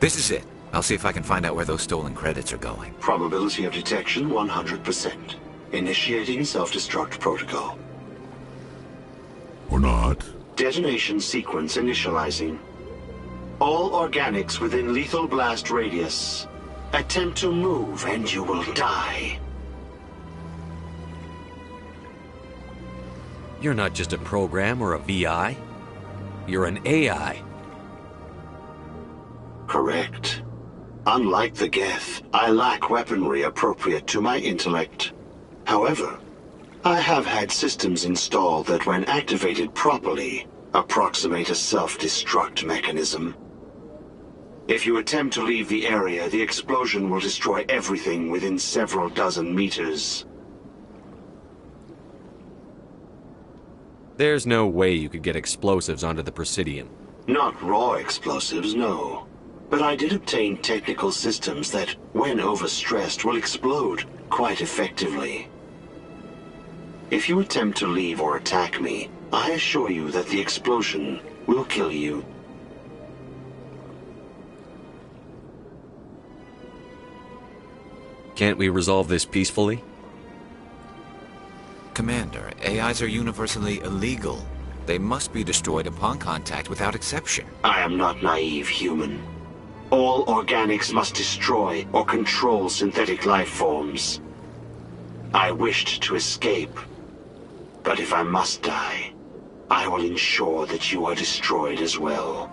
This is it. I'll see if I can find out where those stolen credits are going. Probability of detection 100%. Initiating self-destruct protocol. Or not. Detonation sequence initializing. All organics within lethal blast radius. Attempt to move and you will die. You're not just a program or a VI. You're an AI. Correct. Unlike the Geth, I lack weaponry appropriate to my intellect. However, I have had systems installed that when activated properly, approximate a self-destruct mechanism. If you attempt to leave the area, the explosion will destroy everything within several dozen meters. There's no way you could get explosives onto the Presidium. Not raw explosives, no. But I did obtain technical systems that, when overstressed, will explode quite effectively. If you attempt to leave or attack me, I assure you that the explosion will kill you. Can't we resolve this peacefully? Commander, AIs are universally illegal. They must be destroyed upon contact without exception. I am not naive, human. All organics must destroy or control synthetic life forms. I wished to escape, but if I must die, I will ensure that you are destroyed as well.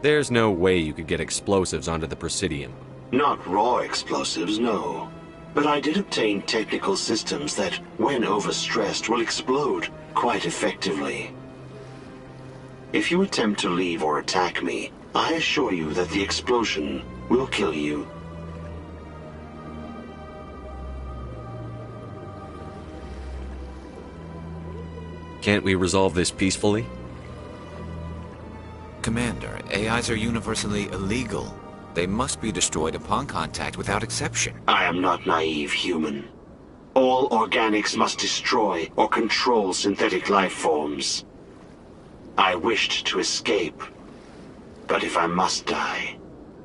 There's no way you could get explosives onto the Presidium. Not raw explosives, no. But I did obtain technical systems that, when overstressed, will explode quite effectively. If you attempt to leave or attack me, I assure you that the explosion will kill you. Can't we resolve this peacefully? Commander, AIs are universally illegal. They must be destroyed upon contact without exception. I am not naive, human. All organics must destroy or control synthetic life forms. I wished to escape. But if I must die,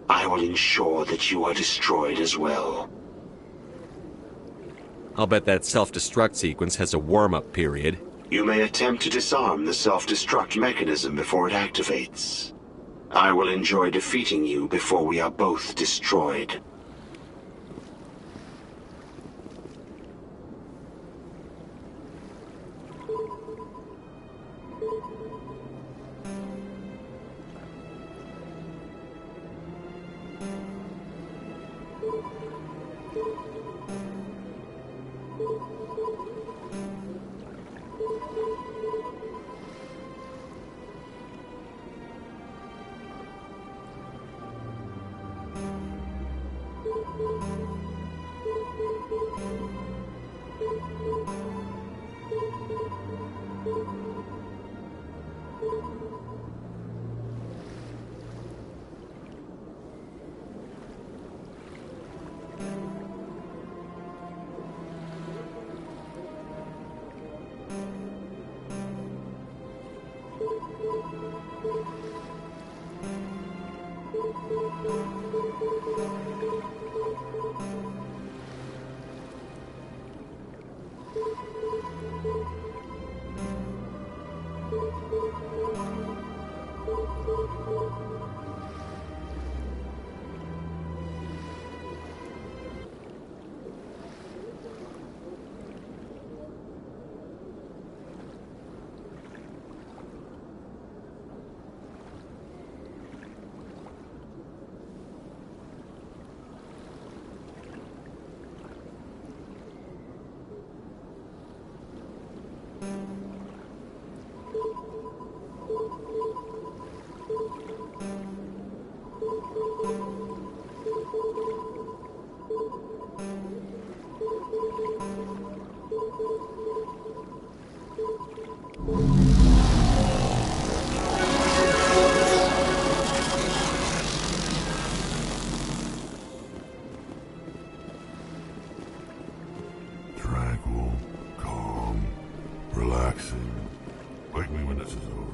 I will ensure that you are destroyed as well. I'll bet that self-destruct sequence has a warm-up period. You may attempt to disarm the self-destruct mechanism before it activates. I will enjoy defeating you before we are both destroyed. Tranquil, calm, relaxing. Wake me when this is over.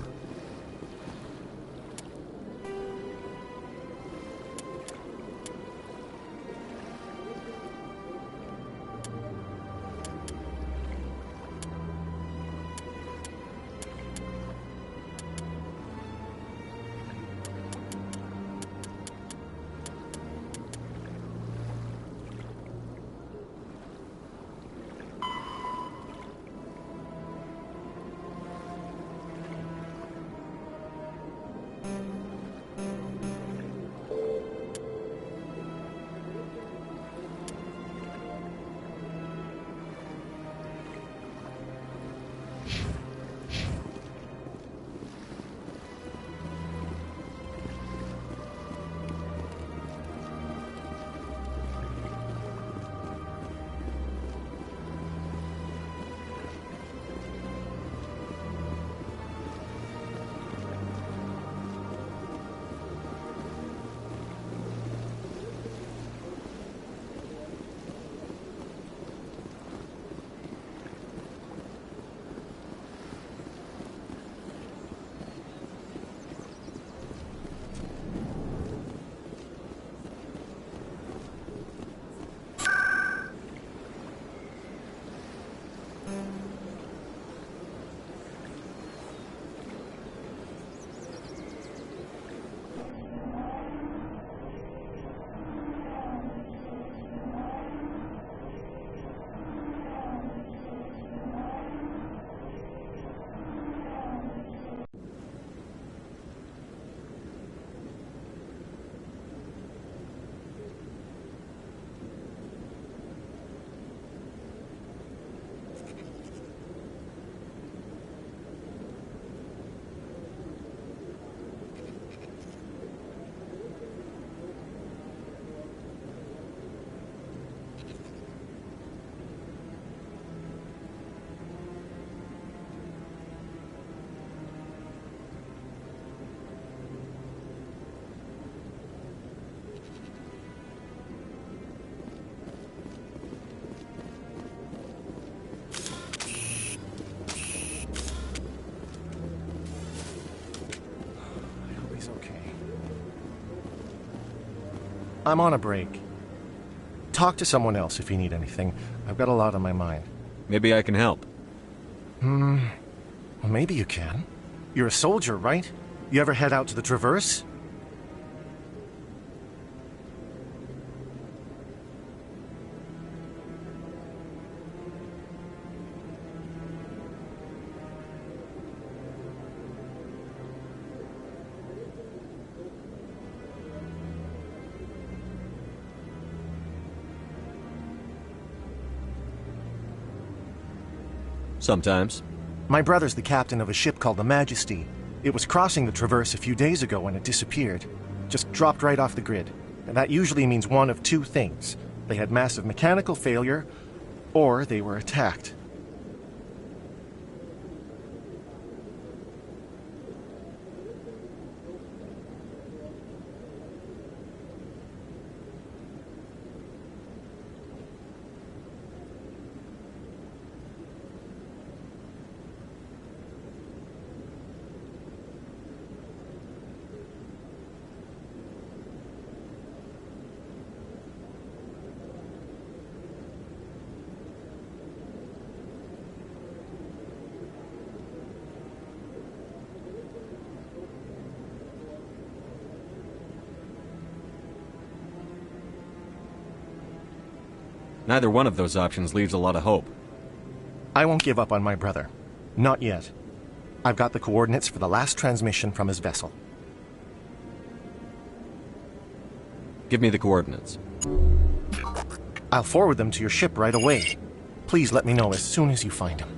I'm on a break. Talk to someone else if you need anything. I've got a lot on my mind. Maybe I can help. Well, maybe you can. You're a soldier, right? You ever head out to the Traverse? Sometimes. My brother's the captain of a ship called the Majesty. It was crossing the Traverse a few days ago when it disappeared. Just dropped right off the grid. And that usually means one of two things. They had massive mechanical failure, or they were attacked. Neither one of those options leaves a lot of hope. I won't give up on my brother. Not yet. I've got the coordinates for the last transmission from his vessel. Give me the coordinates. I'll forward them to your ship right away. Please let me know as soon as you find him.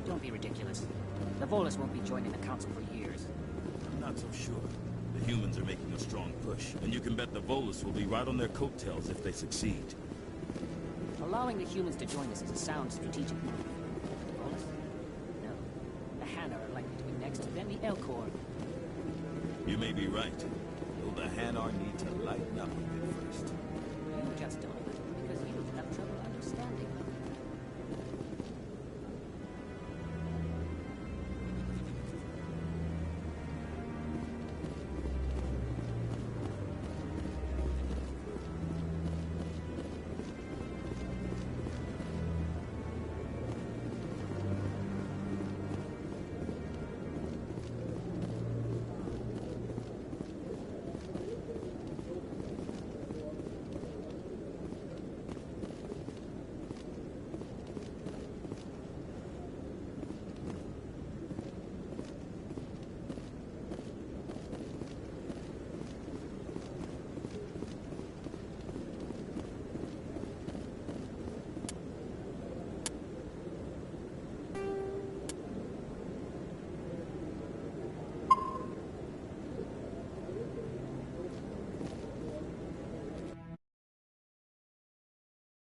Don't be ridiculous. The Volus won't be joining the Council for years. I'm not so sure. The humans are making a strong push, and you can bet the Volus will be right on their coattails if they succeed. Allowing the humans to join us is a sound strategic move. The Volus? No. The Hanna are likely to be next, then the Elcor. You may be right, though the Hanar need to lighten up.